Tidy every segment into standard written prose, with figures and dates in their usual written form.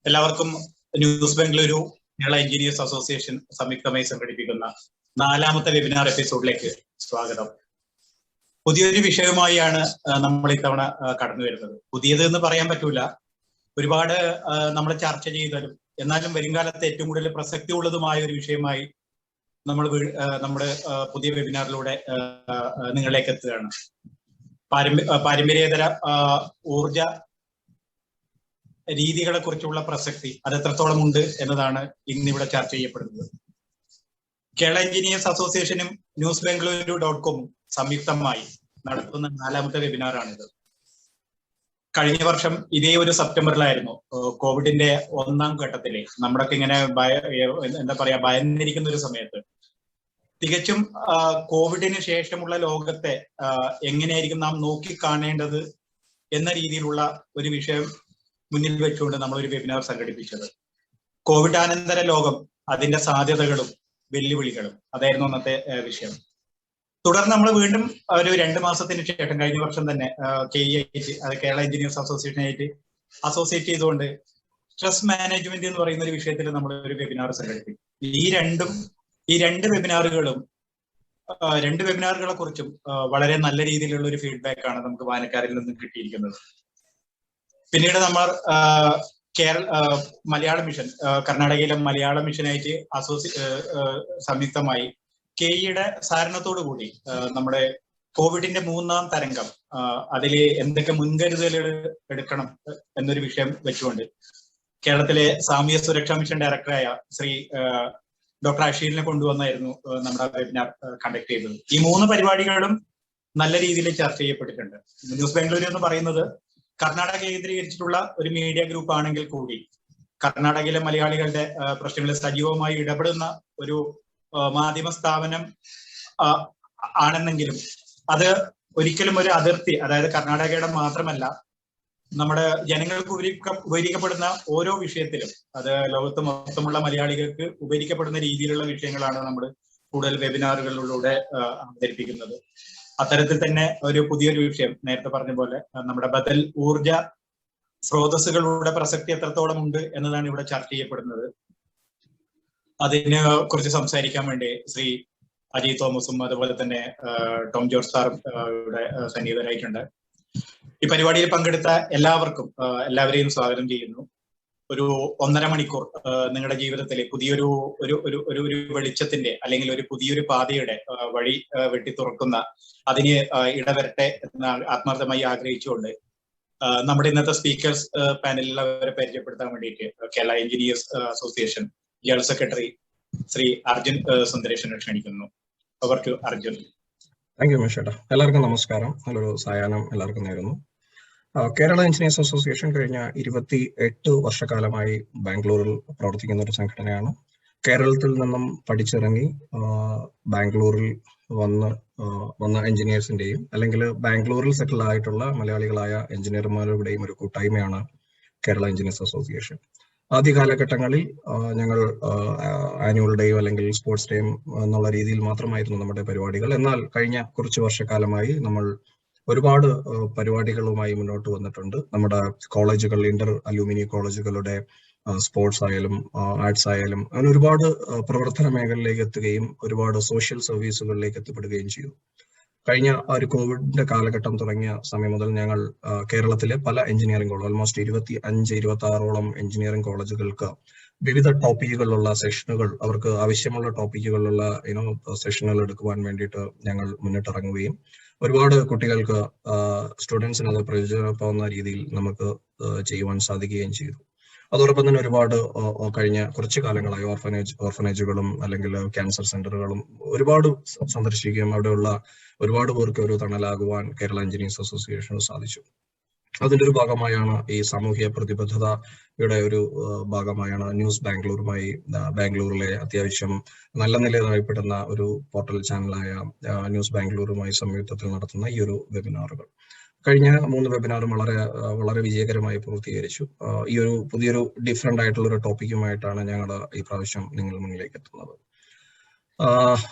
എല്ലാവർക്കും news Bengaluru Kerala engineers association സംയുക്തമായി സംഘടിപ്പിക്കുന്ന 4ാമത്തെ വെബിനാർ എപ്പിസോഡിലേക്ക് സ്വാഗതം. പുതിയൊരു വിഷയവുമായാണ് നമ്മൾ ഇത്തവണ കടന്നു വരുന്നത്. പുതിയത് എന്ന് പറയാൻ പറ്റൂല, ഒരുപാട് നമ്മൾ ചർച്ച ചെയ്താലും എന്നാലും വരുംകാലത്ത് ഏറ്റവും കൂടുതൽ പ്രസക്തി ഉള്ളതുമായ ഒരു വിഷയമായി നമ്മുടെ പുതിയ വെബിനാറിലൂടെ നിങ്ങളിലേക്ക് എത്തുകയാണ്. പാരമ്പര്യേതര ഊർജ രീതികളെ കുറിച്ചുള്ള പ്രസക്തി അത് എത്രത്തോളം ഉണ്ട് എന്നതാണ് ഇന്നിവിടെ ചർച്ച ചെയ്യപ്പെടുന്നത്. കേരള എഞ്ചിനീയേഴ്സ് അസോസിയേഷനും ന്യൂസ് ബംഗളൂരു.com സംയുക്തമായി നടത്തുന്ന 4ാമത്തെ വെബിനാറാണിത്. കഴിഞ്ഞ വർഷം ഇതേ ഒരു സെപ്റ്റംബറിലായിരുന്നു കോവിഡിന്റെ 1ാം ഘട്ടത്തിലെ നമ്മളൊക്കെ ഇങ്ങനെ ഭയന്നിരിക്കുന്ന ഒരു സമയത്ത് തികച്ചും കോവിഡിന് ശേഷമുള്ള ലോകത്തെ എങ്ങനെയായിരിക്കും നാം നോക്കിക്കാണേണ്ടത് എന്ന രീതിയിലുള്ള ഒരു വിഷയം മുന്നിൽ വെച്ചുകൊണ്ട് നമ്മൾ ഒരു വെബിനാർ സംഘടിപ്പിച്ചത്. കോവിഡാനന്തര ലോകം, അതിന്റെ സാധ്യതകളും വെല്ലുവിളികളും അതായിരുന്നു അന്നത്തെ വിഷയം. തുടർന്ന് നമ്മൾ വീണ്ടും ഒരു 2 മാസത്തിന് ശേഷം കഴിഞ്ഞ വർഷം തന്നെ കേരള എഞ്ചിനീയേഴ്സ് അസോസിയേഷനായിട്ട് അസോസിയേറ്റ് ചെയ്തുകൊണ്ട് സ്ട്രെസ് മാനേജ്മെന്റ് എന്ന് പറയുന്ന ഒരു വിഷയത്തിൽ നമ്മൾ ഒരു വെബിനാർ സംഘടിപ്പിക്കും. ഈ രണ്ട് വെബിനാറുകളെ കുറിച്ചും വളരെ നല്ല രീതിയിലുള്ള ഒരു ഫീഡ്ബാക്ക് ആണ് നമുക്ക് വായനക്കാരിൽ നിന്ന് കിട്ടിയിരിക്കുന്നത്. പിന്നീട് നമ്മൾ മലയാള മിഷൻ, കർണാടകയിലെ മലയാള മിഷനായിട്ട് സംയുക്തമായി കെയുടെ സഹകരണത്തോടു കൂടി നമ്മുടെ കോവിഡിന്റെ 3ാം തരംഗം, അതിൽ എന്തൊക്കെ മുൻകരുതലുകൾ എടുക്കണം എന്നൊരു വിഷയം വെച്ചുകൊണ്ട് കേരളത്തിലെ സാമൂഹ്യ സുരക്ഷാ മിഷൻ ഡയറക്ടറായ ശ്രീ ഡോക്ടർ അഷീലിനെ കൊണ്ടുവന്നായിരുന്നു നമ്മുടെ വെബിനാർ കണ്ടക്ട് ചെയ്തത്. ഈ 3 പരിപാടികളും നല്ല രീതിയിൽ ചർച്ച ചെയ്യപ്പെട്ടിട്ടുണ്ട്. ന്യൂസ് ബംഗളൂരു എന്ന് പറയുന്നത് കർണാടക കേന്ദ്രീകരിച്ചിട്ടുള്ള ഒരു മീഡിയ ഗ്രൂപ്പ് ആണെങ്കിൽ കൂടി കർണാടകയിലെ മലയാളികളുടെ പ്രശ്നങ്ങളിൽ സജീവമായി ഇടപെടുന്ന ഒരു മാധ്യമ സ്ഥാപനം ആണെന്നെങ്കിലും അത് ഒരിക്കലും ഒരു അതിർത്തി, അതായത് കർണാടകയുടെ മാത്രമല്ല, നമ്മുടെ ജനങ്ങൾക്ക് ഉപകരിക്കപ്പെടുന്ന ഓരോ വിഷയത്തിലും അത് ലോകത്ത് മൊത്തമുള്ള മലയാളികൾക്ക് ഉപകരിക്കപ്പെടുന്ന രീതിയിലുള്ള വിഷയങ്ങളാണ് നമ്മൾ കൂടുതൽ വെബിനാറുകളിലൂടെ അവതരിപ്പിക്കുന്നത്. അത്തരത്തിൽ തന്നെ ഒരു പുതിയൊരു വിഷയം, നേരത്തെ പറഞ്ഞ പോലെ നമ്മുടെ ബദൽ ഊർജ സ്രോതസ്സുകളുടെ പ്രസക്തി എത്രത്തോളം ഉണ്ട് എന്നതാണ് ഇവിടെ ചർച്ച ചെയ്യപ്പെടുന്നത്. അതിനെ കുറിച്ച് സംസാരിക്കാൻ വേണ്ടി ശ്രീ അജയ് തോമസും അതുപോലെ തന്നെ ടോം ജോർജ് സാറും ഇവിടെ സന്നിഹിതരായിട്ടുണ്ട്. ഈ പരിപാടിയിൽ പങ്കെടുത്ത എല്ലാവരെയും സ്വാഗതം ചെയ്യുന്നു. ഒരു 1.5 മണിക്കൂർ നിങ്ങളുടെ ജീവിതത്തിലെ പുതിയൊരു ഒരു വെളിച്ചത്തിന്റെ അല്ലെങ്കിൽ ഒരു പുതിയൊരു പാതയുടെ വഴി വെട്ടി തുറക്കുന്ന അതിന് ഇടവരട്ടെ എന്ന് ആത്മാർത്ഥമായി ആഗ്രഹിച്ചുകൊണ്ട് നമ്മുടെ ഇന്നത്തെ സ്പീക്കേഴ്സ് പാനലിലുള്ളവരെ പരിചയപ്പെടുത്താൻ വേണ്ടിയിട്ട് Kerala engineers association general secretary Shri Arjun സുന്ദരേശനെ ക്ഷണിക്കുന്നു. Over to Arjun. Thank you മിഷേട്ടാ. എല്ലാവർക്കും നമസ്കാരം. നല്ലൊരു സായാഹ്നം എല്ലാവർക്കും നേരുന്നു. കേരള എഞ്ചിനീയേഴ്സ് അസോസിയേഷൻ കഴിഞ്ഞ 28 വർഷക്കാലമായി ബാംഗ്ലൂരിൽ പ്രവർത്തിക്കുന്ന ഒരു സംഘടനയാണ്. കേരളത്തിൽ നിന്നും പഠിച്ചിറങ്ങി ബാംഗ്ലൂരിൽ വന്ന എഞ്ചിനീയേഴ്സിന്റെയും അല്ലെങ്കിൽ ബാംഗ്ലൂരിൽ സെറ്റിൽ ആയിട്ടുള്ള മലയാളികളായ എഞ്ചിനീയർമാരുടെയും ഒരു കൂട്ടായ്മയാണ് കേരള എഞ്ചിനീയേഴ്സ് അസോസിയേഷൻ. ആദ്യ കാലഘട്ടങ്ങളിൽ ഞങ്ങൾ ആനുവൽ ഡേയോ അല്ലെങ്കിൽ സ്പോർട്സ് ഡേയും എന്നുള്ള രീതിയിൽ മാത്രമായിരുന്നു നമ്മുടെ പരിപാടികൾ. എന്നാൽ കഴിഞ്ഞ കുറച്ച് വർഷക്കാലമായി നമ്മൾ ഒരുപാട് പരിപാടികളുമായി മുന്നോട്ട് വന്നിട്ടുണ്ട്. നമ്മുടെ കോളേജുകൾ, ഇന്റർ അലൂമിനി കോളേജുകളുടെ സ്പോർട്സ് ആയാലും ആർട്സ് ആയാലും അങ്ങനെ ഒരുപാട് പ്രവർത്തന മേഖലയിലേക്ക് എത്തുകയും ഒരുപാട് സോഷ്യൽ സർവീസുകളിലേക്ക് എത്തിപ്പെടുകയും ചെയ്തു. കഴിഞ്ഞ ഒരു കോവിഡിന്റെ കാലഘട്ടം തുടങ്ങിയ സമയം മുതൽ ഞങ്ങൾ കേരളത്തിലെ പല എഞ്ചിനീയറിംഗ് കോളേജ്, ഓൾമോസ്റ്റ് 25-26ഓളം എഞ്ചിനീയറിംഗ് കോളേജുകൾക്ക് വിവിധ ടോപ്പിക്കുകളിലുള്ള സെഷനുകൾ, അവർക്ക് ആവശ്യമുള്ള ടോപ്പിക്കുകളിലുള്ള സെഷനുകൾ എടുക്കുവാൻ വേണ്ടിയിട്ട് ഞങ്ങൾ മുന്നിട്ടിറങ്ങുകയും ഒരുപാട് കുട്ടികൾക്ക് സ്റ്റുഡൻസിന് അത് പ്രയോജനപ്പെടുന്ന രീതിയിൽ നമുക്ക് ചെയ്യുവാൻ സാധിക്കുകയും ചെയ്തു. അതോടൊപ്പം തന്നെ ഒരുപാട് കഴിഞ്ഞ കുറച്ചു കാലങ്ങളായി ഓർഫനേജുകളും അല്ലെങ്കിൽ ക്യാൻസർ സെന്ററുകളും ഒരുപാട് സന്ദർശിക്കുകയും അവിടെയുള്ള ഒരുപാട് പേർക്ക് ഒരു തണലാകുവാൻ കേരള എഞ്ചിനീയേഴ്സ് അസോസിയേഷന് സാധിച്ചു. അതിന്റെ ഒരു ഭാഗമായാണ് ഈ സാമൂഹ്യ പ്രതിബദ്ധതയുടെ ഒരു ഭാഗമായാണ് ന്യൂസ് ബാംഗ്ലൂരുമായി, ബാംഗ്ലൂരിലെ അത്യാവശ്യം നല്ല നിലയിൽ അറിയപ്പെടുന്ന ഒരു പോർട്ടൽ ചാനലായ ന്യൂസ് ബാംഗ്ലൂരുമായി സംയുക്തത്തിൽ നടത്തുന്ന ഈ ഒരു വെബിനാറുകൾ. കഴിഞ്ഞ 3 വെബിനാറും വളരെ വിജയകരമായി പൂർത്തീകരിച്ചു. ഈ ഒരു പുതിയൊരു ഡിഫറെന്റ് ആയിട്ടുള്ള ഒരു ടോപ്പിക്കുമായിട്ടാണ് ഞങ്ങൾ ഈ പ്രാവശ്യം നിങ്ങൾ മുന്നിലേക്ക് എത്തുന്നത്.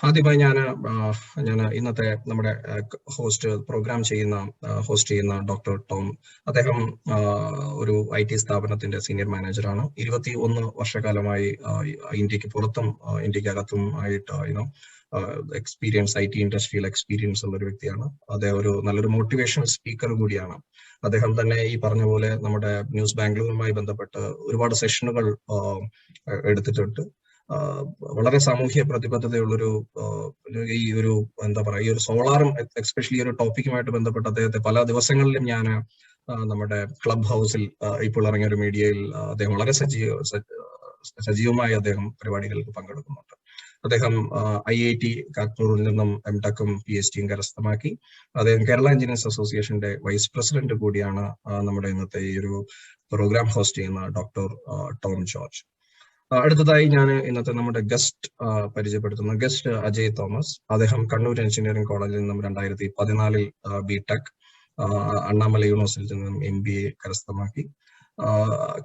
ആദ്യമായി ഞാൻ ഇന്നത്തെ നമ്മുടെ ഹോസ്റ്റ് ചെയ്യുന്ന ഡോക്ടർ ടോം. അദ്ദേഹം ഒരു IT സ്ഥാപനത്തിന്റെ സീനിയർ മാനേജറാണ്. 21 വർഷക്കാലമായി ഇന്ത്യക്ക് പുറത്തും ഇന്ത്യക്കകത്തും ആയിട്ട് എക്സ്പീരിയൻസ്, IT ഇൻഡസ്ട്രിയിൽ എക്സ്പീരിയൻസ് ഉള്ള ഒരു വ്യക്തിയാണ്. അദ്ദേഹം ഒരു നല്ലൊരു മോട്ടിവേഷണൽ സ്പീക്കർ കൂടിയാണ്. അദ്ദേഹം തന്നെ ഈ പറഞ്ഞ പോലെ നമ്മുടെ ന്യൂസ് ബാംഗ്ലൂരുമായി ബന്ധപ്പെട്ട് ഒരുപാട് സെഷനുകൾ എടുത്തിട്ടുണ്ട്. വളരെ സാമൂഹ്യ പ്രതിബദ്ധതയുള്ളൊരു ഈ ഒരു സോളാറും എസ്പെഷ്യലി ഈ ഒരു ടോപ്പിക്കുമായിട്ട് ബന്ധപ്പെട്ട് അദ്ദേഹത്തെ പല ദിവസങ്ങളിലും ഞാൻ നമ്മുടെ ക്ലബ് ഹൗസിൽ ഇപ്പോൾ ഇറങ്ങിയ ഒരു മീഡിയയിൽ അദ്ദേഹം വളരെ സജീവമായി അദ്ദേഹം പരിപാടികൾക്ക് പങ്കെടുക്കുന്നുണ്ട്. അദ്ദേഹം IIT കാൺപൂരിൽ നിന്നും MTech-ഉം PhD-യും കരസ്ഥമാക്കി. അദ്ദേഹം കേരള എഞ്ചിനീയേഴ്സ് അസോസിയേഷന്റെ വൈസ് പ്രസിഡന്റ് കൂടിയാണ്. നമ്മുടെ ഇന്നത്തെ ഈ ഒരു പ്രോഗ്രാം ഹോസ്റ്റ് ചെയ്യുന്ന ഡോക്ടർ ടോം ജോർജ്. അടുത്തതായി ഞാൻ ഇന്നത്തെ നമ്മുടെ ഗസ്റ്റ് പരിചയപ്പെടുത്തുന്ന ഗസ്റ്റ് അജയ് തോമസ്. അദ്ദേഹം കണ്ണൂർ എഞ്ചിനീയറിംഗ് കോളേജിൽ നിന്നും 2014 BTech, അണ്ണാമല യൂണിവേഴ്സിറ്റിയിൽ നിന്നും MBA കരസ്ഥമാക്കി.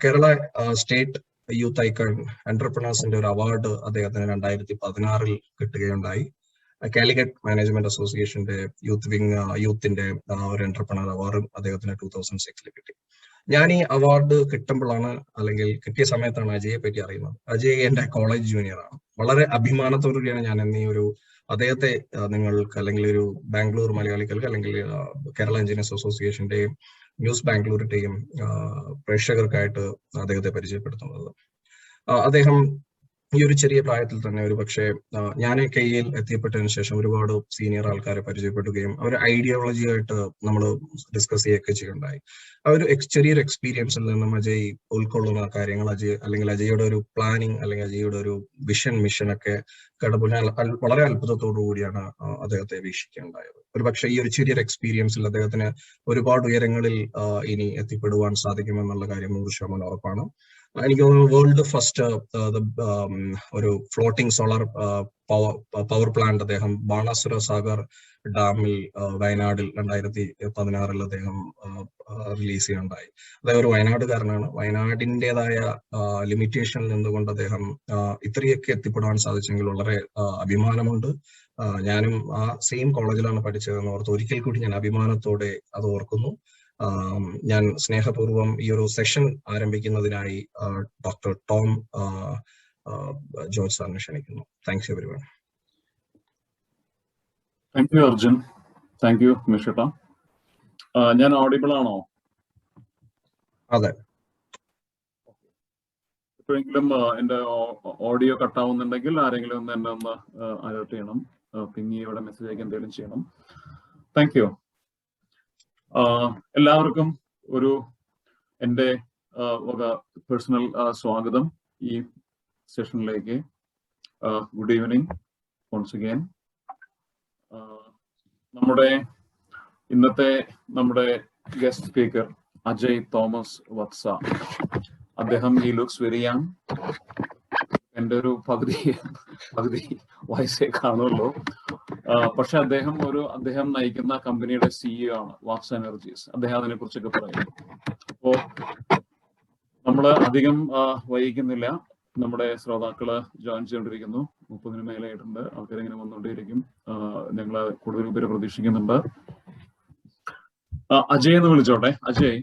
കേരള സ്റ്റേറ്റ് യൂത്ത് ഐക്കൺ എന്റർപ്രണേഴ്സിന്റെ ഒരു അവാർഡ് അദ്ദേഹത്തിന് 2016 കിട്ടുകയുണ്ടായി. കാലിക്കറ്റ് മാനേജ്മെന്റ് അസോസിയേഷന്റെ യൂത്തിന്റെ ഒരു എന്റർപ്രണർ അവാർഡും അദ്ദേഹത്തിന് 2006 കിട്ടി. ഞാൻ ഈ അവാർഡ് കിട്ടുമ്പോഴാണ്, അല്ലെങ്കിൽ കിട്ടിയ സമയത്താണ് അജയെ പറ്റി അറിയുന്നത്. അജയ് എന്റെ കോളേജ് ജൂനിയറാണ്. വളരെ അഭിമാനത്തോടുകൂടിയാണ് ഞാൻ എന്നീ അദ്ദേഹത്തെ നിങ്ങൾക്ക്, അല്ലെങ്കിൽ ഒരു ബാംഗ്ലൂർ മലയാളികൾക്ക്, അല്ലെങ്കിൽ കേരള എഞ്ചിനീയേഴ്സ് അസോസിയേഷന്റെയും ന്യൂസ് ബാംഗ്ലൂരിന്റെയും പ്രേക്ഷകർക്കായിട്ട് അദ്ദേഹത്തെ പരിചയപ്പെടുത്തുന്നത്. അദ്ദേഹം ഈ ഒരു ചെറിയ പ്രായത്തിൽ തന്നെ പക്ഷേ ഞാൻ KEയിൽ എത്തിയപ്പെട്ടതിന് ശേഷം ഒരുപാട് സീനിയർ ആൾക്കാരെ പരിചയപ്പെടുകയും അവർ ഐഡിയോളജിയായിട്ട് നമ്മൾ ഡിസ്കസ് ചെയ്യുകയൊക്കെ ചെയ്യുണ്ടായി. ആ ഒരു ചെറിയൊരു എക്സ്പീരിയൻസിൽ നിന്നും അജയ് ഉൾക്കൊള്ളുന്ന കാര്യങ്ങൾ, അല്ലെങ്കിൽ അജയുടെ ഒരു പ്ലാനിങ്, അല്ലെങ്കിൽ അജയുടെ ഒരു മിഷൻ ഒക്കെ കേട്ടപ്പോൾ ഞാൻ വളരെ അത്ഭുതത്തോടു കൂടിയാണ് അദ്ദേഹത്തെ വീക്ഷിക്കുകയുണ്ടായത്. പക്ഷേ ഈ ഒരു ചെറിയൊരു എക്സ്പീരിയൻസിൽ അദ്ദേഹത്തിന് ഒരുപാട് ഉയരങ്ങളിൽ ഇനി എത്തിപ്പെടുവാൻ സാധിക്കുമെന്നുള്ള കാര്യം 100% ഉറപ്പാണ്. എനിക്ക് തോന്നുന്നു വേൾഡ് ഫസ്റ്റ് ഒരു ഫ്ലോട്ടിംഗ് സോളാർ പവർ പ്ലാന്റ് അദ്ദേഹം ബാണാസുര സാഗർ ഡാമിൽ വയനാടിൽ 2016 അദ്ദേഹം റിലീസ് ചെയ്യുകയുണ്ടായി. അദ്ദേഹം ഒരു വയനാടുകാരനാണ്. വയനാടിൻ്റെതായ ലിമിറ്റേഷനിൽ നിന്നുകൊണ്ട് അദ്ദേഹം ഇത്രയൊക്കെ എത്തിപ്പെടാൻ സാധിച്ചെങ്കിൽ വളരെ അഭിമാനമുണ്ട്. ഞാനും ആ സെയിം കോളേജിലാണ് പഠിച്ചതെന്ന് ഓർത്ത് ഒരിക്കൽ കൂടി ഞാൻ അഭിമാനത്തോടെ അത് ഓർക്കുന്നു. ഞാൻ സ്നേഹപൂർവ്വം ഈ ഒരു സെഷൻ ആരംഭിക്കുന്നതിനായി ഡോക്ടർ ടോം ജോർജ് സാറിനെ ക്ഷണിക്കുന്നു. Thanks everyone. Thank you Arjun. Thank you മിഷേട്ടാ. ഞാൻ ഓഡിബിൾ ആണോ? അതെ. എപ്പോഴെങ്കിലും എന്റെ ഓഡിയോ കട്ടാവുന്നുണ്ടെങ്കിൽ ആരെങ്കിലും എന്നെ ഒന്ന് അലേർട്ട് ചെയ്യണം. പിന്നെ ഇവിടെ മെസ്സേജ് അയക്കാൻ എന്തെങ്കിലും ചെയ്യണം. താങ്ക് യു. എല്ലാവർക്കും എൻ്റെ പേഴ്സണൽ സ്വാഗതം ഈ സെഷനിലേക്ക്. Good evening once again. നമ്മുടെ ഗസ്റ്റ് സ്പീക്കർ അജയ് തോമസ് വത്സ. അദ്ദേഹം ഈ ലുക്സ് വെരി യങ്. എൻ്റെ ഒരു പകുതി വയസ്സേ കാണുള്ളൂ. പക്ഷെ അദ്ദേഹം നയിക്കുന്ന കമ്പനിയുടെ CEO ആണ്, വാക്സ് എനർജീസ്. അദ്ദേഹം അതിനെ കുറിച്ചൊക്കെ പറയും. അപ്പോ നമ്മള് അധികം വൈകിക്കുന്നില്ല. നമ്മുടെ ശ്രോതാക്കള് ജോയിൻ ചെയ്തുകൊണ്ടിരിക്കുന്നു. 30 മേലെയായിട്ടുണ്ട്. ആൾക്കാരിങ്ങനെ വന്നുകൊണ്ടേയിരിക്കും. ഞങ്ങള് കൂടുതൽ പേര് പ്രതീക്ഷിക്കുന്നുണ്ട്. അജയ് എന്ന് വിളിച്ചോട്ടെ. അജയ്,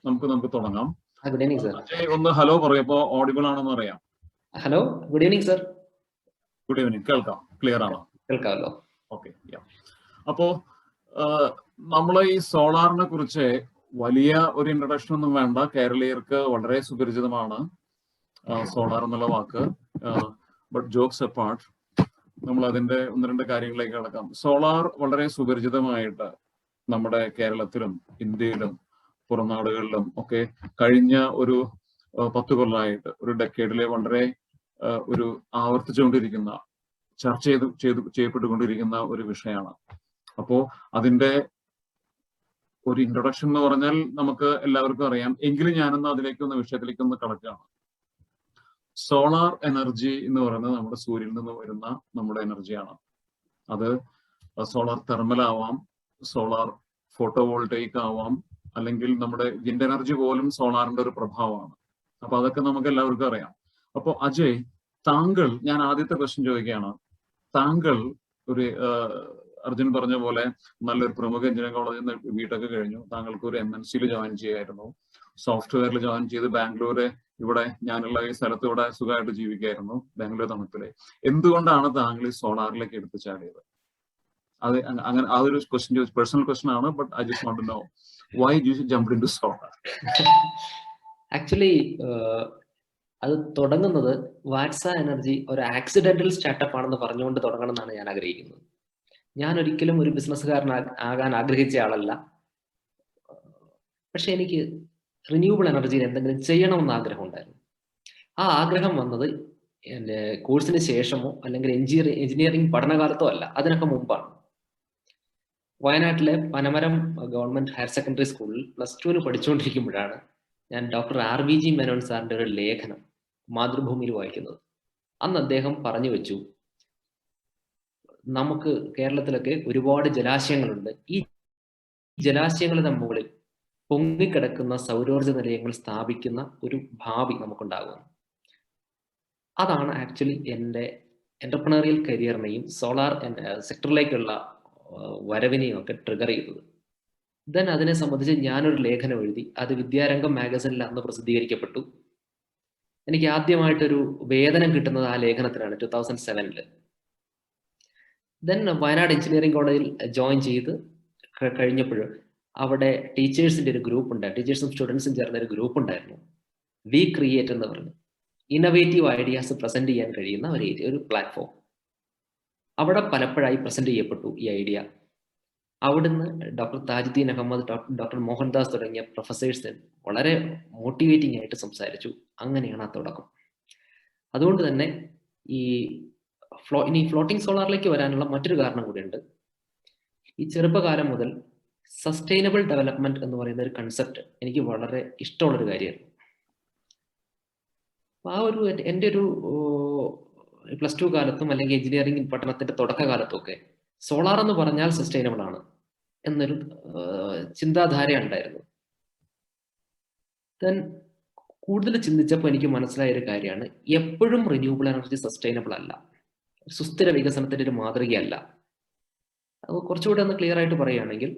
നമുക്ക് തുടങ്ങാം. അജയ് ഒന്ന് ഹലോ പറയപ്പോ ഓഡിബിൾ ആണെന്ന് അറിയാം. Hello, good evening sir. Good evening. കേൾക്കാം? ക്ലിയർ ആണോ? കേൾക്കാമല്ലോ. ഓക്കെ. അപ്പോ നമ്മള് ഈ സോളാറിനെ കുറിച്ച് വലിയ ഒരു ഇൻട്രൊഡക്ഷൻ ഒന്നും വേണ്ട. കേരളീയർക്ക് വളരെ സുപരിചിതമാണ് സോളാർ എന്നുള്ള വാക്ക്. ബട്ട് ജോക്സ് അപ്പാർട്ട്, നമ്മൾ അതിന്റെ 1-2 കാര്യങ്ങളിലേക്ക് കടക്കാം. സോളാർ വളരെ സുപരിചിതമായിട്ട് നമ്മുടെ കേരളത്തിലും ഇന്ത്യയിലും പുറം നാടുകളിലും ഒക്കെ കഴിഞ്ഞ ഒരു 10 കൊല്ലമായിട്ട്, ഒരു ഡെക്കേഡിലെ വളരെ ഒരു ആവർത്തിച്ചുകൊണ്ടിരിക്കുന്ന, ചർച്ച ചെയ്യപ്പെട്ടുകൊണ്ടിരിക്കുന്ന ഒരു വിഷയമാണ്. അപ്പോ അതിന്റെ ഒരു ഇൻട്രൊഡക്ഷൻ എന്ന് പറഞ്ഞാൽ നമുക്ക് എല്ലാവർക്കും അറിയാം. എങ്കിലും ഞാനൊന്ന് വിഷയത്തിലേക്കൊന്ന് കടക്കുകയാണ്. സോളാർ എനർജി എന്ന് പറയുന്നത് നമ്മുടെ സൂര്യനിൽ നിന്ന് വരുന്ന നമ്മുടെ എനർജിയാണ്. അത് സോളാർ തെർമൽ ആവാം, സോളാർ ഫോട്ടോവോൾട്ടൈക് ആവാം, അല്ലെങ്കിൽ നമ്മുടെ വിൻഡ് എനർജി പോലും സോളാറിന്റെ ഒരു പ്രഭാവമാണ്. അപ്പൊ അതൊക്കെ നമുക്ക് എല്ലാവർക്കും അറിയാം. അപ്പൊ അജയ്, ഞാൻ ആദ്യത്തെ ക്വസ്റ്റ്യൻ ചോദിക്കുകയാണ്. താങ്കൾ ഒരു അർജുൻ പറഞ്ഞ പോലെ നല്ലൊരു പ്രമുഖ എഞ്ചിനീയറിംഗ് കോളേജിൽ നിന്ന് ബിടെക് കഴിഞ്ഞു. താങ്കൾക്ക് ഒരു MNC ജോയിൻ ചെയ്യായിരുന്നു, സോഫ്റ്റ്വെയറിൽ ജോയിൻ ചെയ്ത് ബാംഗ്ലൂര് ഇവിടെ ഞാനുള്ള ഈ സ്ഥലത്ത് ഇവിടെ സുഖമായിട്ട് ജീവിക്കായിരുന്നു ബാംഗ്ലൂർ തണുപ്പില്. എന്തുകൊണ്ടാണ് താങ്കൾ ഈ സോളാറിലേക്ക് എടുത്തു ചാടിയത്? അത് അങ്ങനെ അതൊരു ക്വസ്റ്റ്യൻ, പേഴ്സണൽ ക്വസ്റ്റ്യൻ ആണ്, but I just want to know why you jumped into solar. Actually അത് തുടങ്ങുന്നത് വാറ്റ്സ എനർജി ഒരു ആക്സിഡന്റൽ സ്റ്റാർട്ടപ്പ് ആണെന്ന് പറഞ്ഞുകൊണ്ട് തുടങ്ങണം എന്നാണ് ഞാൻ ആഗ്രഹിക്കുന്നത്. ഞാൻ ഒരിക്കലും ഒരു ബിസിനസ്സുകാരനാകാൻ ആഗ്രഹിച്ച ആളല്ല. പക്ഷെ എനിക്ക് റിന്യൂവബിൾ എനർജിയിൽ എന്തെങ്കിലും ചെയ്യണമെന്ന് ആഗ്രഹം ഉണ്ടായിരുന്നു. ആ ആഗ്രഹം വന്നത് എൻ്റെ കോഴ്സിന് ശേഷമോ അല്ലെങ്കിൽ എഞ്ചിനീയറിംഗ് പഠനകാലത്തോ അല്ല, അതിനൊക്കെ മുമ്പാണ്. വയനാട്ടിലെ പനമരം ഗവൺമെന്റ് ഹയർ സെക്കൻഡറി സ്കൂളിൽ +2 പഠിച്ചുകൊണ്ടിരിക്കുമ്പോഴാണ് ഞാൻ ഡോക്ടർ RVG മേനോൻ സാറിന്റെ ഒരു ലേഖനം മാതൃഭൂമിയിൽ വായിക്കുന്നത്. അന്ന് അദ്ദേഹം പറഞ്ഞു വെച്ചു, നമുക്ക് കേരളത്തിലൊക്കെ ഒരുപാട് ജലാശയങ്ങളുണ്ട്. ഈ ജലാശയങ്ങളുടെ മുകളിൽ പൊങ്ങിക്കിടക്കുന്ന സൗരോർജ്ജ നിലയങ്ങൾ സ്ഥാപിക്കുന്ന ഒരു ഭാവി നമുക്കുണ്ടാകും. അതാണ് ആക്ച്വലി എൻ്റെ എന്റർപ്രണറിയൽ കരിയറിനെയും സോളാർ സെക്ടറിലേക്കുള്ള വരവിനെയും ഒക്കെ ട്രിഗർ ചെയ്തത്. ദെൻ അതിനെ സംബന്ധിച്ച് ഞാനൊരു ലേഖനം എഴുതി. അത് വിദ്യാരംഗം മാഗസിനിൽ അന്ന് പ്രസിദ്ധീകരിക്കപ്പെട്ടു. എനിക്ക് ആദ്യമായിട്ടൊരു വേതനം കിട്ടുന്നത് ആ ലേഖനത്തിനാണ് 2007. ദെൻ വയനാട് എഞ്ചിനീയറിംഗ് കോളേജിൽ ജോയിൻ ചെയ്ത് കഴിഞ്ഞപ്പോൾ അവിടെ ടീച്ചേഴ്സിന്റെ ഒരു ഗ്രൂപ്പ് ഉണ്ട്, ടീച്ചേഴ്സും സ്റ്റുഡൻസും ചേർന്ന ഒരു ഗ്രൂപ്പ് ഉണ്ടായിരുന്നു, വി ക്രിയേറ്റ് എന്ന് പറഞ്ഞു. ഇന്നോവേറ്റീവ് ഐഡിയാസ് പ്രസന്റ് ചെയ്യാൻ കഴിയുന്ന ഒരു പ്ലാറ്റ്ഫോം. അവിടെ പലപ്പോഴായി പ്രസന്റ് ചെയ്യപ്പെട്ടു ഈ ഐഡിയ. അവിടുന്ന് ഡോക്ടർ താജുദ്ദീൻ അഹമ്മദ്, ഡോക്ടർ മോഹൻദാസ് തുടങ്ങിയ പ്രൊഫസേഴ്സ് വളരെ മോട്ടിവേറ്റിംഗ് ആയിട്ട് സംസാരിച്ചു. അങ്ങനെയാണ് ആ തുടക്കം. അതുകൊണ്ട് തന്നെ ഇനി ഫ്ലോട്ടിംഗ് സോളാറിലേക്ക് വരാനുള്ള മറ്റൊരു കാരണം കൂടിയുണ്ട്. ഈ ചെറുപ്പകാലം മുതൽ സസ്റ്റൈനബിൾ ഡെവലപ്മെന്റ് എന്ന് പറയുന്ന ഒരു കൺസെപ്റ്റ് എനിക്ക് വളരെ ഇഷ്ടമുള്ളൊരു കാര്യമായിരുന്നു. ആ ഒരു എൻ്റെ ഒരു +2 കാലത്തും അല്ലെങ്കിൽ എഞ്ചിനീയറിംഗ് പഠനത്തിന്റെ തുടക്കകാലത്തും ഒക്കെ സോളാർ എന്ന് പറഞ്ഞാൽ സസ്റ്റൈനബിൾ ആണ് എന്നൊരു ചിന്താധാര ഉണ്ടായിരുന്നു. ദെൻ കൂടുതൽ ചിന്തിച്ചപ്പോൾ എനിക്ക് മനസ്സിലായ ഒരു കാര്യമാണ്, എപ്പോഴും റിന്യൂവബിൾ എനർജി സസ്റ്റൈനബിൾ അല്ല, സുസ്ഥിര വികസനത്തിന്റെ ഒരു മാതൃകയല്ല. അത് കുറച്ചുകൂടെ ഒന്ന് ക്ലിയർ ആയിട്ട് പറയുകയാണെങ്കിൽ,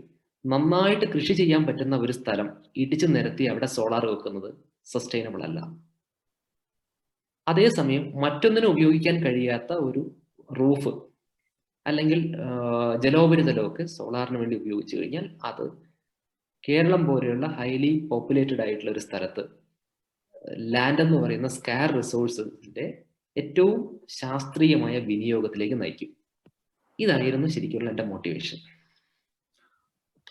നന്നായിട്ട് കൃഷി ചെയ്യാൻ പറ്റുന്ന ഒരു സ്ഥലം ഇടിച്ചു നിരത്തി അവിടെ സോളാർ വെക്കുന്നത് സസ്റ്റൈനബിൾ അല്ല. അതേസമയം മറ്റൊന്നിനും ഉപയോഗിക്കാൻ കഴിയാത്ത ഒരു റൂഫ് അല്ലെങ്കിൽ ജലോപരിതലമൊക്കെ സോളാറിന് വേണ്ടി ഉപയോഗിച്ചു കഴിഞ്ഞാൽ അത് കേരളം പോലെയുള്ള ഹൈലി പോപ്പുലേറ്റഡ് ആയിട്ടുള്ള ഒരു സ്ഥലത്ത് ലാൻഡ് എന്ന് പറയുന്ന സ്കാർ റിസോഴ്സിന്റെ ഏറ്റവും ശാസ്ത്രീയമായ വിനിയോഗത്തിലേക്ക് നയിക്കും. ഇതായിരുന്നു ശരിക്കുള്ള എൻ്റെ മോട്ടിവേഷൻ.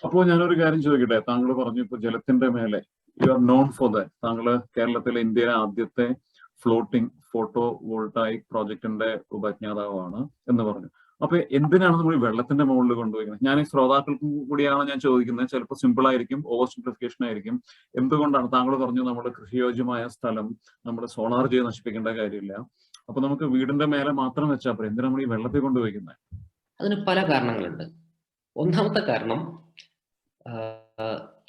അപ്പോൾ ഞാനൊരു കാര്യം ചോദിക്കട്ടെ, താങ്കൾ പറഞ്ഞു ഇപ്പൊ ജലത്തിന്റെ മേലെ you are known for that. താങ്കൾ കേരളത്തിലെ ഇന്ത്യയിലെ ആദ്യത്തെ ഫ്ലോട്ടിംഗ് ഫോട്ടോ വോൾട്ടായിക് പ്രോജക്റ്റിന്റെ ഉപജ്ഞാതാവാണ് എന്ന് പറഞ്ഞു. അപ്പൊ എന്തിനാണ് നമ്മൾ ഈ വെള്ളത്തിന്റെ മുകളിൽ കൊണ്ടുപോയിരിക്കുന്നത്? ഞാൻ ഈ ശ്രോതാക്കൾക്കും കൂടിയാണ് ഞാൻ ചോദിക്കുന്നത്. ചിലപ്പോൾ സിമ്പിൾ ആയിരിക്കും, ഓവർ സിംപ്ലിഫിക്കേഷൻ ആയിരിക്കും. എന്തുകൊണ്ടാണ് താങ്കൾ പറഞ്ഞു നമ്മൾ കൃഷിയോജ്യമായ സ്ഥലം നമ്മൾ സോളാർ ചെയ്ത് നശിപ്പിക്കേണ്ട കാര്യമില്ല, അപ്പൊ നമുക്ക് വീടിന്റെ മേലെ മാത്രം വെച്ചാൽ പോരെ, എന്തിനാണ് നമ്മൾ ഈ വെള്ളത്തിൽ കൊണ്ടുപോയിരിക്കുന്നത്? അതിന് പല കാരണങ്ങളുണ്ട്. ഒന്നാമത്തെ കാരണം,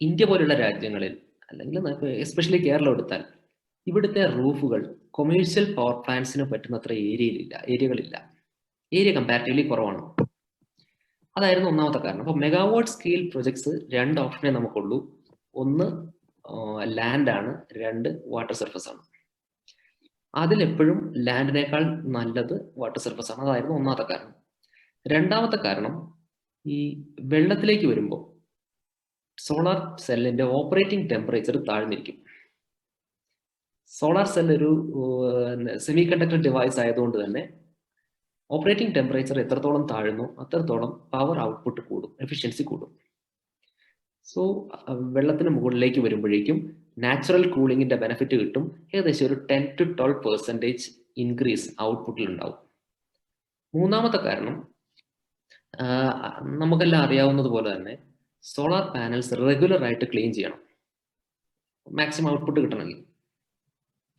ഇന്ത്യ പോലുള്ള രാജ്യങ്ങളിൽ അല്ലെങ്കിൽ എസ്പെഷ്യലി കേരളം എടുത്താൽ ഇവിടുത്തെ റൂഫുകൾ കൊമേഴ്ഷ്യൽ പവർ പ്ലാന്റ്സിന് പറ്റുന്നത്ര ഏരിയകളില്ല. ഏരിയ കമ്പാരിറ്റീവ്ലി കുറവാണ്. അതായിരുന്നു ഒന്നാമത്തെ കാരണം. അപ്പോൾ മെഗാവാട്ട് സ്കെയിൽ പ്രൊജക്ട്സ് 2 ഓപ്ഷനേ നമുക്കുള്ളൂ. ഒന്ന് ലാൻഡ് ആണ്, 2 വാട്ടർ സർഫസ് ആണ്. അതിലെപ്പോഴും ലാൻഡിനേക്കാൾ നല്ലത് വാട്ടർ സർഫസ് ആണ്. അതായിരുന്നു ഒന്നാമത്തെ കാരണം. രണ്ടാമത്തെ കാരണം, ഈ വെള്ളത്തിലേക്ക് വരുമ്പോൾ സോളാർ സെല്ലിന്റെ ഓപ്പറേറ്റിംഗ് ടെമ്പറേച്ചർ താഴ്ന്നിരിക്കും. സോളാർ സെൽ ഒരു സെമി കണ്ടക്ടർ ഡിവൈസ് ആയതുകൊണ്ട് തന്നെ ഓപ്പറേറ്റിംഗ് ടെമ്പറേച്ചർ എത്രത്തോളം താഴുന്നു അത്രത്തോളം പവർ ഔട്ട്പുട്ട് കൂടും, എഫിഷ്യൻസി കൂടും. സോ വെള്ളത്തിന് മുകളിലേക്ക് വരുമ്പോഴേക്കും നാച്ചുറൽ കൂളിങ്ങിന്റെ ബെനിഫിറ്റ് കിട്ടും. ഏകദേശം ഒരു 10 to 12% ഇൻക്രീസ് ഔട്ട്പുട്ടിൽ ഉണ്ടാവും. മൂന്നാമത്തെ കാരണം, നമുക്കെല്ലാം അറിയാവുന്നത് പോലെ തന്നെ സോളാർ പാനൽസ് റെഗുലർ ആയിട്ട് ക്ലീൻ ചെയ്യണം മാക്സിമം ഔട്ട്പുട്ട് കിട്ടണമെങ്കിൽ.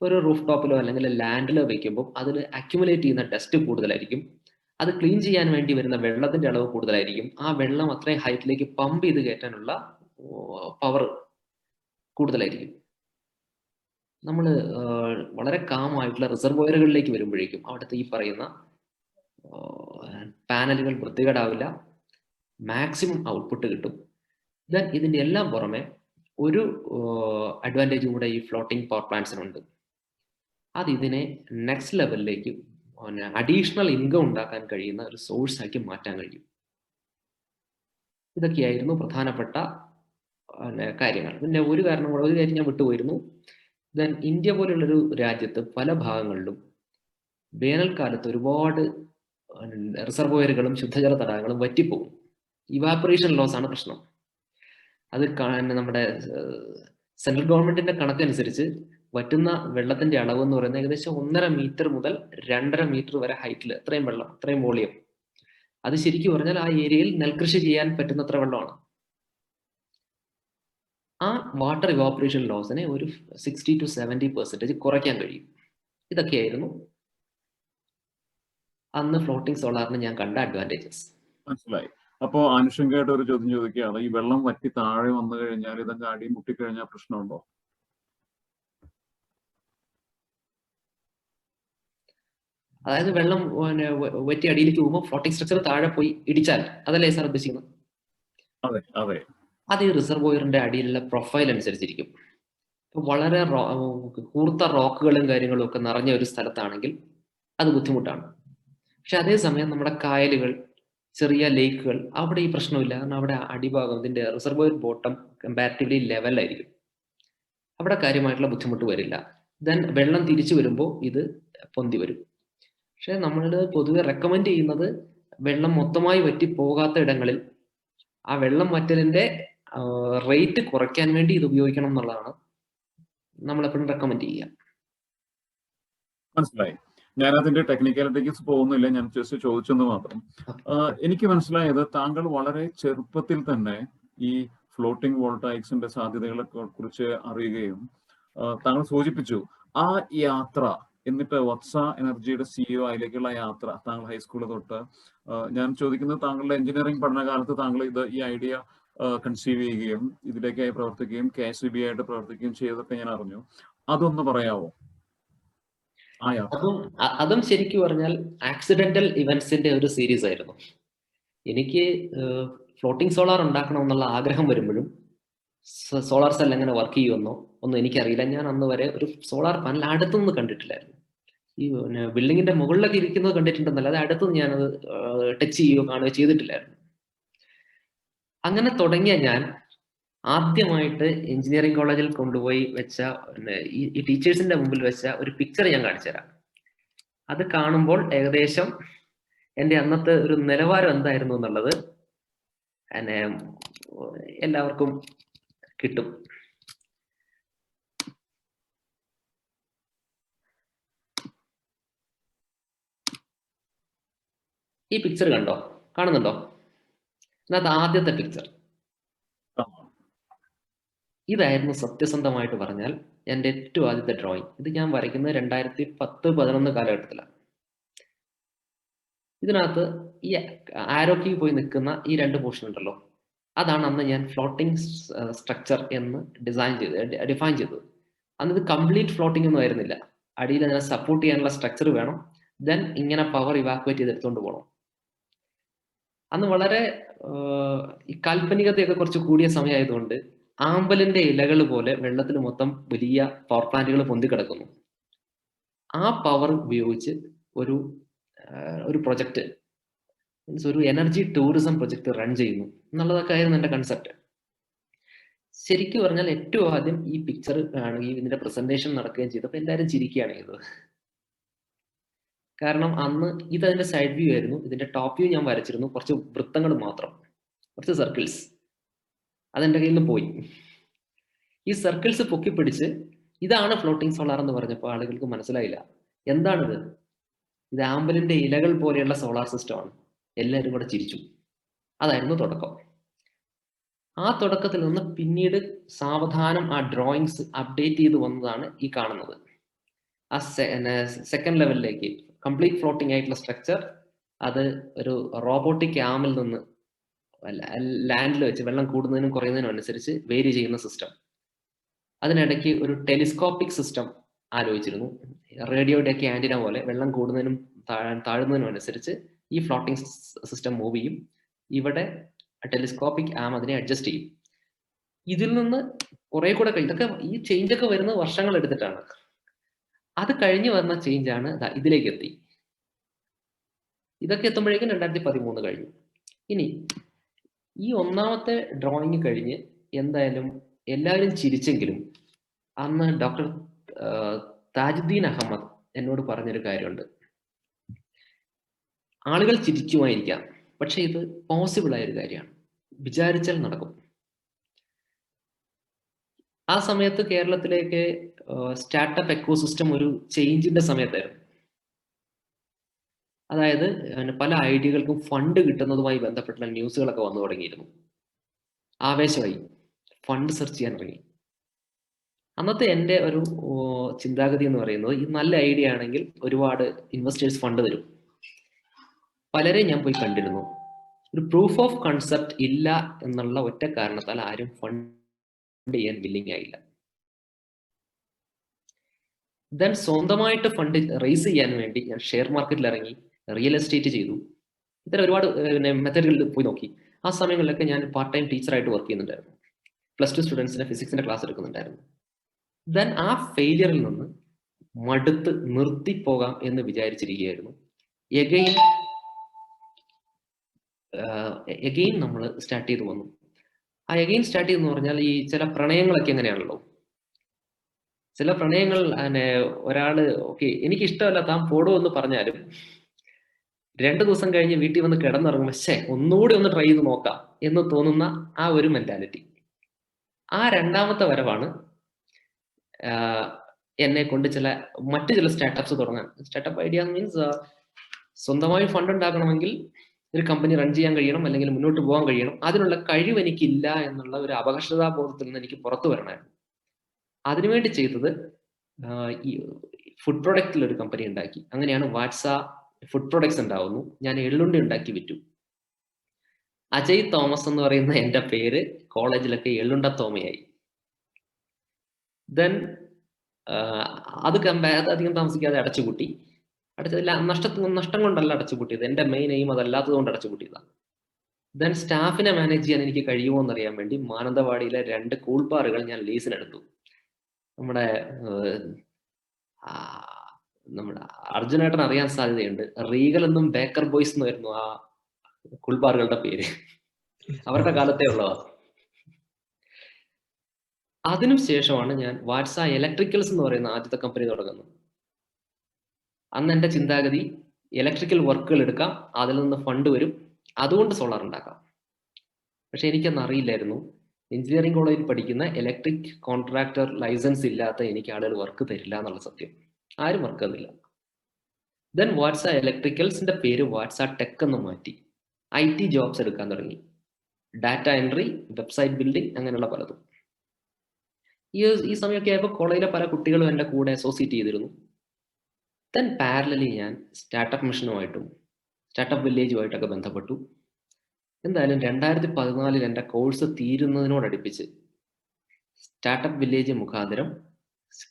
ഒരു റൂഫ് ടോപ്പിലോ അല്ലെങ്കിൽ ലാൻഡിലോ വെക്കുമ്പോൾ അതിൽ അക്യുമുലേറ്റ് ചെയ്യുന്ന ഡസ്റ്റ് കൂടുതലായിരിക്കും. അത് ക്ലീൻ ചെയ്യാൻ വേണ്ടി വരുന്ന വെള്ളത്തിന്റെ അളവ് കൂടുതലായിരിക്കും. ആ വെള്ളം അത്രയും ഹൈറ്റിലേക്ക് പമ്പ് ചെയ്ത് കയറ്റാനുള്ള പവർ കൂടുതലായിരിക്കും. നമ്മൾ വളരെ കാമായിട്ടുള്ള റിസർവോയറുകളിലേക്ക് വരുമ്പോഴേക്കും അവിടുത്തെ ഈ പറയുന്ന പാനലുകൾ വൃത്തികേടാവില്ല, മാക്സിമം ഔട്ട്പുട്ട് കിട്ടും. ദെൻ ഇതിൻ്റെ എല്ലാം പുറമെ ഒരു അഡ്വാൻറ്റേജും കൂടെ ഈ ഫ്ലോട്ടിംഗ് പവർ പ്ലാന്റ്സിനുണ്ട്. അത് ഇതിനെ നെക്സ്റ്റ് ലെവലിലേക്ക് അഡീഷണൽ ഇൻകം ഉണ്ടാക്കാൻ കഴിയുന്ന ഒരു സോഴ്സ് ആക്കി മാറ്റാൻ കഴിയും. ഇതൊക്കെയായിരുന്നു പ്രധാനപ്പെട്ട കാര്യങ്ങൾ. പിന്നെ ഒരു കാര്യം ഞാൻ വിട്ടുപോയിരുന്നു. ദെൻ ഇന്ത്യ പോലുള്ളൊരു രാജ്യത്ത് പല ഭാഗങ്ങളിലും വേനൽക്കാലത്ത് ഒരുപാട് റിസർവോയറുകളും ശുദ്ധജല തടാകങ്ങളും വറ്റിപ്പോകും. ഇവാപ്പറേഷൻ ലോസ് ആണ് പ്രശ്നം. അത് നമ്മുടെ സെൻട്രൽ ഗവൺമെന്റിന്റെ കണക്കനുസരിച്ച് വറ്റുന്ന വെള്ളത്തിന്റെ അളവ് എന്ന് പറയുന്നത് ഏകദേശം 1.5 മീറ്റർ മുതൽ 2.5 മീറ്റർ വരെ ഹൈറ്റിൽ, അത്രയും വെള്ളം, അത്രയും വോളിയം. അത് ശരിക്കും പറഞ്ഞാൽ ആ ഏരിയയിൽ നെൽകൃഷി ചെയ്യാൻ പറ്റുന്നത്ര വെള്ളമാണ്. ആ വാട്ടർ ഇവാപ്പറേഷൻ ലോസിനെ ഒരു 60 to 70% കുറയ്ക്കാൻ കഴിയും. ഇതൊക്കെയായിരുന്നു അന്ന് ഫ്ലോട്ടിംഗ് സോളാറിന് ഞാൻ കണ്ട അഡ്വാൻറ്റേജസ്. മനസ്സിലായി. അപ്പോ ആനുഷങ്കയായിട്ട് ഒരു ചോദ്യം ചോദിക്കുകയാണ്, ഈ വെള്ളം വറ്റി താഴെ വന്നു കഴിഞ്ഞാൽ ഇതൊക്കെ അടി മുട്ടിക്കഴിഞ്ഞാൽ പ്രശ്നമുണ്ടോ? അതായത് വെള്ളം വറ്റി അടിയിലേക്ക് പോകുമ്പോൾ ഫ്ലോട്ടിംഗ് സ്ട്രക്ചർ താഴെ പോയി ഇടിച്ചാൽ, അതല്ലേ സാർ ഉദ്ദേശിക്കുന്നത്? അതെ അതെ. അത് ഈ റിസർവോയറിന്റെ അടിയിലുള്ള പ്രൊഫൈൽ അനുസരിച്ചിരിക്കും. വളരെ കൂർത്ത റോക്കുകളും കാര്യങ്ങളും ഒക്കെ നിറഞ്ഞ ഒരു സ്ഥലത്താണെങ്കിൽ അത് ബുദ്ധിമുട്ടാണ്. പക്ഷെ അതേസമയം നമ്മുടെ കായലുകൾ, ചെറിയ ലേക്കുകൾ, അവിടെ ഈ പ്രശ്നമില്ല. കാരണം അവിടെ അടിഭാഗം, ഇതിന്റെ റിസർവോയർ ബോട്ടം കമ്പാരിറ്റീവ്ലി ലെവലായിരിക്കും. അവിടെ കാര്യമായിട്ടുള്ള ബുദ്ധിമുട്ട് വരില്ല. ദെൻ വെള്ളം തിരിച്ചു വരുമ്പോൾ ഇത് പൊന്തി വരും. പക്ഷെ നമ്മൾ പൊതുവെ റെക്കമെൻഡ് ചെയ്യുന്നത് വെള്ളം മൊത്തമായി വറ്റി പോകാത്ത ഇടങ്ങളിൽ ആ വെള്ളം വറ്റലിന്റെ റേറ്റ് കുറയ്ക്കാൻ വേണ്ടി ഇത് ഉപയോഗിക്കണം എന്നുള്ളതാണ് നമ്മളെപ്പോഴും റെക്കമെൻഡ് ചെയ്യുക. മനസ്സിലായി. ഞാൻ അതിന്റെ ടെക്നിക്കാലിറ്റീസ് പോകുന്നില്ല, ഞാൻ ജസ്റ്റ് ചോദിച്ചെന്ന് മാത്രം. എനിക്ക് മനസ്സിലായത് താങ്കൾ വളരെ ചെറുപ്പത്തിൽ തന്നെ ഈ ഫ്ലോട്ടിംഗ് വോൾട്ടായിക്സിന്റെ സാധ്യതകളെ കുറിച്ച് അറിയുകയും താങ്കൾ സൂചിപ്പിച്ചു ആ യാത്ര, എന്നിട്ട് വത്സ എനർജിയുടെ CEO അതിലേക്കുള്ള യാത്ര താങ്കൾ ഹൈസ്കൂളിൽ തൊട്ട്. ഞാൻ ചോദിക്കുന്നത്, താങ്കളുടെ എഞ്ചിനീയറിംഗ് പഠനകാലത്ത് താങ്കൾ ഈ ഐഡിയ കൺസീവ് ചെയ്യുകയും ഇതിലേക്കായി പ്രവർത്തിക്കുകയും KSEB ആയിട്ട് പ്രവർത്തിക്കുകയും ചെയ്തതൊക്കെ ഞാൻ അറിഞ്ഞു. അതൊന്ന് പറയാവോ? അതും ശരിക്കും പറഞ്ഞാൽ ആക്സിഡന്റൽ ഇവന്റ്സിന്റെ ഒരു സീരീസ് ആയിരുന്നു. എനിക്ക് ഫ്ലോട്ടിംഗ് സോളാർ ഉണ്ടാക്കണം എന്നുള്ള ആഗ്രഹം വരുമ്പോഴും സോളാർ സെൽ എങ്ങനെ വർക്ക് ചെയ്യുമെന്നോ ഒന്നും എനിക്കറിയില്ല. ഞാൻ അന്ന് വരെ ഒരു സോളാർ പാനൽ അടുത്തുനിന്ന് കണ്ടിട്ടില്ലായിരുന്നു. ഈ ബിൽഡിങ്ങിന്റെ മുകളിലൊക്കെ ഇരിക്കുന്നത് കണ്ടിട്ടുണ്ടെന്നല്ല, അത് അടുത്തുനിന്ന് ഞാനത് ടച്ച് ചെയ്യുകയോ കാണുകയോ ചെയ്തിട്ടില്ലായിരുന്നു. അങ്ങനെ തുടങ്ങിയ ഞാൻ ആദ്യമായിട്ട് എഞ്ചിനീയറിംഗ് കോളേജിൽ കൊണ്ടുപോയി വെച്ച ഈ ടീച്ചേഴ്സിന്റെ മുമ്പിൽ വെച്ച ഒരു പിക്ചർ ഞാൻ കാണിച്ചുതരാം. അത് കാണുമ്പോൾ ഏകദേശം എൻ്റെ അന്നത്തെ ഒരു നിലവാരം എന്തായിരുന്നു എന്നുള്ളത് എല്ലാവർക്കും കിട്ടും. ഈ പിക്ചർ കണ്ടോ? കാണുന്നുണ്ടോ? അത് ആദ്യത്തെ പിക്ചർ. ഇതായിരുന്നു സത്യസന്ധമായിട്ട് പറഞ്ഞാൽ എൻ്റെ ഏറ്റവും ആദ്യത്തെ ഡ്രോയിങ്. ഇത് ഞാൻ വരയ്ക്കുന്നത് 2010-11 കാലഘട്ടത്തിലാണ്. ഇതിനകത്ത് ഈ ആരോയ്ക്ക് പോയി നിൽക്കുന്ന ഈ 2 പോർഷൻ ഉണ്ടല്ലോ, അതാണ് അന്ന് ഞാൻ ഫ്ലോട്ടിംഗ് സ്ട്രക്ചർ എന്ന് ഡിഫൈൻ ചെയ്തത്. അന്ന് ഇത് കംപ്ലീറ്റ് ഫ്ലോട്ടിംഗ് ഒന്നും ആയിരുന്നില്ല. അടിയിൽ അതിനെ സപ്പോർട്ട് ചെയ്യാനുള്ള സ്ട്രക്ചർ വേണം. ദെൻ ഇങ്ങനെ പവർ ഇവാക്യുവേറ്റ് ചെയ്ത് എടുത്തുകൊണ്ട് പോകണം. അന്ന് വളരെ ഈ കാൽപ്പനികതയൊക്കെ കുറച്ച് കൂടിയ സമയമായതുകൊണ്ട് ആമ്പലിന്റെ ഇലകൾ പോലെ വെള്ളത്തിൽ മൊത്തം വലിയ പവർ പ്ലാന്റുകൾ പൊന്തിക്കിടക്കുന്നു. ആ പവർ ഉപയോഗിച്ച് ഒരു പ്രൊജക്ട്, മീൻസ് ഒരു എനർജി ടൂറിസം പ്രൊജക്ട് റൺ ചെയ്യുന്നു എന്നുള്ളതൊക്കെ ആയിരുന്നു എൻ്റെ കൺസെപ്റ്റ്. ശരിക്കും പറഞ്ഞാൽ ഏറ്റവും ആദ്യം ഈ പിക്ചർ കാണുകയും ഇതിന്റെ പ്രസന്റേഷൻ നടക്കുകയും ചെയ്തപ്പോൾ എല്ലാവരും ചിരിക്കുകയാണ് ചെയ്തത്. കാരണം അന്ന് ഇതതിന്റെ സൈഡ് വ്യൂ ആയിരുന്നു. ഇതിന്റെ ടോപ്പ് വ്യൂ ഞാൻ വരച്ചിരുന്നു, കുറച്ച് വൃത്തങ്ങൾ മാത്രം, കുറച്ച് സർക്കിൾസ്. അതെന്റെ കയ്യിൽ നിന്ന് പോയി. ഈ സർക്കിൾസ് പൊക്കി പിടിച്ച് ഇതാണ് ഫ്ലോട്ടിംഗ് സോളാർ എന്ന് പറഞ്ഞപ്പോൾ ആളുകൾക്ക് മനസ്സിലായില്ല. എന്താണിത്? ഇത് ആമ്പലിന്റെ ഇലകൾ പോലെയുള്ള സോളാർ സിസ്റ്റമാണ്. എല്ലാവരും കൂടെ ചിരിച്ചു. അതായിരുന്നു തുടക്കം. ആ തുടക്കത്തിൽ നിന്ന് പിന്നീട് സാവധാനം ആ ഡ്രോയിങ്സ് അപ്ഡേറ്റ് ചെയ്ത് വന്നതാണ് ഈ കാണുന്നത്. ആ സെക്കൻഡ് ലെവലിലേക്ക് കംപ്ലീറ്റ് ഫ്ലോട്ടിംഗ് ആയിട്ടുള്ള സ്ട്രക്ചർ, അത് ഒരു റോബോട്ടിക് ആമിൽ നിന്ന് ലാൻഡിൽ വെച്ച് വെള്ളം കൂടുന്നതിനും കുറയുന്നതിനും അനുസരിച്ച് വേരി ചെയ്യുന്ന സിസ്റ്റം. അതിനിടയ്ക്ക് ഒരു ടെലിസ്കോപ്പിക് സിസ്റ്റം ആലോചിച്ചിരുന്നു. റേഡിയോയുടെ ഒക്കെ ആന്റിന പോലെ വെള്ളം കൂടുന്നതിനും താഴുന്നതിനും അനുസരിച്ച് ഈ ഫ്ലോട്ടിംഗ് സിസ്റ്റം മൂവ് ചെയ്യും. ഇവിടെ ടെലിസ്കോപ്പിക് ആം അതിനെ അഡ്ജസ്റ്റ് ചെയ്യും. ഇതിൽ നിന്ന് കുറെ കൂടെ ഇതൊക്കെ ഈ ചേഞ്ച് ഒക്കെ വരുന്നത് വർഷങ്ങൾ എടുത്തിട്ടാണ്. അത് കഴിഞ്ഞ് വന്ന ചേഞ്ചാണ് ഇതിലേക്ക് എത്തി. ഇതൊക്കെ എത്തുമ്പോഴേക്കും 2013 കഴിഞ്ഞു. ഇനി ഈ ഒന്നാമത്തെ ഡ്രോയിങ് കഴിഞ്ഞ് എന്തായാലും എല്ലാവരും ചിരിച്ചെങ്കിലും അന്ന് ഡോക്ടർ താജുദ്ദീൻ അഹമ്മദ് എന്നോട് പറഞ്ഞൊരു കാര്യമുണ്ട്. ആളുകൾ ചിരിക്കുമായിരിക്കാം, പക്ഷെ ഇത് പോസിബിൾ ആയൊരു കാര്യമാണ്, വിചാരിച്ചാൽ നടക്കും. ആ സമയത്ത് കേരളത്തിലേക്ക് സ്റ്റാർട്ടപ്പ് എക്കോസിസ്റ്റം ഒരു ചേഞ്ചിന്റെ സമയത്തായിരുന്നു. അതായത് പല ഐഡിയകൾക്കും ഫണ്ട് കിട്ടുന്നതുമായി ബന്ധപ്പെട്ടുള്ള ന്യൂസുകളൊക്കെ വന്നു തുടങ്ങിയിരുന്നു. ആവേശമായി ഫണ്ട് സെർച്ച് ചെയ്യാൻ ഇറങ്ങി. അന്നത്തെ എൻ്റെ ഒരു ചിന്താഗതി എന്ന് പറയുന്നത്, ഈ നല്ല ഐഡിയ ആണെങ്കിൽ ഒരുപാട് ഇൻവെസ്റ്റേഴ്സ് ഫണ്ട് തരും. പലരെയും ഞാൻ പോയി കണ്ടിരുന്നു. ഒരു പ്രൂഫ് ഓഫ് കൺസെപ്റ്റ് ഇല്ല എന്നുള്ള ഒറ്റ കാരണത്താൽ ആരും ഫണ്ട് ചെയ്യാൻ വില്ലിങ് ആയില്ല. ദെൻ സ്വന്തമായിട്ട് ഫണ്ട് റേസ് ചെയ്യാൻ വേണ്ടി ഞാൻ ഷെയർ മാർക്കറ്റിൽ ഇറങ്ങി, റിയൽ എസ്റ്റേറ്റ് ചെയ്തു. ഇത്തരം ഒരുപാട് മെത്തേഡുകളിൽ പോയി നോക്കി. ആ സമയങ്ങളിലൊക്കെ ഞാൻ പാർട്ട് ടൈം ടീച്ചറായിട്ട് വർക്ക് ചെയ്യുന്നുണ്ടായിരുന്നു. +2 സ്റ്റുഡൻസിന് ഫിസിക്സിന്റെ ക്ലാസ് എടുക്കുന്നുണ്ടായിരുന്നു. ദെൻ ആ ഫെയിലിയറിൽ നിന്ന് മടുത്ത് നിർത്തിപ്പോകാം എന്ന് വിചാരിച്ചിരിക്കുകയായിരുന്നു. എഗെയിൻ നമ്മൾ സ്റ്റാർട്ട് ചെയ്ത് വന്നു. ആ എഗെയിൻ സ്റ്റാർട്ട് ചെയ്തെന്ന് പറഞ്ഞാൽ ഈ ചില പ്രണയങ്ങളൊക്കെ എങ്ങനെയാണല്ലോ, ചില പ്രണയങ്ങൾ ഒരാള് ഓക്കെ എനിക്ക് ഇഷ്ടമല്ല താൻ പോടോ എന്ന് പറഞ്ഞാലും 2 ദിവസം കഴിഞ്ഞ് വീട്ടിൽ വന്ന് കിടന്നിറങ്ങുമ്പോൾ ഒന്നുകൂടി ഒന്ന് ട്രൈ ചെയ്ത് നോക്കാം എന്ന് തോന്നുന്ന ആ ഒരു മെന്റാലിറ്റി. ആ രണ്ടാമത്തെ വരവാണ് എന്നെ കൊണ്ട് മറ്റു ചില സ്റ്റാർട്ടപ്സ് തുടങ്ങാൻ. സ്റ്റാർട്ടപ്പ് ഐഡിയ മീൻസ് സ്വന്തമായി ഫണ്ട് ഉണ്ടാക്കണമെങ്കിൽ ഒരു കമ്പനി റൺ ചെയ്യാൻ കഴിയണം, അല്ലെങ്കിൽ മുന്നോട്ട് പോകാൻ കഴിയണം. അതിനുള്ള കഴിവ് എനിക്കില്ല എന്നുള്ള ഒരു അപകർഷതാബോധത്തിൽ നിന്ന് എനിക്ക് പുറത്തു വരണമായിരുന്നു. അതിനുവേണ്ടി ചെയ്തത് ഈ ഫുഡ് പ്രൊഡക്റ്റിൽ ഒരു കമ്പനി ഉണ്ടാക്കി. അങ്ങനെയാണ് വാട്സ ഫുഡ് പ്രൊഡക്ട്സ് ഉണ്ടാവുന്നു. ഞാൻ എള്ളുണ്ടി ഉണ്ടാക്കി വിറ്റു. അജയ് തോമസ് എന്ന് പറയുന്ന എൻ്റെ പേര് കോളേജിലൊക്കെ എള്ളുണ്ട തോമയായി. ദെൻ അത് അധികം താമസിക്കാതെ അടച്ചുപൂട്ടി. നഷ്ടം കൊണ്ടല്ല അടച്ചുപൂട്ടിയത്, എൻ്റെ മെയിൻ എയിം അതല്ലാത്തത് കൊണ്ട് അടച്ചുപൂട്ടിയതാണ്. ദെൻ സ്റ്റാഫിനെ മാനേജ് ചെയ്യാൻ എനിക്ക് കഴിയുമോ എന്നറിയാൻ വേണ്ടി മാനന്തവാടിയിലെ 2 കൂൾ ബാറുകൾ ഞാൻ ലീസിനെടുത്തു. നമ്മുടെ അർജുനേട്ടൻ അറിയാൻ സാധ്യതയുണ്ട്. റീഗൽ എന്നും ബേക്കർ ബോയ്സ് എന്നായിരുന്നു ആ കൂൾബാറുകളുടെ പേര്. അവരുടെ കാലത്തേ ഉള്ളതാണ്. അതിനുശേഷമാണ് ഞാൻ വാട്സ ഇലക്ട്രിക്കൽസ് എന്ന് പറയുന്ന ആദ്യത്തെ കമ്പനി തുടങ്ങുന്നത്. അന്ന് എൻ്റെ ചിന്താഗതി ഇലക്ട്രിക്കൽ വർക്കുകൾ എടുക്കാം, അതിൽ നിന്ന് ഫണ്ട് വരും, അതുകൊണ്ട് സോളാർ ഉണ്ടാക്കാം. പക്ഷെ എനിക്കന്ന് അറിയില്ലായിരുന്നു, എഞ്ചിനീയറിംഗ് കോളേജിൽ പഠിക്കുന്ന ഇലക്ട്രിക് കോൺട്രാക്ടർ ലൈസൻസ് ഇല്ലാത്ത എനിക്ക് ആളുകൾ വർക്ക് തരില്ല എന്നുള്ള സത്യം. ആരും വർക്ക് തന്നില്ല. ദെൻ വാട്സ ഇലക്ട്രിക്കൽസിന്റെ പേര് വാട്സ ടെക് എന്ന് മാറ്റി IT ജോബ്സ് എടുക്കാൻ തുടങ്ങി. ഡാറ്റ എൻട്രി, വെബ്സൈറ്റ് ബിൽഡിംഗ്, അങ്ങനെയുള്ള പലതും. ഈ സമയമൊക്കെ ആയപ്പോൾ കോളേജിലെ പല കുട്ടികളും എൻ്റെ കൂടെ അസോസിയേറ്റ് ചെയ്തിരുന്നു. ദെൻ പാരലലി ഞാൻ സ്റ്റാർട്ടപ്പ് മിഷനുമായിട്ടും സ്റ്റാർട്ടപ്പ് വില്ലേജുമായിട്ടൊക്കെ ബന്ധപ്പെട്ടു. എന്തായാലും 2014 എൻ്റെ കോഴ്സ് തീരുന്നതിനോടടുപ്പിച്ച് സ്റ്റാർട്ടപ്പ് വില്ലേജ് മുഖാന്തരം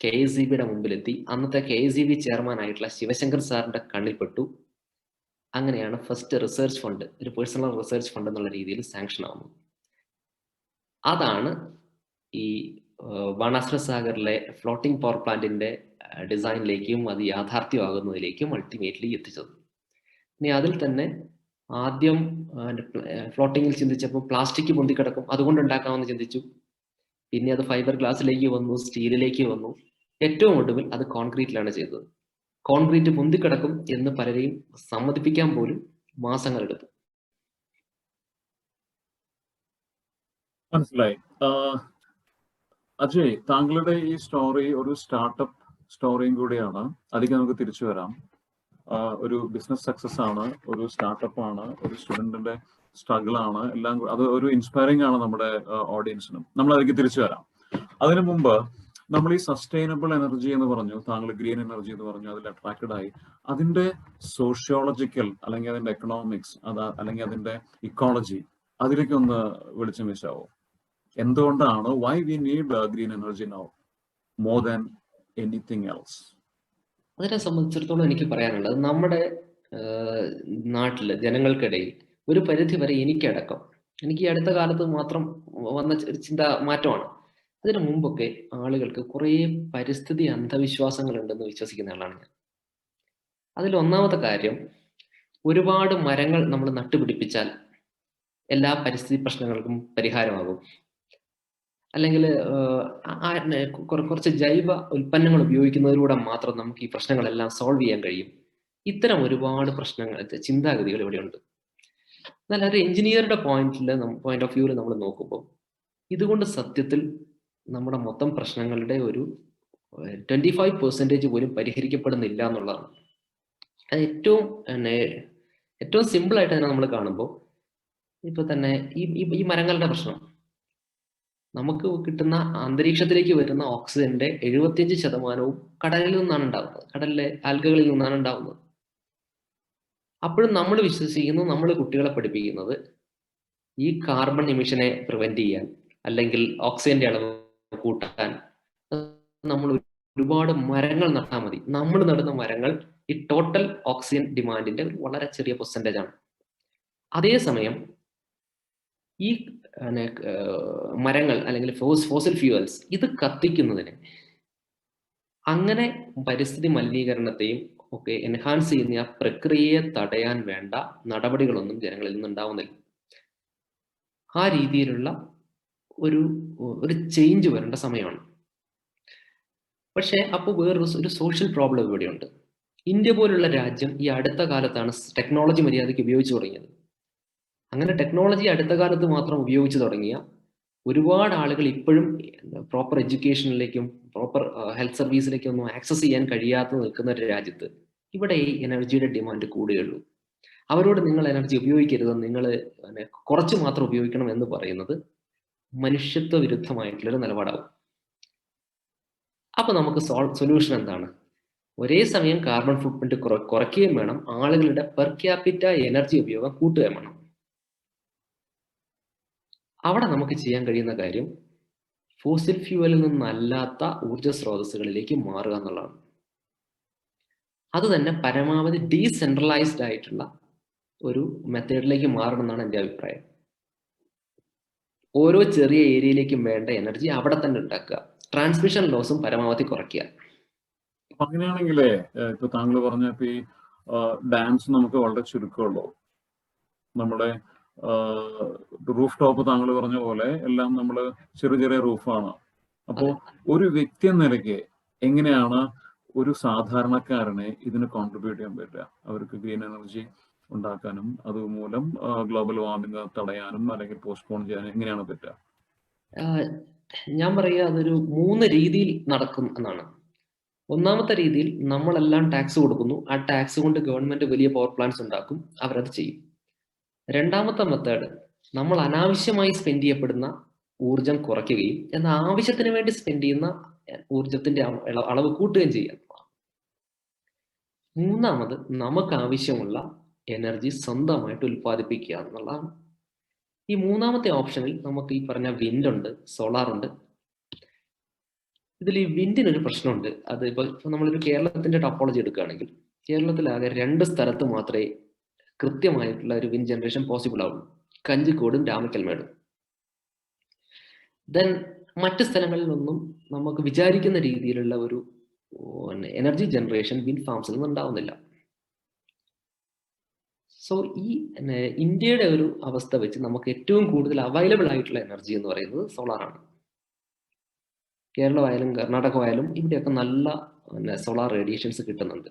KSEBയുടെ മുമ്പിലെത്തി. അന്നത്തെ KSEB ചെയർമാൻ ആയിട്ടുള്ള ശിവശങ്കർ സാറിന്റെ കണ്ണിൽപ്പെട്ടു. അങ്ങനെയാണ് ഫസ്റ്റ് റിസർച്ച് ഫണ്ട്, ഒരു പേഴ്സണൽ റിസർച്ച് ഫണ്ട് എന്നുള്ള രീതിയിൽ സാങ്ഷൻ ആവുന്നത്. അതാണ് ഈ ബാണാസുര സാഗറിലെ ഫ്ലോട്ടിംഗ് പവർ പ്ലാന്റിന്റെ ഡിസൈനിലേക്കും അത് യാഥാർത്ഥ്യമാകുന്നതിലേക്കും അൾട്ടിമേറ്റ്ലി എത്തിച്ചത്. ഇനി അതിൽ തന്നെ ആദ്യം ഫ്ലോട്ടിങ്ങിൽ ചിന്തിച്ചപ്പോൾ പ്ലാസ്റ്റിക് പൊന്തിക്കിടക്കും, അതുകൊണ്ട് ഉണ്ടാക്കാമെന്ന് ചിന്തിച്ചു. പിന്നെ അത് ഫൈബർ ഗ്ലാസിലേക്ക് വന്നു, സ്റ്റീലിലേക്ക് വന്നു. ഏറ്റവും ഒടുവിൽ അത് കോൺക്രീറ്റിലാണ് ചെയ്തത്. കോൺക്രീറ്റ് പൊന്തിക്കിടക്കും എന്ന് പലരെയും സമ്മതിപ്പിക്കാൻ പോലും മാസങ്ങളെടുത്തു. മനസ്സിലായി. അജയ്, താങ്കളുടെ ഈ സ്റ്റോറി ഒരു സ്റ്റാർട്ടപ്പ് സ്റ്റോറിയും കൂടിയാണ്. അതിലേക്ക് നമുക്ക് തിരിച്ചു വരാം. ഒരു ബിസിനസ് സക്സസ് ആണ്, ഒരു സ്റ്റാർട്ടപ്പ് ആണ്, ഒരു സ്റ്റുഡന്റിന്റെ സ്ട്രഗിൾ ആണ്, എല്ലാം അത് ഒരു ഇൻസ്പയറിംഗ് ആണ് നമ്മുടെ ഓഡിയൻസിനും. നമ്മൾ അതിലേക്ക് തിരിച്ചു വരാം. അതിനു മുമ്പ് നമ്മൾ ഈ സസ്റ്റൈനബിൾ എനർജി എന്ന് പറഞ്ഞു, താങ്കൾ ഗ്രീൻ എനർജി എന്ന് പറഞ്ഞു, അതിൽ അട്രാക്റ്റഡ് ആയി. അതിന്റെ സോഷ്യോളജിക്കൽ അല്ലെങ്കിൽ അതിന്റെ എക്കണോമിക്സ് അല്ലെങ്കിൽ അതിന്റെ ഇക്കോളജി, അതിലേക്ക് ഒന്ന് വെളിച്ചം വീശാവോ? എന്തുകൊണ്ടാണ് why we need green energy now more than anything else? അതിനെ സംബന്ധിച്ചിടത്തോളം എനിക്ക് പറയാനുള്ളത്, നമ്മുടെ നാട്ടില് ജനങ്ങൾക്കിടയിൽ ഒരു പരിധി വരെ എനിക്കടക്കം, എനിക്ക് ഈ അടുത്ത കാലത്ത് മാത്രം വന്ന ചിന്ത മാറ്റമാണ്. അതിനു മുമ്പൊക്കെ ആളുകൾക്ക് കുറേ പരിസ്ഥിതി അന്ധവിശ്വാസങ്ങൾ ഉണ്ടെന്ന് വിശ്വസിക്കുന്ന ആളാണ് ഞാൻ. അതിൽ ഒന്നാമത്തെ കാര്യം, ഒരുപാട് മരങ്ങൾ നമ്മൾ നട്ടുപിടിപ്പിച്ചാൽ എല്ലാ പരിസ്ഥിതി പ്രശ്നങ്ങൾക്കും പരിഹാരമാകും, അല്ലെങ്കിൽ കുറച്ച് ജൈവ ഉൽപ്പന്നങ്ങൾ ഉപയോഗിക്കുന്നതിലൂടെ മാത്രം നമുക്ക് ഈ പ്രശ്നങ്ങളെല്ലാം സോൾവ് ചെയ്യാൻ കഴിയും. ഇത്തരം ഒരുപാട് പ്രശ്നങ്ങൾ, ചിന്താഗതികൾ ഇവിടെയുണ്ട്. എന്നാൽ ഒരു എഞ്ചിനീയറുടെ പോയിന്റ് ഓഫ് വ്യൂവിൽ നമ്മൾ നോക്കുമ്പോൾ ഇതുകൊണ്ട് സത്യത്തിൽ നമ്മുടെ മൊത്തം പ്രശ്നങ്ങളുടെ ഒരു 25% പോലും പരിഹരിക്കപ്പെടുന്നില്ല എന്നുള്ളതാണ്. അത് ഏറ്റവും സിമ്പിൾ ആയിട്ട് തന്നെ നമ്മൾ കാണുമ്പോൾ, ഇപ്പൊ തന്നെ ഈ മരങ്ങളുടെ പ്രശ്നം, നമുക്ക് കിട്ടുന്ന അന്തരീക്ഷത്തിലേക്ക് വരുന്ന ഓക്സിജന്റെ 75% കടലിൽ നിന്നാണ് ഉണ്ടാകുന്നത്, കടലിലെ ആൽഗകളിൽ നിന്നാണ് ഉണ്ടാകുന്നത്. അപ്പോഴും നമ്മൾ വിശ്വസിക്കുന്നു, നമ്മൾ കുട്ടികളെ പഠിപ്പിക്കുന്നത് ഈ കാർബൺ എമിഷനെ പ്രിവെന്റ് ചെയ്യാൻ അല്ലെങ്കിൽ ഓക്സിജന്റെ അളവ് കൂട്ടാൻ നമ്മൾ ഒരുപാട് മരങ്ങൾ നട്ടാൽ മതി. നമ്മൾ നടുന്ന മരങ്ങൾ ഈ ടോട്ടൽ ഓക്സിജൻ ഡിമാൻഡിന്റെ വളരെ ചെറിയ പെർസെന്റേജ് ആണ്. അതേസമയം ഈ മരങ്ങൾ അല്ലെങ്കിൽ ഫോസിൽ ഫ്യൂവൽസ് ഇത് കത്തിക്കുന്നതിന്, അങ്ങനെ പരിസ്ഥിതി മലിനീകരണത്തെയും ഒക്കെ എൻഹാൻസ് ചെയ്യുന്ന ആ പ്രക്രിയയെ തടയാൻ വേണ്ട നടപടികളൊന്നും ജനങ്ങളിൽ നിന്നുണ്ടാവുന്നില്ല. ആ രീതിയിലുള്ള ഒരു ചേഞ്ച് വരേണ്ട സമയമാണ്. പക്ഷെ അപ്പോൾ വേറൊരു സോഷ്യൽ പ്രോബ്ലം ഇവിടെയുണ്ട്. ഇന്ത്യ പോലുള്ള രാജ്യം ഈ അടുത്ത കാലത്താണ് ടെക്നോളജി മര്യാദയ്ക്ക് ഉപയോഗിച്ചു തുടങ്ങിയത്. അങ്ങനെ ടെക്നോളജി അടുത്ത കാലത്ത് മാത്രം ഉപയോഗിച്ചു തുടങ്ങിയ ഒരുപാട് ആളുകൾ ഇപ്പോഴും പ്രോപ്പർ എഡ്യൂക്കേഷനിലേക്കും പ്രോപ്പർ ഹെൽത്ത് സർവീസിലേക്കും ഒന്നും ആക്സസ് ചെയ്യാൻ കഴിയാതെ നിൽക്കുന്ന ഒരു രാജ്യത്ത് ഇവിടെ ഈ എനർജിയുടെ ഡിമാൻഡ് കൂടുകയുള്ളൂ. അവരോട് നിങ്ങൾ എനർജി ഉപയോഗിക്കരുത്, നിങ്ങൾ കുറച്ച് മാത്രം ഉപയോഗിക്കണം എന്ന് പറയുന്നത് മനുഷ്യത്വ വിരുദ്ധമായിട്ടുള്ളൊരു നിലപാടാവും. അപ്പൊ നമുക്ക് സൊല്യൂഷൻ എന്താണ്? ഒരേ സമയം കാർബൺ ഫുട് പ്രിന്റ് കുറയ്ക്കുകയും വേണം, ആളുകളുടെ പെർ ക്യാപിറ്റ എനർജി ഉപയോഗം കൂട്ടുകയും വേണം. അവിടെ നമുക്ക് ചെയ്യാൻ കഴിയുന്ന കാര്യം ഫോസിൽ ഫ്യൂവലിൽ നിന്നല്ലാത്ത ഊർജ സ്രോതസ്സുകളിലേക്ക് മാറുക എന്നുള്ളതാണ്. അത് തന്നെ പരമാവധി ഡീസെൻട്രലൈസ്ഡ് ആയിട്ടുള്ള ഒരു മെത്തേഡിലേക്ക് മാറണം എന്നാണ് എൻ്റെ അഭിപ്രായം. ഓരോ ചെറിയ ഏരിയയിലേക്കും വേണ്ട എനർജി അവിടെ തന്നെ ഉണ്ടാക്കുക, ട്രാൻസ്മിഷൻ ലോസും പരമാവധി കുറയ്ക്കുക. അങ്ങനെയാണെങ്കിലേ ഇപ്പൊ താങ്കൾ പറഞ്ഞ ഈ ഡാംസ് നമുക്ക് വളരെ ചുരുക്കമുള്ളൂ. നമ്മുടെ റൂഫ് ടോപ്പ് താങ്കൾ പറഞ്ഞ പോലെ എല്ലാം നമ്മൾ ചെറിയ റൂഫാണ്. അപ്പോൾ ഒരു വ്യക്തി എന്ന നിലയ്ക്ക് എങ്ങനെയാണ് ഒരു സാധാരണക്കാരനെ ഇതിന് കോൺട്രിബ്യൂട്ട് ചെയ്യാൻ പറ്റുക? അവർക്ക് ഗ്രീൻ എനർജി ഉണ്ടാക്കാനും അതുമൂലം ഗ്ലോബൽ വാർമിംഗ് തടയാനും അല്ലെങ്കിൽ പോസ്റ്റ്പോൺ ചെയ്യാനും എങ്ങനെയാണ് പറ്റുക? ഞാൻ പറയുക അതൊരു 3 രീതിയിൽ നടക്കും എന്നാണ്. ഒന്നാമത്തെ രീതിയിൽ നമ്മളെല്ലാം ടാക്സ് കൊടുക്കുന്നു, ആ ടാക്സ് കൊണ്ട് ഗവൺമെന്റ് വലിയ പവർ പ്ലാന്റ്സ് ഉണ്ടാക്കും, അവരത് ചെയ്യും. രണ്ടാമത്തെ മെത്തേഡ്, നമ്മൾ അനാവശ്യമായി സ്പെൻഡ് ചെയ്യപ്പെടുന്ന ഊർജം കുറയ്ക്കുകയും എന്നാൽ ആവശ്യത്തിന് വേണ്ടി സ്പെൻഡ് ചെയ്യുന്ന ഊർജത്തിന്റെ അളവ് കൂട്ടുകയും ചെയ്യുക. മൂന്നാമത്, നമുക്ക് ആവശ്യമുള്ള എനർജി സ്വന്തമായിട്ട് ഉൽപ്പാദിപ്പിക്കുക എന്നുള്ളതാണ്. ഈ മൂന്നാമത്തെ ഓപ്ഷനിൽ നമുക്ക് ഈ പറഞ്ഞ വിൻഡ് ഉണ്ട്, സോളാർ ഉണ്ട്. ഇതിൽ ഈ വിൻഡിനൊരു പ്രശ്നമുണ്ട്. അത് ഇപ്പൊ നമ്മളൊരു കേരളത്തിന്റെ ടോപ്പോളജി എടുക്കുകയാണെങ്കിൽ കേരളത്തിലാകെ 2 സ്ഥലത്ത് മാത്രമേ കൃത്യമായിട്ടുള്ള ഒരു വിൻഡ് ജനറേഷൻ പോസിബിൾ ആവുള്ളൂ, കഞ്ചിക്കോടും രാമക്കൽമേടും. ദെൻ മറ്റ് സ്ഥലങ്ങളിലൊന്നും നമുക്ക് വിചാരിക്കുന്ന രീതിയിലുള്ള ഒരു എനർജി ജനറേഷൻ വിൻഡ് ഫാംസിൽ നിന്ന് ഉണ്ടാവുന്നില്ല. സോ ഈ ഇന്ത്യയുടെ ഒരു അവസ്ഥ വെച്ച് നമുക്ക് ഏറ്റവും കൂടുതൽ അവൈലബിൾ ആയിട്ടുള്ള എനർജി എന്ന് പറയുന്നത് സോളാറാണ്. കേരളമായാലും കർണാടകമായാലും ഇവിടെയൊക്കെ നല്ല സോളാർ റേഡിയേഷൻസ് കിട്ടുന്നുണ്ട്.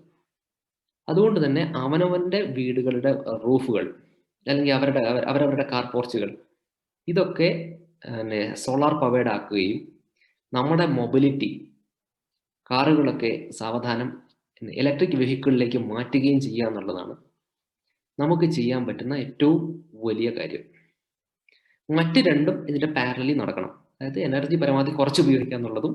അതുകൊണ്ട് തന്നെ അവനവന്റെ വീടുകളുടെ റൂഫുകൾ അല്ലെങ്കിൽ അവരവരുടെ കാർ പോർച്ചുകൾ ഇതൊക്കെ സോളാർ പവേർഡ് ആക്കുകയും നമ്മുടെ മൊബിലിറ്റി കാറുകളൊക്കെ സാവധാനം ഇലക്ട്രിക് വെഹിക്കിളിലേക്ക് മാറ്റുകയും ചെയ്യുക എന്നുള്ളതാണ് നമുക്ക് ചെയ്യാൻ പറ്റുന്ന ഏറ്റവും വലിയ കാര്യം. മറ്റ് രണ്ടും ഇതിന്റെ പാരലി നടക്കണം. അതായത് എനർജി പരമാവധി കുറച്ച് ഉപയോഗിക്കുക എന്നുള്ളതും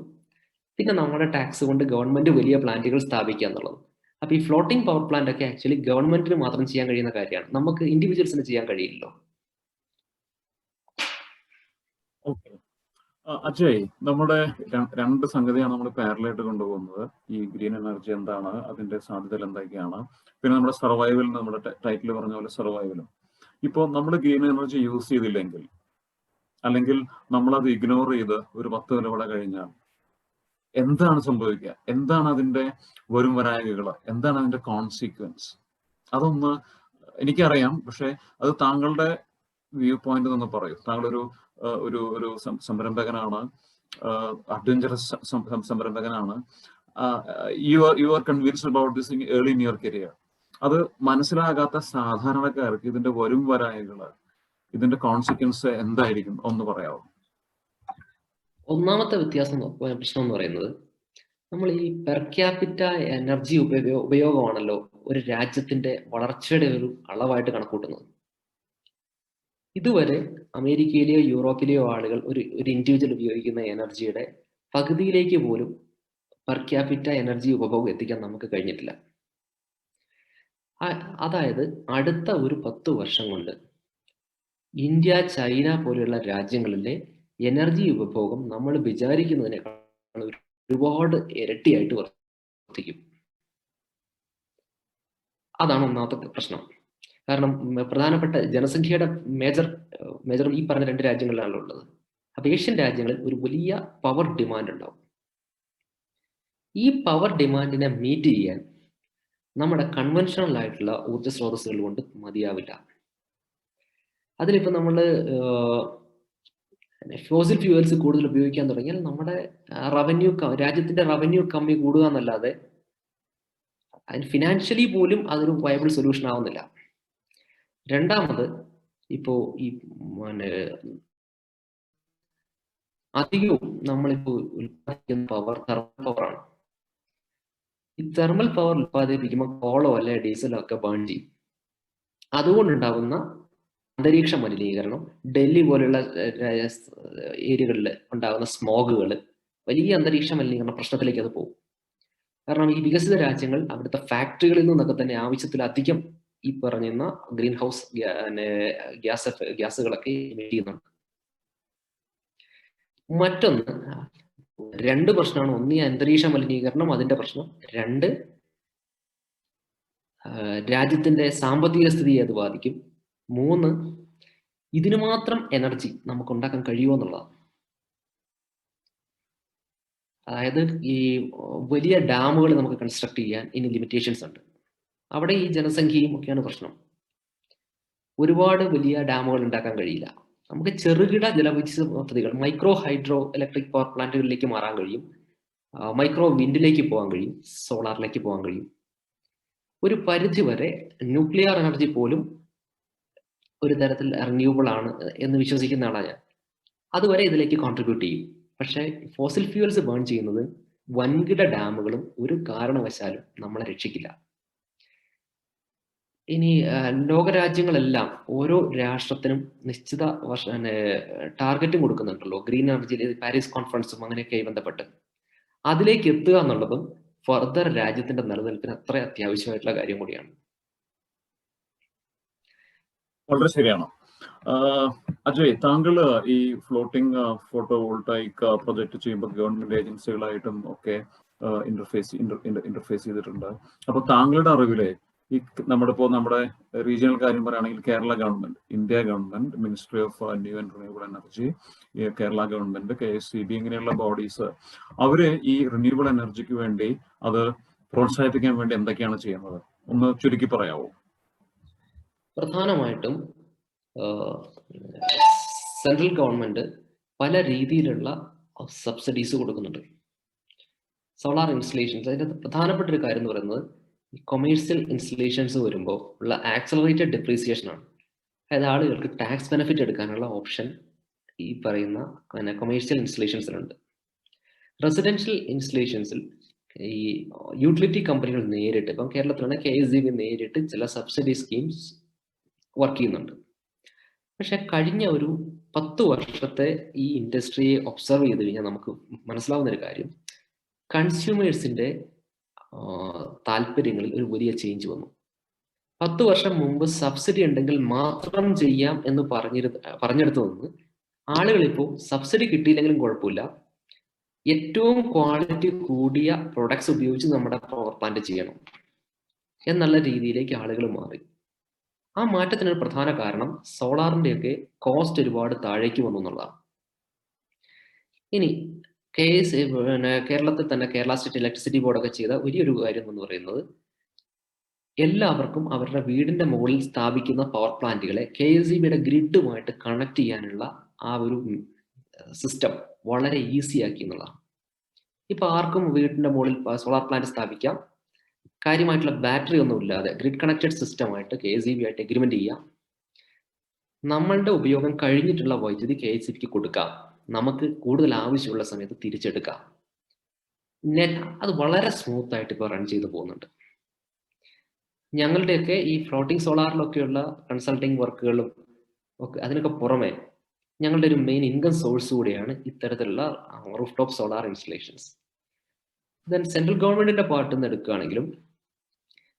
പിന്നെ നമ്മുടെ ടാക്സ് കൊണ്ട് ഗവൺമെന്റ് വലിയ പ്ലാന്റുകൾ സ്ഥാപിക്കുക എന്നുള്ളതും. അപ്പൊ ഈ ഫ്ലോട്ടിംഗ് പവർ പ്ലാന്റ് ഒക്കെ ആക്ച്വലി ഗവൺമെന്റിന് മാത്രം ചെയ്യാൻ കഴിയുന്ന കാര്യമാണ്, നമുക്ക് ഇൻഡിവിജ്വൽസിന് ചെയ്യാൻ കഴിയില്ലല്ലോ. ഓക്കെ, അജയ്, നമ്മുടെ രണ്ട് സംഗതിയാണ് നമ്മൾ പാരലായിട്ട് കൊണ്ടുപോകുന്നത്. ഈ ഗ്രീൻ എനർജി എന്താണ്, അതിന്റെ സാധ്യതകൾ എന്തൊക്കെയാണ്, പിന്നെ നമ്മുടെ സർവൈവൽ, നമ്മുടെ ടൈറ്റിൽ പറഞ്ഞ പോലെ സർവൈവലും. ഇപ്പോൾ നമ്മൾ ഗ്രീൻ എനർജി യൂസ് ചെയ്തില്ലെങ്കിൽ, അല്ലെങ്കിൽ നമ്മളത് ഇഗ്നോർ ചെയ്ത് ഒരു 10 കൊല്ലം കഴിഞ്ഞാൽ എന്താണ് സംഭവിക്കുക? എന്താണ് അതിന്റെ വരും വരായികകൾ? എന്താണ് അതിന്റെ കോൺസിക്വൻസ്? അതൊന്ന് എനിക്കറിയാം, പക്ഷെ അത് താങ്കളുടെ വ്യൂ പോയിന്റ് നിന്ന് പറയൂ. താങ്കളൊരു ഒരു സംരംഭകനാണ്, അഡ്വഞ്ചറസ് സംരംഭകനാണ്. You are convinced about this early in your career. അത് മനസ്സിലാകാത്ത സാധാരണക്കാർക്ക് ഇതിന്റെ വരും വരായികള്, ഇതിന്റെ കോൺസിക്വൻസ് എന്തായിരിക്കും ഒന്ന് പറയാമോ? ഒന്നാമത്തെ പ്രശ്നം എന്ന് പറയുന്നത്, നമ്മൾ ഈ പെർ ക്യാപിറ്റ എനർജി ഉപയോഗമാണല്ലോ ഒരു രാജ്യത്തിന്റെ വളർച്ചയുടെ ഒരു അളവായിട്ട് കണക്കൂട്ടുന്നത്. ഇതുവരെ അമേരിക്കയിലെയോ യൂറോപ്പിലെയോ ആളുകൾ ഒരു ഇൻഡിവിജ്വൽ ഉപയോഗിക്കുന്ന എനർജിയുടെ പകുതിയിലേക്ക് പോലും പെർ ക്യാപിറ്റ എനർജി ഉപഭോഗം എത്തിക്കാൻ നമുക്ക് കഴിഞ്ഞിട്ടില്ല. അതായത് അടുത്ത ഒരു 10 വർഷം കൊണ്ട് ഇന്ത്യ, ചൈന പോലെയുള്ള രാജ്യങ്ങളിലെ എനർജി ഉപഭോഗം നമ്മൾ വിചാരിക്കുന്നതിനേക്കാൾ ഒരുപാട് ഇരട്ടിയായിട്ട് വർദ്ധിക്കും. അതാണ് ഒന്നാമത്തെ പ്രശ്നം. കാരണം പ്രധാനപ്പെട്ട ജനസംഖ്യയുടെ മേജർ ഈ പറഞ്ഞ 2 രാജ്യങ്ങളിലാണല്ലോ ഉള്ളത്. അപ്പൊ ഏഷ്യൻ രാജ്യങ്ങളിൽ ഒരു വലിയ പവർ ഡിമാൻഡ് ഉണ്ടാവും. ഈ പവർ ഡിമാൻഡിനെ മീറ്റ് ചെയ്യാൻ നമ്മുടെ കൺവെൻഷണൽ ആയിട്ടുള്ള ഊർജ്ജ സ്രോതസ്സുകൾ കൊണ്ട് മതിയാവില്ല. അതിലിപ്പോൾ നമ്മൾ ഫോസിൽ ഫ്യൂവൽസ് കൂടുതൽ ഉപയോഗിക്കാൻ തുടങ്ങിയാൽ നമ്മുടെ രാജ്യത്തിന്റെ റവന്യൂ കമ്മി കൂടുക എന്നല്ലാതെ അതിന് ഫിനാൻഷ്യലി പോലും അതൊരു വയബിൾ സൊല്യൂഷൻ ആവുന്നില്ല. രണ്ടാമത്, ഇപ്പോ ഈ അധികവും നമ്മളിപ്പോ ഉൽപ്പാദിപ്പിക്കുന്ന പവർ തെർമൽ പവറാണ്. ഈ തെർമൽ പവർ ഉൽപ്പാദിപ്പിക്കുമ്പോൾ കോളോ അല്ലെ ഡീസലോ ഒക്കെ ബേൺ ചെയ്യും. അതുകൊണ്ടുണ്ടാകുന്ന അന്തരീക്ഷ മലിനീകരണം, ഡൽഹി പോലെയുള്ള ഏരിയകളിൽ ഉണ്ടാകുന്ന സ്മോഗുകൾ, വലിയ അന്തരീക്ഷ മലിനീകരണ പ്രശ്നത്തിലേക്ക് അത് പോകും. കാരണം ഈ വികസിത രാജ്യങ്ങൾ അവിടുത്തെ ഫാക്ടറികളിൽ നിന്നൊക്കെ തന്നെ ആവശ്യത്തിലധികം ഈ പറയുന്ന ഗ്രീൻ ഹൗസ് ഗ്യാസുകളൊക്കെ എമിറ്റ് ചെയ്യുന്നുണ്ട്. മറ്റൊന്ന്, 2 പ്രശ്നമാണ്. ഒന്ന് ഈ അന്തരീക്ഷ മലിനീകരണം, അതിന്റെ പ്രശ്നം. 2, രാജ്യത്തിന്റെ സാമ്പത്തിക സ്ഥിതിയെ അത് ബാധിക്കും. 3, ഇതിന് മാത്രം എനർജി നമുക്ക് ഉണ്ടാക്കാൻ കഴിയുമോ എന്നുള്ളതാണ്. അതായത് ഈ വലിയ ഡാമുകൾ നമുക്ക് കൺസ്ട്രക്ട് ചെയ്യാൻ ഇനി ലിമിറ്റേഷൻസ് ഉണ്ട്. അവിടെ ഈ ജനസംഖ്യയും ഒക്കെയാണ് പ്രശ്നം. ഒരുപാട് വലിയ ഡാമുകൾ ഉണ്ടാക്കാൻ കഴിയില്ല. നമുക്ക് ചെറുകിട ജലവൈദ്യുത പദ്ധതികൾ, മൈക്രോ ഹൈഡ്രോ ഇലക്ട്രിക് പവർ പ്ലാന്റുകളിലേക്ക് മാറാൻ കഴിയും, മൈക്രോ വിൻഡിലേക്ക് പോകാൻ കഴിയും, സോളാറിലേക്ക് പോകാൻ കഴിയും. ഒരു പരിധി വരെ ന്യൂക്ലിയർ എനർജി പോലും ഒരു തരത്തിൽ റിന്യൂവബിൾ ആണ് എന്ന് വിശ്വസിക്കുന്ന ആളാണ് ഞാൻ. അതുവരെ ഇതിലേക്ക് കോൺട്രിബ്യൂട്ട് ചെയ്യും. പക്ഷേ ഫോസിൽ ഫ്യൂവൽസ് ബേൺ ചെയ്യുന്നത് വൻകിട ഡാമുകളും ഒരു കാരണവശാലും നമ്മളെ രക്ഷിക്കില്ല. ഇനി ലോകരാജ്യങ്ങളെല്ലാം ഓരോ രാഷ്ട്രത്തിനും നിശ്ചിത ടാർഗറ്റും കൊടുക്കുന്നുണ്ടല്ലോ ഗ്രീൻ എനർജിയിൽ, പാരീസ് കോൺഫറൻസും അങ്ങനെയൊക്കെയായി ബന്ധപ്പെട്ട്. അതിലേക്ക് എത്തുക എന്നുള്ളതും ഫർദർ രാജ്യത്തിന്റെ നിലനിൽപ്പിന് അത്ര അത്യാവശ്യമായിട്ടുള്ള കാര്യം കൂടിയാണ്. വളരെ ശരിയാണ്. അജയ്, താങ്കൾ ഈ ഫ്ലോട്ടിംഗ് ഫോട്ടോ വോൾട്ടായിക് പ്രൊജക്ട് ചെയ്യുമ്പോൾ ഗവൺമെന്റ് ഏജൻസികളായിട്ടും ഒക്കെ ഇന്റർഫേസ് ചെയ്തിട്ടുണ്ട്. അപ്പൊ താങ്കളുടെ അറിവിലെ ഈ നമ്മുടെ റീജിയണൽ കാര്യം പറയുകയാണെങ്കിൽ Kerala government, India government, ministry of new and renewable energy, Kerala government, KSCB ഇങ്ങനെയുള്ള ബോഡീസ്, അവര് ഈ റിന്യൂവബിൾ എനർജിക്ക് വേണ്ടി അത് പ്രോത്സാഹിപ്പിക്കാൻ വേണ്ടി എന്തൊക്കെയാണ് ചെയ്യുന്നത്? ഒന്ന് ചുരുക്കി പറയാവോ? പ്രധാനമായിട്ടും സെൻട്രൽ ഗവൺമെന്റ് പല രീതിയിലുള്ള സബ്സിഡീസ് കൊടുക്കുന്നുണ്ട്. സോളാർ ഇൻസ്റ്റലേഷൻസ്, അതിന്റെ പ്രധാനപ്പെട്ട ഒരു കാര്യം എന്ന് പറയുന്നത് കൊമേഴ്സ്യൽ ഇൻസ്റ്റലേഷൻസ് വരുമ്പോൾ ഉള്ള ആക്സലറേറ്റഡ് ഡെപ്രീസിയേഷൻ ആണ്. അതായത് ആളുകൾക്ക് ടാക്സ് ബെനിഫിറ്റ് എടുക്കാനുള്ള ഓപ്ഷൻ ഈ പറയുന്ന കൊമേഴ്സ്യൽ ഇൻസ്റ്റലേഷൻസിലുണ്ട്. റെസിഡൻഷ്യൽ ഇൻസ്റ്റലേഷൻസിൽ ഈ യൂട്ടിലിറ്റി കമ്പനികൾ നേരിട്ട്, ഇപ്പം കേരളത്തിലാണ് KSCB നേരിട്ട് ചില സബ്സിഡി സ്കീംസ് വർക്ക് ചെയ്യുന്നുണ്ട്. പക്ഷെ കഴിഞ്ഞ ഒരു 10 വർഷത്തെ ഈ ഇൻഡസ്ട്രിയെ ഒബ്സർവ് ചെയ്ത് കഴിഞ്ഞാൽ നമുക്ക് മനസ്സിലാവുന്ന ഒരു കാര്യം, കൺസ്യൂമേഴ്സിന്റെ താല്പര്യങ്ങളിൽ ഒരു വലിയ ചേഞ്ച് വന്നു. 10 വർഷം മുമ്പ് സബ്സിഡി ഉണ്ടെങ്കിൽ മാത്രം ചെയ്യാം എന്ന് പറഞ്ഞെടുത്തു നിന്ന് ആളുകൾ ഇപ്പോൾ സബ്സിഡി കിട്ടിയില്ലെങ്കിലും കുഴപ്പമില്ല, ഏറ്റവും ക്വാളിറ്റി കൂടിയ പ്രൊഡക്ട്സ് ഉപയോഗിച്ച് നമ്മുടെ പവർ പ്ലാന്റ് ചെയ്യണം എന്നുള്ള രീതിയിലേക്ക് ആളുകൾ മാറി. ആ മാറ്റത്തിനൊരു പ്രധാന കാരണം സോളാറിൻ്റെയൊക്കെ കോസ്റ്റ് ഒരുപാട് താഴേക്ക് വന്നു എന്നുള്ളതാണ്. ഇനി കേരളത്തിൽ തന്നെ കേരള സ്റ്റേറ്റ് ഇലക്ട്രിസിറ്റി ബോർഡൊക്കെ ചെയ്ത വലിയൊരു കാര്യം എന്ന് പറയുന്നത്, എല്ലാവർക്കും അവരുടെ വീടിന്റെ മുകളിൽ സ്ഥാപിക്കുന്ന പവർ പ്ലാന്റുകളെ KSEBിയുടെ ഗ്രിഡുമായിട്ട് കണക്ട് ചെയ്യാനുള്ള ആ ഒരു സിസ്റ്റം വളരെ ഈസി ആക്കി എന്നുള്ളതാണ്. ഇപ്പൊ ആർക്കും വീടിന്റെ മുകളിൽ സോളാർ പ്ലാന്റ് സ്ഥാപിക്കാം, കാര്യമായിട്ടുള്ള ബാറ്ററി ഒന്നും ഇല്ലാതെ ഗ്രിഡ് കണക്റ്റഡ് സിസ്റ്റമായിട്ട് KSEB ആയിട്ട് എഗ്രിമെന്റ് ചെയ്യാം. നമ്മളുടെ ഉപയോഗം കഴിഞ്ഞിട്ടുള്ള വൈദ്യുതി KSEBിക്ക് കൊടുക്കാം, നമുക്ക് കൂടുതൽ ആവശ്യമുള്ള സമയത്ത് തിരിച്ചെടുക്കാം. അത് വളരെ സ്മൂത്ത് ആയിട്ട് ഇപ്പോൾ റൺ ചെയ്തു പോകുന്നുണ്ട്. ഞങ്ങളുടെയൊക്കെ ഈ ഫ്ലോട്ടിംഗ് സോളാറിലൊക്കെയുള്ള കൺസൾട്ടിങ് വർക്കുകളും ഒക്കെ അതിനൊക്കെ പുറമെ ഞങ്ങളുടെ ഒരു മെയിൻ ഇൻകം സോഴ്സ് കൂടിയാണ് ഇത്തരത്തിലുള്ള roof top solar installations. Then central ഗവൺമെന്റിന്റെ പാർട്ടിൽ നിന്ന് എടുക്കുകയാണെങ്കിലും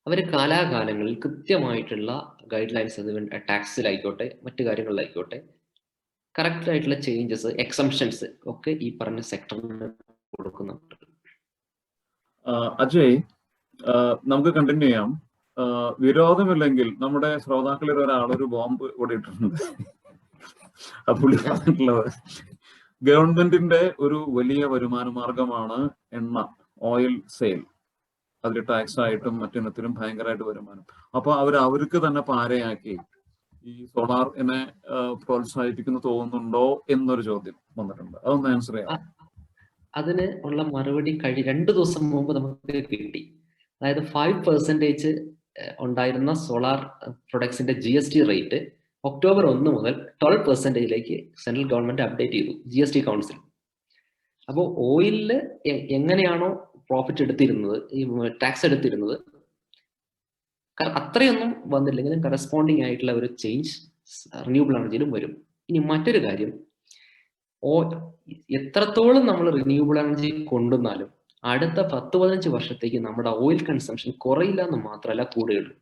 അവർ കാലാകാലങ്ങളിൽ കൃത്യമായിട്ടുള്ള ഗൈഡ് ലൈൻസ്, അത് ടാക്സിലായിക്കോട്ടെ മറ്റു കാര്യങ്ങളിലായിക്കോട്ടെ കറക്റ്റ് ആയിട്ടുള്ള ചേഞ്ചസ്, എക്സംഷൻസ് ഒക്കെ ഈ പറഞ്ഞ സെക്ടറിന് കൊടുക്കുന്നുണ്ട്. അജയ്, നമുക്ക് കണ്ടിന്യൂ ചെയ്യാം. വിരോധമില്ലെങ്കിൽ നമ്മുടെ ശ്രോതാക്കളിൽ ഒരാളൊരു ബോംബ് ഇവിടെ ഇട്ടിട്ടുണ്ട്. പുള്ളി പറഞ്ഞിട്ടുള്ളത് ഗവൺമെന്റിന്റെ ഒരു വലിയ വരുമാന മാർഗമാണ് എണ്ണ, ഓയിൽ സെയിൽ. അതിൽ ടാക്സ് ആയിട്ടും മറ്റിനത്തിലും ഭയങ്കരമായിട്ട് വരുമാനം. അപ്പൊ അവർക്ക് തന്നെ പാരയാക്കി ഈ സോളാറിനെ പ്രോത്സാഹിപ്പിക്കുന്നു തോന്നുന്നുണ്ടോ എന്നൊരു ചോദ്യം വന്നിട്ടുണ്ട്. അതൊന്ന് ആൻസർ ചെയ്യാം. അതിന് ഉള്ള മറുപടി 2 ദിവസം മുമ്പ് നമുക്ക് കിട്ടി. അതായത് 5% ഉണ്ടായിരുന്ന സോളാർ പ്രൊഡക്ട്സിന്റെ GST റേറ്റ് ഒക്ടോബർ 1 മുതൽ 12% സെൻട്രൽ ഗവൺമെന്റ് അപ്ഡേറ്റ് ചെയ്തു, GST കൗൺസിൽ. അപ്പോൾ ഓയിലില് എങ്ങനെയാണോ പ്രോഫിറ്റ് എടുത്തിരുന്നത്, ഈ ടാക്സ് എടുത്തിരുന്നത്, അത്രയൊന്നും വന്നില്ലെങ്കിലും കറസ്പോണ്ടിങ് ആയിട്ടുള്ള ഒരു ചേഞ്ച് റിന്യൂവബിൾ എനർജിയിലും വരും. ഇനി മറ്റൊരു കാര്യം, എത്രത്തോളം നമ്മൾ റിന്യൂവബിൾ എനർജി കൊണ്ടുവന്നാലും അടുത്ത 10-15 വർഷത്തേക്ക് നമ്മുടെ ഓയിൽ കൺസംഷൻ കുറയില്ല എന്ന് മാത്രമല്ല കൂടുകയുള്ളൂ.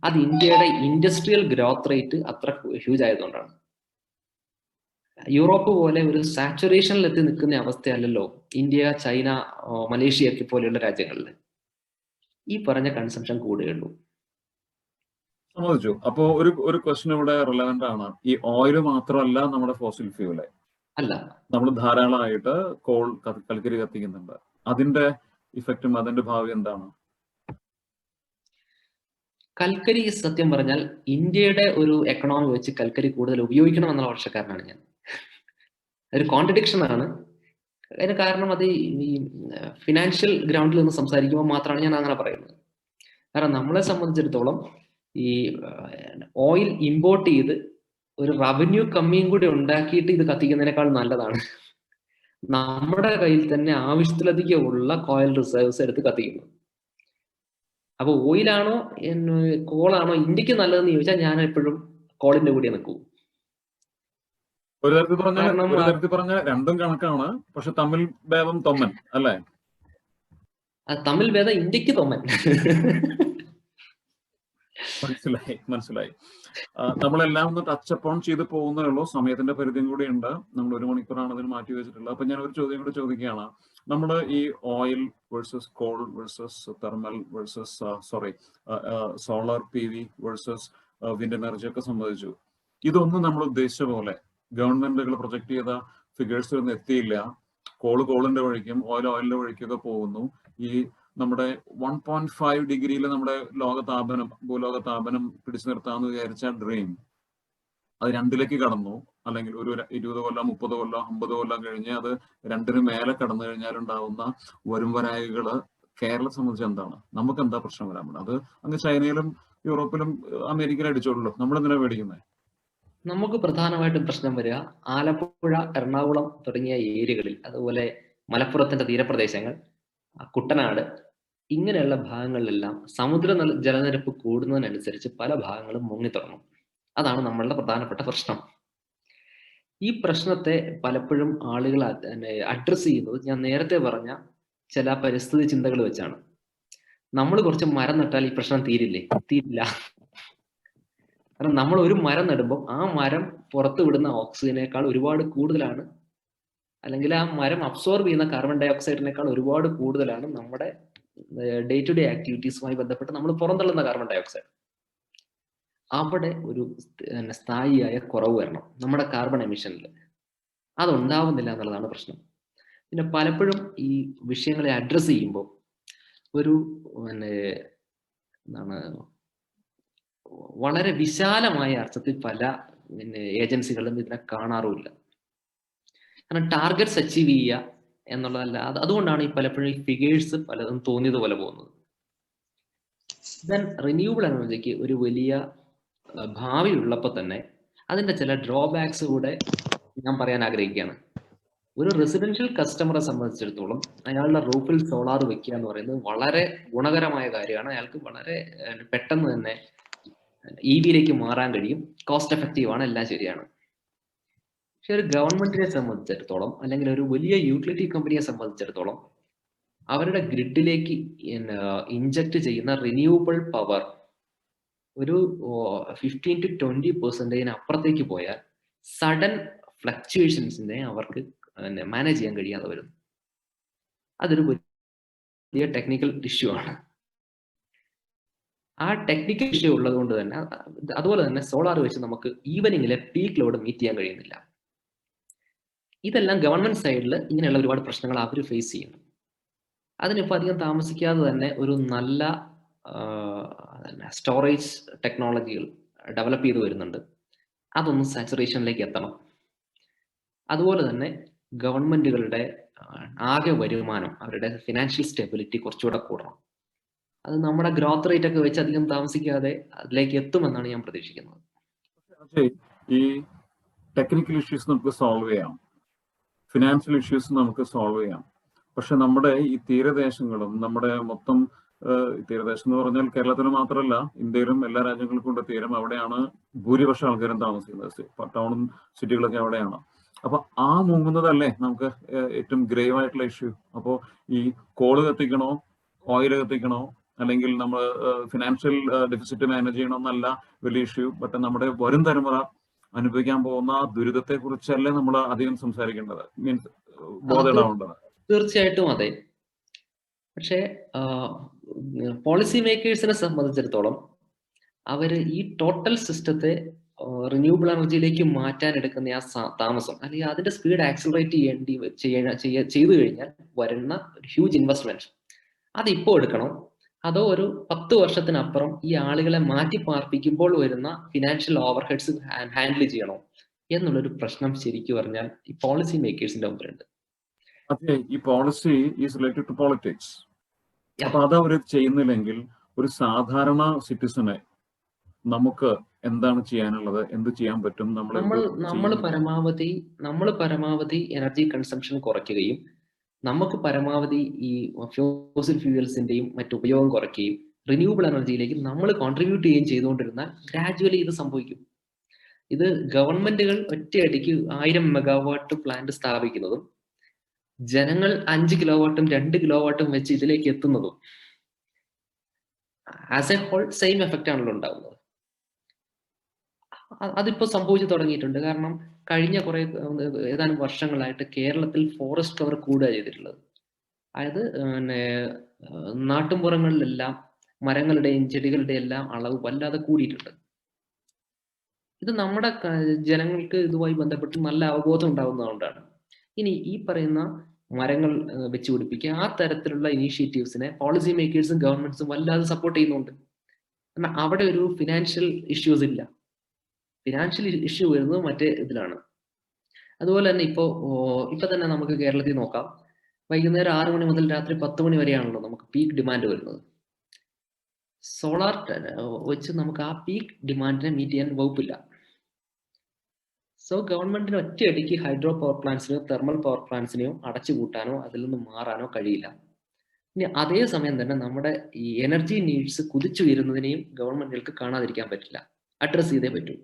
അത് ഇന്ത്യയുടെ ഇൻഡസ്ട്രിയൽ ഗ്രോത്ത് റേറ്റ് അത്ര ഹ്യൂജ് ആയതുകൊണ്ടാണ്. യൂറോപ്പ് പോലെ ഒരു സാച്ചുറേഷനിൽ എത്തി നിൽക്കുന്ന അവസ്ഥയല്ലല്ലോ ഇന്ത്യ, ചൈന, മലേഷ്യ ഒക്കെ പോലെയുള്ള രാജ്യങ്ങളിൽ. ഈ പറഞ്ഞ കൺസംഷൻ കൂടുകയുള്ളൂ. സമ്മതിച്ചു. അപ്പോ ഒരു ക്വസ്റ്റ്യൻ ഇവിടെ റിലവന്റ് ആണ്. ഈ ഓയിൽ മാത്രമല്ല നമ്മുടെ ഫോസിൽ ഫ്യൂല് അല്ല, നമ്മൾ ധാരാളമായിട്ട് കോൾ, കൽക്കരി കത്തിക്കുന്നുണ്ട്. അതിന്റെ ഇഫക്റ്റും അതിന്റെ ഭാവി എന്താണ്? കൽക്കരി സത്യം പറഞ്ഞാൽ ഇന്ത്യയുടെ ഒരു എക്കണോമി വെച്ച് കൽക്കരി കൂടുതൽ ഉപയോഗിക്കണം എന്നുള്ള പക്ഷക്കാരനാണ് ഞാൻ. ഒരു കോൺട്രഡിക്ഷൻ ആണ്. അതിന് കാരണം അത് ഈ ഫിനാൻഷ്യൽ ഗ്രൗണ്ടിൽ നിന്ന് സംസാരിക്കുമ്പോൾ മാത്രമാണ് ഞാൻ അങ്ങനെ പറയുന്നത്. കാരണം നമ്മളെ സംബന്ധിച്ചിടത്തോളം ഈ ഓയിൽ ഇമ്പോർട്ട് ചെയ്ത് ഒരു റവന്യൂ കമ്മിയും കൂടി ഉണ്ടാക്കിയിട്ട് ഇത് കത്തിക്കുന്നതിനേക്കാൾ നല്ലതാണ് നമ്മുടെ കയ്യിൽ തന്നെ ആവശ്യത്തിലധികം ഉള്ള കോയിൽ റിസർവ്സ് എടുത്ത് കത്തിക്കുന്നത്. അപ്പൊ ഓയിലാണോ കോളാണോ ഇന്ത്യക്ക് നല്ലതെന്ന് ചോദിച്ചാൽ ഞാൻ എപ്പോഴും കോളിന്റെ കൂടെ നിൽക്കൂ. ഒരു തരത്തിൽ പറഞ്ഞ രണ്ടും കണക്കാണ്, പക്ഷെ തമ്മിൽ ഭേദം തൊമ്മൻ അല്ലേ? തമ്മിൽ ഭേദം ഇന്ത്യക്ക് തൊമ്മൻ. മനസ്സിലായി. നമ്മളെല്ലാം ഒന്ന് ടച്ച് അപ്പോൺ ചെയ്ത് പോകുന്നേ ഉള്ളൂ. സമയത്തിന്റെ പരിധിയും കൂടി ഉണ്ട്. നമ്മൾ 1 മണിക്കൂറാണ് അതിന് മാറ്റി വെച്ചിട്ടുള്ളത്. അപ്പൊ ഞാൻ ഒരു ചോദ്യം കൂടി ചോദിക്കുകയാണ്. നമ്മൾ ഈ oil versus call versus thermal versus solar PV versus wind energy ഒക്കെ സംബന്ധിച്ചു. ഇതൊന്നും നമ്മൾ ഉദ്ദേശിച്ച പോലെ ഗവൺമെന്റുകൾ പ്രൊജക്ട് ചെയ്ത ഫിഗേഴ്സിൽ ഒന്നും എത്തിയില്ല. കോളിന്റെ വഴിക്കും ഓയിലിന്റെ വഴിക്കൊക്കെ പോകുന്നു. ഈ നമ്മുടെ 1.5 ഡിഗ്രിയിൽ നമ്മുടെ ഭൂലോക താപനം പിടിച്ചു നിർത്താമെന്ന് വിചാരിച്ച ഡ്രീം അത് 2ലേക്ക് കടന്നു. അല്ലെങ്കിൽ ഒരു 20 കൊല്ലം, 30 കൊല്ലം, 50 കൊല്ലം കഴിഞ്ഞ് അത് 2ന് മേലെ കടന്നു കഴിഞ്ഞാൽ ഉണ്ടാവുന്ന വരുംവരായികള് കേരളത്തെ സംബന്ധിച്ച് എന്താണ്? നമുക്ക് എന്താ പ്രശ്നം വരാൻ പറ്റും? അത് അങ്ങ് ചൈനയിലും യൂറോപ്പിലും അമേരിക്കയിലും അടിച്ചോളൂ. നമ്മൾ എന്തിനാ മേടിക്കുന്നത്? നമുക്ക് പ്രധാനമായിട്ടും പ്രശ്നം വരിക ആലപ്പുഴ, എറണാകുളം തുടങ്ങിയ ഏരിയകളിൽ, അതുപോലെ മലപ്പുറത്തിന്റെ തീരപ്രദേശങ്ങൾ, കുട്ടനാട്, ഇങ്ങനെയുള്ള ഭാഗങ്ങളിലെല്ലാം സമുദ്ര ജലനിരപ്പ് കൂടുന്നതിനനുസരിച്ച് പല ഭാഗങ്ങളും മുങ്ങിത്തുടങ്ങും. അതാണ് നമ്മളുടെ പ്രധാനപ്പെട്ട പ്രശ്നം. ഈ പ്രശ്നത്തെ പലപ്പോഴും ആളുകൾ അഡ്രസ് ചെയ്യുന്നത് ഞാൻ നേരത്തെ പറഞ്ഞ ചില പരിസ്ഥിതി ചിന്തകൾ വെച്ചാണ്. നമ്മൾ കുറച്ച് മരം നട്ടാൽ ഈ പ്രശ്നം തീരില്ലേ? തീരില്ല. കാരണം നമ്മൾ ഒരു മരം നടുമ്പോൾ ആ മരം പുറത്തു വിടുന്ന ഓക്സിജനേക്കാൾ ഒരുപാട് കൂടുതലാണ്, അല്ലെങ്കിൽ ആ മരം അബ്സോർബ് ചെയ്യുന്ന കാർബൺ ഡൈ ഓക്സൈഡിനേക്കാൾ ഒരുപാട് കൂടുതലാണ് നമ്മുടെ ഡേ ടു ഡേ ആക്ടിവിറ്റീസുമായി ബന്ധപ്പെട്ട് നമ്മൾ പുറന്തള്ളുന്ന കാർബൺ ഡൈ ഓക്സൈഡ്. അവിടെ ഒരു സ്ഥായിയായ കുറവ് വരണം നമ്മുടെ കാർബൺ എമിഷനിൽ. അതുണ്ടാവുന്നില്ല എന്നുള്ളതാണ് പ്രശ്നം. പിന്നെ പലപ്പോഴും ഈ വിഷയങ്ങളെ അഡ്രസ്സ് ചെയ്യുമ്പോൾ ഒരു എന്താണ് വളരെ വിശാലമായ അർത്ഥത്തിൽ പല ഏജൻസികളും ഇതിനെ കാണാറുമില്ല. കാരണം ടാർഗറ്റ്സ് അച്ചീവ് ചെയ്യുക എന്നുള്ളതല്ല, അതുകൊണ്ടാണ് ഈ പലപ്പോഴും ഈ ഫിഗേഴ്സ് പലതും തോന്നിയതുപോലെ പോകുന്നത്. ദെൻ റിന്യൂവബിൾ എനർജിക്ക് ഒരു വലിയ ഭാവി ഉള്ളപ്പോൾ തന്നെ അതിന്റെ ചില ഡ്രോബാക്സ് കൂടെ ഞാൻ പറയാൻ ആഗ്രഹിക്കുകയാണ്. ഒരു റെസിഡൻഷ്യൽ കസ്റ്റമറെ സംബന്ധിച്ചിടത്തോളം അയാളുടെ റൂഫിൽ സോളാർ വെക്കുക എന്ന് പറയുന്നത് വളരെ ഗുണകരമായ കാര്യമാണ്. അയാൾക്ക് വളരെ പെട്ടെന്ന് തന്നെ EV-യിലേക്ക് മാറാൻ കഴിയും, കോസ്റ്റ് എഫക്റ്റീവ് ആണ്, എല്ലാം ശരിയാണ്. പക്ഷെ ഒരു ഗവൺമെന്റിനെ സംബന്ധിച്ചിടത്തോളം അല്ലെങ്കിൽ ഒരു വലിയ യൂട്ടിലിറ്റി കമ്പനിയെ സംബന്ധിച്ചിടത്തോളം അവരുടെ ഗ്രിഡിലേക്ക് ഇൻജക്ട് ചെയ്യുന്ന റിന്യൂവബിൾ പവർ ഒരു 15 to 20% അപ്പുറത്തേക്ക് പോയാൽ സഡൻ ഫ്ലക്ച്വേഷൻസിനെ അവർക്ക് മാനേജ് ചെയ്യാൻ കഴിയാതെ വരുന്നു. അതൊരു വലിയ ടെക്നിക്കൽ ഇഷ്യൂ ആണ്. ആ ടെക്നിക്കൽ ഇഷ്യൂ ഉള്ളത് കൊണ്ട് തന്നെ അതുപോലെ തന്നെ സോളാർ വെച്ച് നമുക്ക് ഈവനിങ്ങിലെ പീക്ക് ലോഡ് മീറ്റ് ചെയ്യാൻ കഴിയുന്നില്ല. ഇതെല്ലാം ഗവൺമെന്റ് സൈഡിൽ ഇങ്ങനെയുള്ള ഒരുപാട് പ്രശ്നങ്ങൾ അവർ ഫേസ് ചെയ്യുന്നു. അതിനിപ്പോൾ അധികം താമസിക്കാതെ തന്നെ ഒരു നല്ല സ്റ്റോറേജ് ടെക്നോളജികൾ ഡെവലപ്പ് ചെയ്ത് വരുന്നുണ്ട്. അതൊന്ന് സാച്ചുറേഷനിലേക്ക് എത്തണം. അതുപോലെ തന്നെ ഗവൺമെന്റുകളുടെ ആകെ വരുമാനം, അവരുടെ ഫിനാൻഷ്യൽ സ്റ്റെബിലിറ്റി കുറച്ചുകൂടെ കൂടണം. അത് നമ്മുടെ ഗ്രോത്ത് റേറ്റ് ഒക്കെ വെച്ച് അധികം താമസിക്കാതെ അതിലേക്ക് എത്തുമെന്നാണ് ഞാൻ പ്രതീക്ഷിക്കുന്നത്. ഈ ടെക്നിക്കൽ ഇഷ്യൂസ് നമുക്ക് സോൾവ് ചെയ്യാം, ഫിനാൻഷ്യൽ ഇഷ്യൂസ് നമുക്ക് സോൾവ് ചെയ്യാം. പക്ഷെ നമ്മുടെ ഈ തീരദേശങ്ങളും നമ്മുടെ മൊത്തം തീരദേശം എന്ന് പറഞ്ഞാൽ കേരളത്തിന് മാത്രമല്ല ഇന്ത്യയിലും എല്ലാ രാജ്യങ്ങൾക്കും ഉണ്ട് തീരം. അവിടെയാണ് ഭൂരിപക്ഷം ആൾക്കാരും താമസിക്കുന്നത്. ടൗണും സിറ്റികളൊക്കെ അവിടെയാണ്. അപ്പൊ ആ മുങ്ങുന്നതല്ലേ നമുക്ക് ഏറ്റവും ഗ്രേവ് ആയിട്ടുള്ള ഇഷ്യൂ. അപ്പോൾ ഈ കോള് കത്തിക്കണോ, ഓയിൽ കത്തിക്കണോ, അല്ലെങ്കിൽ നമ്മൾ ഫിനാൻഷ്യൽ ഡെഫിസിറ്റ് മാനേജ് ചെയ്യണോ എന്നല്ല വലിയ ഇഷ്യൂ. ബട്ട് നമ്മുടെ വരും തലമുറ അനുഭവിക്കാൻ പോകുന്ന ദുരിതത്തെ കുറിച്ചല്ലേ നമ്മൾ അധികം സംസാരിക്കേണ്ടത്, മീൻസ് ബോധമുണ്ടാവേണ്ടത്. തീർച്ചയായിട്ടും അതെ. പക്ഷേ പോളിസി മേക്കേഴ്സിനെ സംബന്ധിച്ചിടത്തോളം അവര് ഈ ടോട്ടൽ സിസ്റ്റത്തെ റിന്യൂവബിൾ എനർജിയിലേക്ക് മാറ്റാൻ എടുക്കുന്ന ആ താമസം അല്ലെങ്കിൽ അതിന്റെ സ്പീഡ് ആക്സിലറേറ്റ് ചെയ്തു കഴിഞ്ഞാൽ വരുന്ന ഒരു ഹ്യൂജ് ഇൻവെസ്റ്റ്മെന്റ് അതിപ്പോ എടുക്കണം, അതോ ഒരു 10 വർഷത്തിനപ്പുറം ഈ ആളുകളെ മാറ്റി പാർപ്പിക്കുമ്പോൾ വരുന്ന ഫിനാൻഷ്യൽ ഓവർഹെഡ്സ് ഹാൻഡിൽ ചെയ്യണോ എന്നുള്ളൊരു പ്രശ്നം ശരിക്കും പറഞ്ഞാൽ ഈ പോളിസി മേക്കേഴ്സിന്റെ മുമ്പിലുണ്ട്. അതെ, ഈ policy is related to politics. അപ്പൊ അത് അവർ ചെയ്യുന്നില്ലെങ്കിൽ ഒരു സാധാരണ സിറ്റിസനെ നമുക്ക് എന്താണ് ചെയ്യാനുള്ളത്, എന്ത് ചെയ്യാൻ പറ്റും? നമ്മൾ പരമാവധി എനർജി കൺസംഷൻ കുറയ്ക്കുകയും നമുക്ക് പരമാവധി ഈ ഫോസിൽ ഫ്യൂവൽസിന്റെയും മറ്റു ഉപയോഗം കുറയ്ക്കുകയും റിന്യൂവബിൾ എനർജിയിലേക്ക് നമ്മൾ കോൺട്രിബ്യൂട്ട് ചെയ്യുകയും ചെയ്തുകൊണ്ടിരുന്നാൽ ഗ്രാജുവലി ഇത് സംഭവിക്കും. ഇത് ഗവൺമെന്റുകൾ ഒറ്റയടിക്ക് 1000 മെഗാവാട്ട് പ്ലാന്റ് സ്ഥാപിക്കുന്നതും ജനങ്ങൾ 5 കിലോവാട്ടും 2 കിലോവാട്ടും വെച്ച് ഇതിലേക്ക് എത്തുന്നതും as a whole same effect ആണല്ലോ ഉണ്ടാവുന്നത്. അതിപ്പോ സംഭവിച്ചു തുടങ്ങിയിട്ടുണ്ട്. കാരണം കഴിഞ്ഞ ഏതാനും വർഷങ്ങളായിട്ട് കേരളത്തിൽ ഫോറസ്റ്റ് കവർ കൂടുക ചെയ്തിട്ടുള്ളത്. അതായത് നാട്ടുംപുറങ്ങളിലെല്ലാം മരങ്ങളുടെയും ചെടികളുടെയും എല്ലാം അളവ് വല്ലാതെ കൂടിയിട്ടുണ്ട്. ഇത് നമ്മുടെ ജനങ്ങൾക്ക് ഇതുമായി ബന്ധപ്പെട്ട് നല്ല അവബോധം ഉണ്ടാകുന്നതുകൊണ്ടാണ്. ഇനി ഈ പറയുന്ന മരങ്ങൾ വെച്ച് പിടിപ്പിക്കുക, ആ തരത്തിലുള്ള ഇനീഷ്യേറ്റീവ്സിനെ പോളിസി മേക്കേഴ്സും ഗവൺമെന്റ്സും വല്ലാതെ സപ്പോർട്ട് ചെയ്യുന്നുണ്ട്. കാരണം അവിടെ ഒരു ഫിനാൻഷ്യൽ ഇഷ്യൂസ് ഇല്ല. ഫിനാൻഷ്യൽ ഇഷ്യൂ വരുന്നത് മറ്റേ ഇതിലാണ്. അതുപോലെ തന്നെ ഇപ്പൊ തന്നെ നമുക്ക് കേരളത്തിൽ നോക്കാം, വൈകുന്നേരം 6 മണി മുതൽ രാത്രി 10 മണി വരെയാണല്ലോ നമുക്ക് പീക്ക് ഡിമാൻഡ് വരുന്നത്. സോളാർ വെച്ച് നമുക്ക് ആ പീക്ക് ഡിമാൻഡിനെ മീറ്റ് ചെയ്യാൻ വകുപ്പില്ല. സോ ഗവൺമെന്റിന് ഒറ്റയടിക്ക് ഹൈഡ്രോ പവർ പ്ലാന്റ്സിനെയോ തെർമൽ പവർ പ്ലാന്റ്സിനെയോ അടച്ചുപൂട്ടാനോ അതിൽ നിന്ന് മാറാനോ കഴിയില്ല. ഇനി അതേസമയം തന്നെ നമ്മുടെ ഈ എനർജി നീഡ്സ് കുതിച്ചുയരുന്നതിനെയും ഗവൺമെന്റുകൾക്ക് കാണാതിരിക്കാൻ പറ്റില്ല, അഡ്രസ് ചെയ്തേ പറ്റൂ.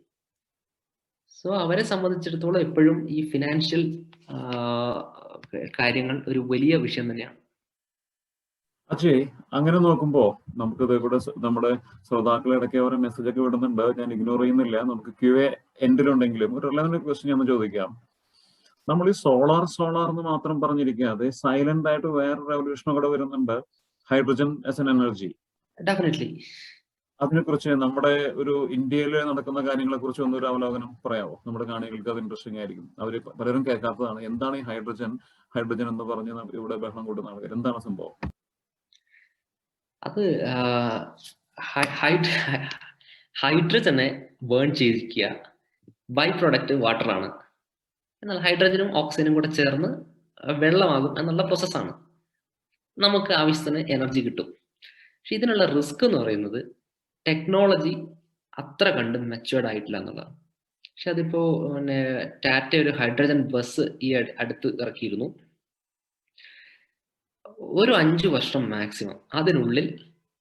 സോ അവരെ സംബന്ധിച്ചിടത്തോളം എപ്പോഴും ഈ ഫിനാൻഷ്യൽ കാര്യങ്ങൾ ഒരു വലിയ വിഷയം തന്നെയാണ്. അജയ്, അങ്ങനെ നോക്കുമ്പോ നമുക്കിത് ഇവിടെ നമ്മുടെ ശ്രോതാക്കളെ ഇടയ്ക്ക് ഓരോ മെസ്സേജ് ഒക്കെ വിടുന്നുണ്ട്, ഞാൻ ഇഗ്നോർ ചെയ്യുന്നില്ല. നമുക്ക് QA എൻഡിലുണ്ടെങ്കിലും ഒരു റിലവന്റ് ക്വസ്റ്റ്യൻ ഞാൻ ചോദിക്കാം. നമ്മൾ ഈ സോളാർ എന്ന് മാത്രം പറഞ്ഞിരിക്കാതെ സൈലന്റ് ആയിട്ട് വേറെ റെവല്യൂഷൻ കൂടെ വരുന്നുണ്ട്, hydrogen as an energy. Definitely. അതിനെക്കുറിച്ച് നമ്മുടെ ഒരു ഇന്ത്യയിൽ നടക്കുന്ന കാര്യങ്ങളെ കുറിച്ച് ഒന്നൊരു അവലോകനം പറയാമോ? നമ്മുടെ കാണികൾക്ക് അത് ഇൻട്രസ്റ്റിംഗ് ആയിരിക്കും. അവർ പലരും കേൾക്കാത്തതാണ്. എന്താണ് ഈ ഹൈഡ്രജൻ എന്ന് പറഞ്ഞ് ഇവിടെ ബഹളം കൂടുന്ന ആൾക്കാർ, എന്താണ് സംഭവം? അത് ഹൈഡ്രജനെ ബേൺ ചെയ്തിരിക്കുക, ബൈ പ്രൊഡക്റ്റ് വാട്ടറാണ്. എന്നാൽ ഹൈഡ്രജനും ഓക്സിജനും കൂടെ ചേർന്ന് വെള്ളമാകും എന്നുള്ള പ്രോസസ്സാണ്. നമുക്ക് ആവശ്യത്തിന് എനർജി കിട്ടും. പക്ഷെ ഇതിനുള്ള റിസ്ക് എന്ന് പറയുന്നത് ടെക്നോളജി അത്ര കണ്ട് മെച്ചുവേർഡ് ആയിട്ടില്ല എന്നുള്ളതാണ്. പക്ഷെ അതിപ്പോ പിന്നെ ടാറ്റ ഒരു ഹൈഡ്രജൻ ബസ് ഈ അടുത്ത് ഇറക്കിയിരുന്നു. ഒരു 5 വർഷം മാക്സിമം അതിനുള്ളിൽ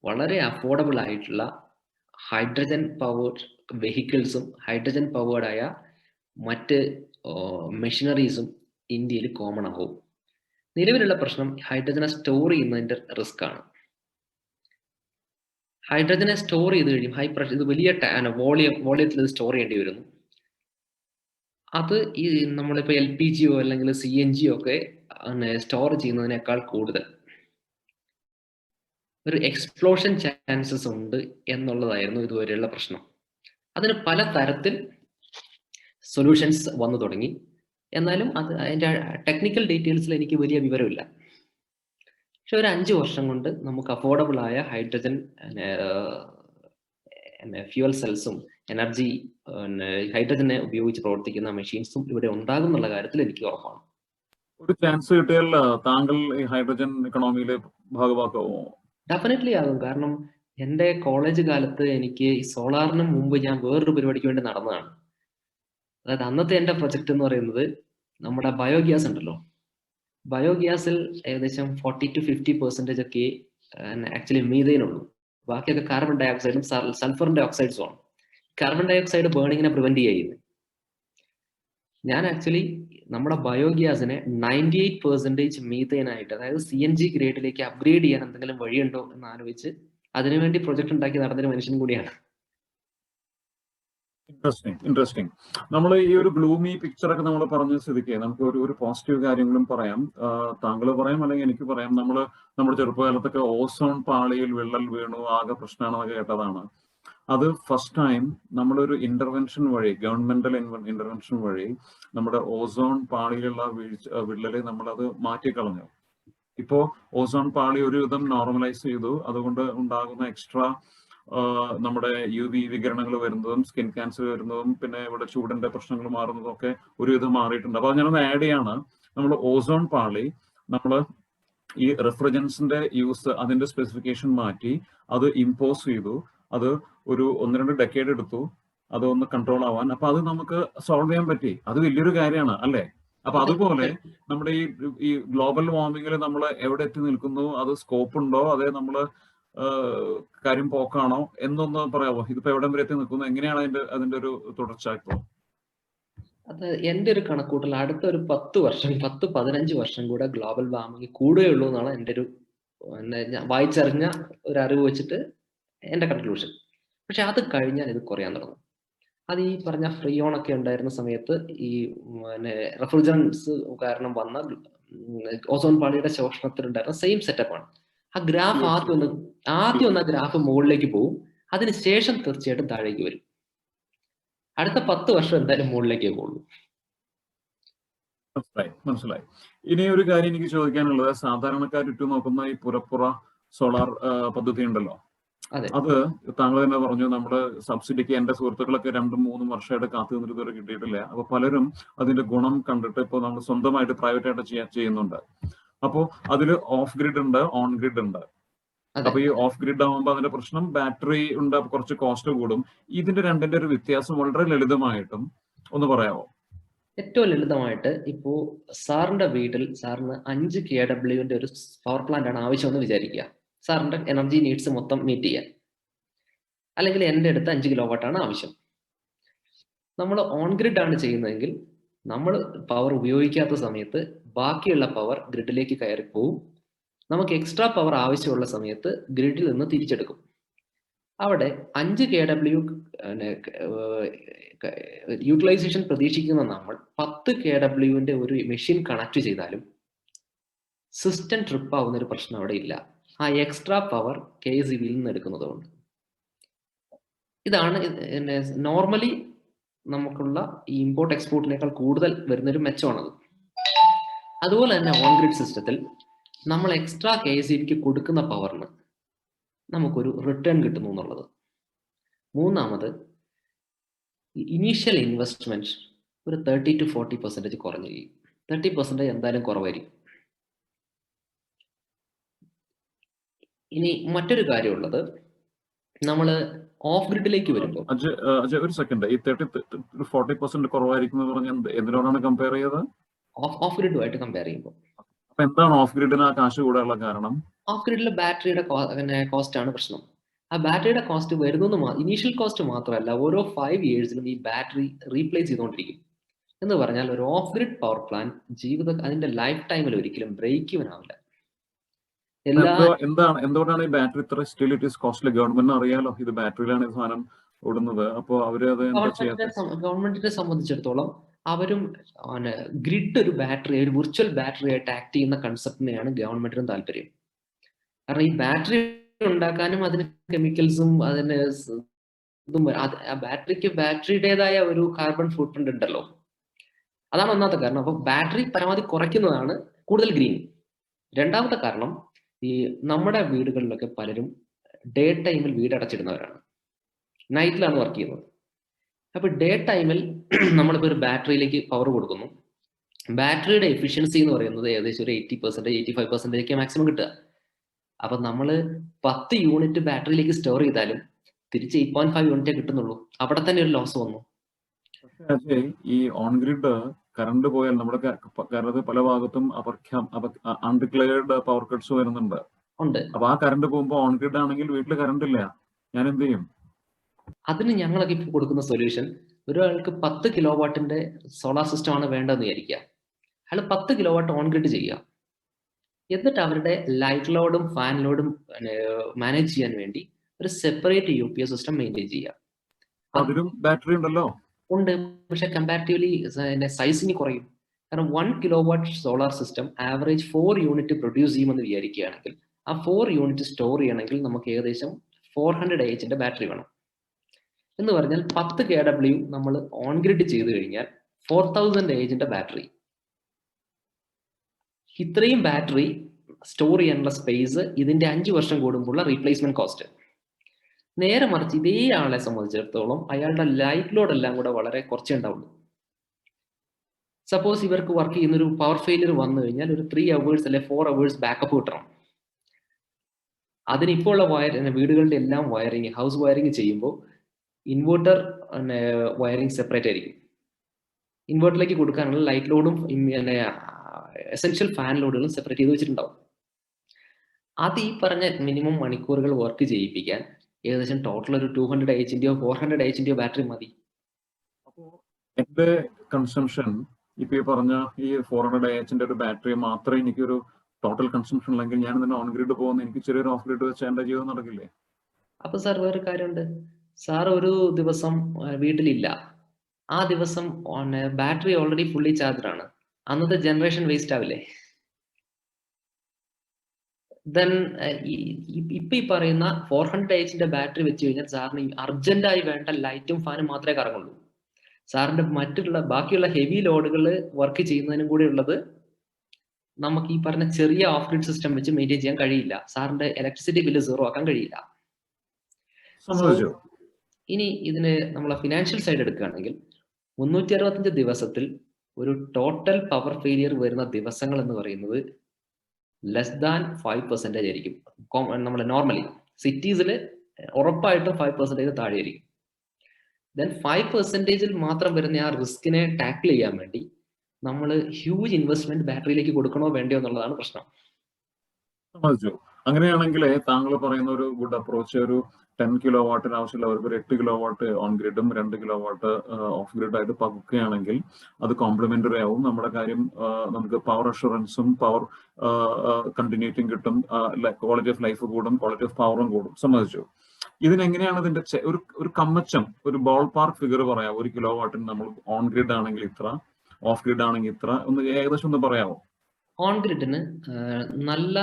വളരെ അഫോർഡബിൾ ആയിട്ടുള്ള ഹൈഡ്രജൻ പവേർഡ് വെഹിക്കിൾസും ഹൈഡ്രജൻ പവേർഡായ മറ്റ് മെഷീനറീസും ഇന്ത്യയിൽ കോമൺ ആവും. നിലവിലുള്ള പ്രശ്നം ഹൈഡ്രജനെ സ്റ്റോർ ചെയ്യുന്നതിന്റെ റിസ്ക് ആണ്. ഹൈഡ്രജനെ സ്റ്റോർ ചെയ്ത് കഴിയും ഹൈ പ്രഷർ, ഇത് വലിയ വോളിയത്തിൽ ഇത് സ്റ്റോർ ചെയ്യേണ്ടി വരുന്നു. അത് ഈ നമ്മളിപ്പോൾ LPG അല്ലെങ്കിൽ CNG ഒക്കെ സ്റ്റോർ ചെയ്യുന്നതിനേക്കാൾ കൂടുതൽ ഒരു എക്സ്പ്ലോഷൻ ചാൻസസ് ഉണ്ട് എന്നുള്ളതായിരുന്നു ഇതുവരെയുള്ള പ്രശ്നം. അതിന് പല തരത്തിൽ സൊല്യൂഷൻസ് വന്നു തുടങ്ങി. എന്നാലും അതിൻ്റെ ടെക്നിക്കൽ ഡീറ്റെയിൽസിൽ എനിക്ക് വലിയ വിവരമില്ല. പക്ഷെ ഒരു 5 വർഷം കൊണ്ട് നമുക്ക് അഫോർഡബിൾ ആയ ഹൈഡ്രജൻ ഫ്യൂവൽ സെൽസും എനർജി ഹൈഡ്രജനെ ഉപയോഗിച്ച് പ്രവർത്തിക്കുന്ന മെഷീൻസും ഇവിടെ ഉണ്ടാകും എന്നുള്ള കാര്യത്തിൽ എനിക്ക് ഉറപ്പാണ്. ഒരു ചാൻസ് കിട്ടിയാൽ താങ്കൾ ഈ ഹൈഡ്രജൻ എക്കണോമിയിലെ ഭാഗമാക്കാമോ? ഡെഫിനറ്റ്ലി ആകും. കാരണം എൻ്റെ കോളേജ് കാലത്ത് എനിക്ക് ഈ സോളാറിന് മുമ്പ് ഞാൻ വേറൊരു പരിപാടിക്ക് വേണ്ടി നടന്നതാണ്. അതായത് അന്നത്തെ എൻ്റെ പ്രൊജക്ട് എന്ന് പറയുന്നത് നമ്മുടെ ബയോഗ്യാസ് ഉണ്ടല്ലോ, ബയോഗ്യാസിൽ ഏകദേശം 40 to 50% ഒക്കെ ആക്ച്വലി മീഥേനുള്ളൂ. ബാക്കിയൊക്കെ കാർബൺ ഡൈ ഓക്സൈഡും സൾഫർ ഡൈ ഓക്സൈഡ്സും ആണ്. കാർബൺ ഡൈ ഓക്സൈഡ് ബേണിങ്ങിനെ പ്രിവെന്റ് ചെയ്യുന്നത്. ഞാൻ ആക്ച്വലി നമ്മുടെ ബയോഗ്യാസിനെ 98% മീഥേനായിട്ട്, അതായത് CNG ഗ്രേഡിലേക്ക് അപ്ഗ്രേഡ് ചെയ്യാൻ എന്തെങ്കിലും വഴിയുണ്ടോ എന്ന് ആലോചിച്ച് അതിനുവേണ്ടി പ്രൊജക്ട് ഉണ്ടാക്കി നടന്നൊരു മനുഷ്യൻ കൂടിയാണ്. ഇൻട്രസ്റ്റിംഗ്. നമ്മൾ ഈ ഒരു ഗ്ലൂമി പിക്ചർ ഒക്കെ നമ്മൾ പറഞ്ഞ സ്ഥിതിക്ക് നമുക്ക് ഒരു പോസിറ്റീവ് കാര്യങ്ങളും പറയാം. താങ്കൾ പറയാം, അല്ലെങ്കിൽ എനിക്ക് പറയാം. നമ്മുടെ ചെറുപ്പകാലത്തൊക്കെ ഓസോൺ പാളിയിൽ വിള്ളൽ വീണു ആകെ പ്രശ്നമാണെന്നൊക്കെ കേട്ടതാണ്. അത് ഫസ്റ്റ് ടൈം നമ്മളൊരു ഇന്റർവെൻഷൻ വഴി, ഗവൺമെന്റൽ ഇന്റർവെൻഷൻ വഴി നമ്മുടെ ഓസോൺ പാളിയിലുള്ള വിള്ളല് നമ്മളത് മാറ്റിക്കളഞ്ഞു. ഇപ്പോ ഓസോൺ പാളി ഒരുവിധം നോർമലൈസ് ചെയ്തു. അതുകൊണ്ട് ഉണ്ടാകുന്ന എക്സ്ട്രാ നമ്മുടെ UV വികിരണങ്ങൾ വരുന്നതും സ്കിൻ ക്യാൻസർ വരുന്നതും പിന്നെ ഇവിടെ ചൂടിന്റെ പ്രശ്നങ്ങൾ മാറുന്നതും ഒക്കെ ഒരുവിധം മാറിയിട്ടുണ്ട്. അപ്പൊ ഞാനൊന്ന് ആഡ് ചെയ്യാണ്, നമ്മൾ ഓസോൺ പാളി നമ്മൾ ഈ റെഫ്രിജറൻസിന്റെ യൂസ് അതിന്റെ സ്പെസിഫിക്കേഷൻ മാറ്റി അത് ഇമ്പോസ് ചെയ്തു. അത് ഒരു 1-2 ഡെക്കേഡ് എടുത്തു അതൊന്ന് കൺട്രോൾ ആവാൻ. അപ്പൊ അത് നമുക്ക് സോൾവ് ചെയ്യാൻ പറ്റി. അത് വലിയൊരു കാര്യമാണ് അല്ലേ? അപ്പൊ അതുപോലെ നമ്മുടെ ഈ ഗ്ലോബൽ വാർമിങ്ങിൽ നമ്മൾ എവിടെ എത്തി നിൽക്കുന്നു, അത് സ്കോപ്പ് ഉണ്ടോ, അതേ നമ്മള് കാര്യം പോക്കാണോ എന്നൊന്ന് പറയാമോ? ഇതിപ്പോ എവിടം വരെ എത്തി നിൽക്കുന്നു, എങ്ങനെയാണ് അതിന്റെ ഒരു തുടർച്ച? ഇപ്പോ അത് എൻ്റെ ഒരു കണക്കൂട്ടൽ അടുത്ത ഒരു 10-15 വർഷം കൂടെ ഗ്ലോബൽ വാർമിംഗ് കൂടുകയുള്ളൂ എന്നാണ് എൻ്റെ ഒരു ഞാൻ വായിച്ചറിഞ്ഞ ഒരു അറിവ് വെച്ചിട്ട് എൻ്റെ കൺക്ലൂഷൻ. പക്ഷെ അത് കഴിഞ്ഞാൽ ഇത് കുറയാൻ തുടങ്ങും. അത് ഈ പറഞ്ഞ ഫ്രീയോൺ ഒക്കെ ഉണ്ടായിരുന്ന സമയത്ത് ഈ റെഫ്രിജറൻസ് കാരണം വന്ന ഓസോൺ പാളിയുടെ ശോഷണത്തിലുണ്ടായിരുന്ന സെയിം സെറ്റപ്പാണ്. ആ ഗ്രാഫ് ആദ്യം ഒന്ന് ആ ഗ്രാഫ് മുകളിലേക്ക് പോകും, അതിനുശേഷം തീർച്ചയായിട്ടും താഴേക്ക് വരും. അടുത്ത 10 വർഷം എന്തായാലും മുകളിലേക്കേ പോകുള്ളൂ. മനസ്സിലായി. ഇനി ഒരു കാര്യം എനിക്ക് ചോദിക്കാനുള്ളത്, സാധാരണക്കാർ ചുറ്റും നോക്കുന്ന ഈ പുറപ്പുറ സോളാർ പദ്ധതി ഉണ്ടല്ലോ, അത് താങ്കൾ തന്നെ പറഞ്ഞു നമ്മുടെ സബ്സിഡിക്ക് എന്റെ സുഹൃത്തുക്കളൊക്കെ 2-3 വർഷമായിട്ട് കാത്തു നിന്നിട്ട് ഇതുവരെ കിട്ടിയിട്ടില്ല. അപ്പൊ പലരും അതിന്റെ ഗുണം കണ്ടിട്ട് ഇപ്പൊ നമ്മൾ സ്വന്തമായിട്ട് പ്രൈവറ്റ് ആയിട്ട് ചെയ്യുന്നുണ്ട്. അപ്പോ അതിൽ ഓഫ് ഗ്രിഡ് ഉണ്ട്, ഓൺ ഗ്രിഡ് ഉണ്ട്. അപ്പൊ ഈ ഓഫ് ഗ്രിഡ് ആവുമ്പോൾ അതിന്റെ പ്രശ്നം ബാറ്ററി ഉണ്ട്, കുറച്ച് കോസ്റ്റ് കൂടും. ഇതിന്റെ രണ്ടിന്റെ ഒരു വ്യത്യാസം വളരെ ലളിതമായിട്ടും ഒന്ന് പറയാമോ? ഏറ്റവും ലളിതമായിട്ട്, ഇപ്പോ സാറിന്റെ വീട്ടിൽ സാറിന് 5 kW ഒരു പവർ പ്ലാന്റ് ആണ് ആവശ്യമെന്ന് വിചാരിക്കുക, സാറിന്റെ എനർജി നീഡ്സ് മൊത്തം മീറ്റ് ചെയ്യാൻ. അല്ലെങ്കിൽ എൻ്റെ അടുത്ത് 5 kW ആണ് ആവശ്യം. നമ്മൾ ഓൺ ഗ്രിഡ് ആണ് ചെയ്യുന്നതെങ്കിൽ നമ്മൾ പവർ ഉപയോഗിക്കാത്ത സമയത്ത് ബാക്കിയുള്ള പവർ ഗ്രിഡിലേക്ക് കയറി പോവും. നമുക്ക് എക്സ്ട്രാ പവർ ആവശ്യമുള്ള സമയത്ത് ഗ്രിഡിൽ നിന്ന് തിരിച്ചെടുക്കും. അവിടെ 5 kW യൂട്ടിലൈസേഷൻ പ്രതീക്ഷിക്കുന്ന നമ്മൾ 10 kW ഒരു മെഷീൻ കണക്ട് ചെയ്താലും സിസ്റ്റം ട്രിപ്പ് ആവുന്ന ഒരു പ്രശ്നം അവിടെ ഇല്ല. ആ എക്സ്ട്രാ പവർ KSEBയിൽ നിന്ന് എടുക്കുന്നതുകൊണ്ട്. ഇതാണ് നോർമലി നമുക്കുള്ള ഈ ഇമ്പോർട്ട് എക്സ്പോർട്ടിനേക്കാൾ കൂടുതൽ വരുന്നൊരു മെച്ചമാണത്. അതുപോലെ തന്നെ ഓൺ ഗ്രിഡ് സിസ്റ്റത്തിൽ നമ്മൾ എക്സ്ട്രാ KSEBക്ക് കൊടുക്കുന്ന പവറിന് നമുക്കൊരു റിട്ടേൺ കിട്ടുന്നു എന്നുള്ളത്. മൂന്നാമത് ഇനീഷ്യൽ ഇൻവെസ്റ്റ്മെന്റ് ഒരു 30 to 40% കുറഞ്ഞിരിക്കും. 30% എന്തായാലും കുറവായിരിക്കും. ഇനി മറ്റൊരു കാര്യമുള്ളത്, നമ്മൾ ഓഫ് ഗ്രിഡിലേക്ക് വരുമ്പോൾ ഒരു സെക്കൻഡ്, ഈ 30-40% കുറവായിരിക്കും എന്ന് പറഞ്ഞാൽ എന്തിനോടാണ് കമ്പയർ ചെയ്തത്? ഓഫ് ഗ്രിഡുമായിട്ട് കമ്പയർ ചെയ്യുമ്പോൾ. അപ്പൊ എന്താണ് ഓഫ് ഗ്രിഡിന് ആ കാശ് കൂടാനുള്ള കാരണം? ഓഫ് ഗ്രിഡിലെ ബാറ്ററിയുടെ കോസ്റ്റ് ആണ് പ്രശ്നം. ആ ബാറ്ററിയുടെ കോസ്റ്റ് വരുന്നത് ഇനീഷ്യൽ കോസ്റ്റ് മാത്രമല്ല, ഓരോ 5 yearsലും ഈ ബാറ്ററി റീപ്ലേസ് ചെയ്തുകൊണ്ടിരിക്കും. എന്ന് പറഞ്ഞാൽ ഒരു ഓഫ് ഗ്രിഡ് പവർ പ്ലാന്റ് അതിന്റെ ലൈഫ് ടൈമിൽ ഒരിക്കലും ബ്രേക്ക് ഇവൻ ആവില്ല. എന്തുകൊണ്ടാണ് ഈ ബാറ്ററി ഇത്ര സ്റ്റിൽ ഇറ്റ് ഈസ് കോസ്റ്റ്ലി? ഗവൺമെന്റിന് അറിയാലോ ഇത് ബാറ്ററിയിലാണ് ഈ സാധനം ഓടുന്നത്. അപ്പൊ അവര് അത് ഗവൺമെന്റിനെ സംബന്ധിച്ചിടത്തോളം അവരും ഗ്രിഡ് ഒരു ബാറ്ററി, ഒരു വിർച്വൽ ബാറ്ററി ആയിട്ട് ആക്ട് ചെയ്യുന്ന കൺസെപ്റ്റിനെയാണ് ഗവൺമെന്റിനും താല്പര്യം. കാരണം ഈ ബാറ്ററി ഉണ്ടാക്കാനും അതിന് കെമിക്കൽസും അതിന് ഇതും, ആ ബാറ്ററിയുടേതായ ഒരു കാർബൺ ഫുട് പ്രിന്റ് ഉണ്ടല്ലോ. അതാണ് ഒന്നാമത്തെ കാരണം. അപ്പൊ ബാറ്ററി പരമാവധി കുറയ്ക്കുന്നതാണ് കൂടുതൽ ഗ്രീൻ. രണ്ടാമത്തെ കാരണം, ഈ നമ്മുടെ വീടുകളിലൊക്കെ പലരും ഡേ ടൈമിൽ വീട് അടച്ചിടുന്നവരാണ്, നൈറ്റിലാണ് വർക്ക് ചെയ്യുന്നത്. അപ്പൊ ഡേ ടൈമിൽ നമ്മളിപ്പോ ഒരു ബാറ്ററിയിലേക്ക് പവർ കൊടുക്കുന്നു. ബാറ്ററിയുടെ എഫിഷ്യൻസി എന്ന് പറയുന്നത് ഏകദേശം ഒരു 80%, 85% മാക്സിമം കിട്ടുക. അപ്പൊ നമ്മള് 10 യൂണിറ്റ് ബാറ്ററിയിലേക്ക് സ്റ്റോർ ചെയ്താലും തിരിച്ച് 8.5 യൂണിറ്റേ കിട്ടുന്നുള്ളൂ. അവിടെ തന്നെ ഒരു ലോസ് വന്നു. ഈ ഓൺ ഗ്രിഡ് കറണ്ട് പോയാൽ നമ്മുടെ കേരളത്തിൽ പല ഭാഗത്തും അൺഡിക്ലെയർഡ് പവർ കട്ട്സ് വരുന്നുണ്ട്. അപ്പൊ ആ കറണ്ട് പോകുമ്പോ ഓൺ ഗ്രിഡ് ആണെങ്കിൽ വീട്ടിൽ കറണ്ട് ഇല്ല, ഞാൻ എന്ത് ചെയ്യും? അതിന് ഞങ്ങളൊക്കെ ഇപ്പൊ കൊടുക്കുന്ന സൊല്യൂഷൻ, ഒരാൾക്ക് 10 കിലോവാട്ടിന്റെ സോളാർ സിസ്റ്റം ആണ് വേണ്ടതെന്ന് വിചാരിക്കുക. അയാൾ 10 കിലോവാട്ട് ഓൺ ഗ്രിഡ് ചെയ്യുക. എന്നിട്ട് അവരുടെ ലൈറ്റ് ലോഡും ഫാൻ ലോഡും മാനേജ് ചെയ്യാൻ വേണ്ടി ഒരു സെപ്പറേറ്റ് UPS സിസ്റ്റം മെയിൻറ്റെയിൻ ചെയ്യുക. അതിലും ബാറ്ററി ഉണ്ടല്ലോ. ഉണ്ട്, പക്ഷെ കമ്പാരിറ്റീവ്ലി സൈസിങ് കുറയും. കാരണം 1 kilowatt solar system average 4 unit produce ചെയ്യുമെന്ന് വിചാരിക്കുകയാണെങ്കിൽ ആ 4 യൂണിറ്റ് സ്റ്റോർ ചെയ്യണമെങ്കിൽ നമുക്ക് ഏകദേശം 400 AH ബാറ്ററി വേണം. എന്ന് പറഞ്ഞാൽ 10 kW നമ്മൾ ഓൺ ഗ്രിഡ് ചെയ്ത് കഴിഞ്ഞാൽ 4000 AH ബാറ്ററി. ഇത്രയും ബാറ്ററി സ്റ്റോർ ചെയ്യാനുള്ള സ്പേസ് ഇതിന്റെ 5 വർഷം കൂടുമ്പോഴുള്ള റീപ്ലേസ്മെന്റ് കോസ്റ്റ്. നേരെ മറിച്ച് ഇതേ ആളെ സംബന്ധിച്ചിടത്തോളം അയാളുടെ ലൈറ്റ് ലോഡ് എല്ലാം കൂടെ വളരെ കുറച്ചേ ഉണ്ടാവുള്ളൂ. സപ്പോസ് ഇവർക്ക് വർക്ക് ചെയ്യുന്ന ഒരു പവർ ഫെയിലിയർ വന്നു കഴിഞ്ഞാൽ ഒരു 3 hours അല്ലെ 4 hours ബാക്കപ്പ് കിട്ടണം. അതിനിപ്പോൾ ഉള്ള വീടുകളുടെ എല്ലാം വയറിങ്, ഹൗസ് വയറിങ് ചെയ്യുമ്പോൾ ഇൻവേർട്ടർ വയറിങ് സെപ്പറേറ്റ് ആയിരിക്കും. ഇൻവേർട്ടറിലേക്ക് കൊടുക്കാനുള്ള ലൈറ്റ് ലോഡും എസെൻഷ്യൽ ഫാൻ ലോഡുകളും സെപ്പറേറ്റ് ചെയ്ത് വെച്ചിട്ടുണ്ടാവും. അത് ഈ പറഞ്ഞ മിനിമം മണിക്കൂറുകൾ വർക്ക് ചെയ്യിപ്പിക്കാൻ ഏകദേശം ടോട്ടൽ ഒരു 200 AH 400 AH ബാറ്ററി മതി. അപ്പോ എന്റെ കൺസംഷൻ ഇപ്പൊ ഈ പറഞ്ഞ ഈ 400 AH ഒരു ബാറ്ററി മാത്രമേ എനിക്കൊരു ടോട്ടൽ കൺസംഷൻ ഉണ്ടെങ്കിൽ ഞാൻ തന്നെ ഓൺ ഗ്രിഡ് പോകുന്ന എനിക്ക് ചെറിയൊരു ഓഫ് ഗ്രിഡ് വെച്ച് എന്റെ ജീവിതം നടക്കില്ലേ? അപ്പൊ സാർ വേറെ കാര്യമുണ്ട്. സാർ ഒരു ദിവസം വീട്ടിലില്ല, ആ ദിവസം ബാറ്ററി ഓൾറെഡി ഫുള്ളി ചാർജ്ഡ് ആണ്, അന്നത്തെ ജനറേഷൻ വേസ്റ്റ് ആവില്ലേ? ദെൻ ഇപ്പൊ ഈ പറയുന്ന 400 AH ബാറ്ററി വെച്ച് കഴിഞ്ഞാൽ സാറിന് അർജന്റായി വേണ്ട ലൈറ്റും ഫാനും മാത്രമേ കറങ്ങുള്ളൂ. സാറിന്റെ മറ്റുള്ള ബാക്കിയുള്ള ഹെവി ലോഡുകൾ വർക്ക് ചെയ്യുന്നതിനും കൂടെ ഉള്ളത് നമുക്ക് ഈ പറഞ്ഞ ചെറിയ ഓഫ് ഗ്രിഡ് സിസ്റ്റം വെച്ച് മെയിൻറ്റെയിൻ ചെയ്യാൻ കഴിയില്ല. സാറിന്റെ ഇലക്ട്രിസിറ്റി ബില്ല് 0 ആക്കാൻ കഴിയില്ല. ഇനി ഇതിന് നമ്മളെ ഫിനാൻഷ്യൽ സൈഡ് എടുക്കുകയാണെങ്കിൽ 365 ദിവസത്തിൽ ഒരു ടോട്ടൽ പവർ ഫെയിലിയർ വരുന്ന ദിവസങ്ങൾ എന്ന് പറയുന്നത് ലെസ് ദാൻ 5% ആയിരിക്കും. നമ്മളെ നോർമലി സിറ്റീസിൽ ഉറപ്പായിട്ടും 5% താഴെ ആയിരിക്കും. ദെൻ 5% മാത്രം വരുന്ന ആ റിസ്കിനെ ടാക്കിൾ ചെയ്യാൻ വേണ്ടി നമ്മൾ ഹ്യൂജ് ഇൻവെസ്റ്റ്മെന്റ് ബാറ്ററിയിലേക്ക് കൊടുക്കണോ വേണ്ടയോ എന്നുള്ളതാണ് പ്രശ്നം. അങ്ങനെയാണെങ്കിൽ താങ്കൾ പറയുന്ന ഒരു ഗുഡ് അപ്രോച്ച്, ഒരു 10 കിലോ വാട്ടിന് ആവശ്യമുള്ളവർക്ക് ഒരു 8 കിലോ വാട്ട് ഓൺ ഗ്രിഡും 2 കിലോ വാട്ട് ഓഫ് ഗ്രിഡായിട്ട് പകുക്കുകയാണെങ്കിൽ അത് കോംപ്ലിമെന്ററി ആവും. നമ്മുടെ കാര്യം നമുക്ക് പവർ അഷുറൻസും പവർ കണ്ടിന്യൂറ്റിയും കിട്ടും, ക്വാളിറ്റി ഓഫ് ലൈഫ് കൂടും, ക്വാളിറ്റി ഓഫ് പവറും കൂടും. സമ്മതിച്ചു. ഇതിനെങ്ങനെയാണ് ഇതിന്റെ ഒരു കമ്മച്ചം, ഒരു ബോൾ പാർക്ക് ഫിഗർ പറയാം? 1 കിലോ വാട്ടിന് നമ്മൾ ഓൺ ഗ്രിഡ് ആണെങ്കിൽ ഇത്ര, ഓഫ് ഗ്രിഡ് ആണെങ്കിൽ ഇത്ര, ഒന്ന് ഏകദേശം ഒന്ന് പറയാമോ? ഓൺ ഗ്രിഡിന് നല്ല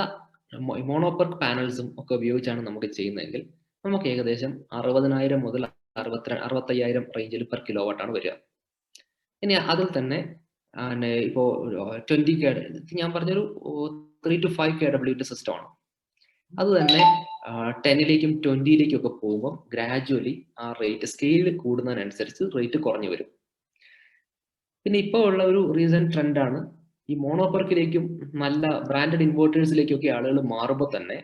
മോണോപെർക്ക് പാനൽസും ഒക്കെ ഉപയോഗിച്ചാണ് നമുക്ക് ചെയ്യുന്നതെങ്കിൽ നമുക്ക് ഏകദേശം 60,000 മുതൽ 65,000 റേഞ്ചിൽ പെർ കിലോ വാട്ടാണ് വരിക. ഇനി അതിൽ തന്നെ ഇപ്പോ 20 ഞാൻ പറഞ്ഞൊരു 3 to 5 kW സിസ്റ്റമാണ്. അത് തന്നെ 10ലേക്കും 20ലേക്കും ഒക്കെ പോകുമ്പോൾ ഗ്രാജുവലി ആ റേറ്റ് സ്കെയിൽ കൂടുന്നതിനനുസരിച്ച് റേറ്റ് കുറഞ്ഞു വരും. പിന്നെ ഇപ്പോൾ ഉള്ള ഒരു റീസെന്റ് ട്രെൻഡാണ് ഈ മോണോപെർക്കിലേക്കും നല്ല ബ്രാൻഡഡ് ഇൻവേർട്ടേഴ്സിലേക്കൊക്കെ ആളുകൾ മാറുമ്പോൾ തന്നെ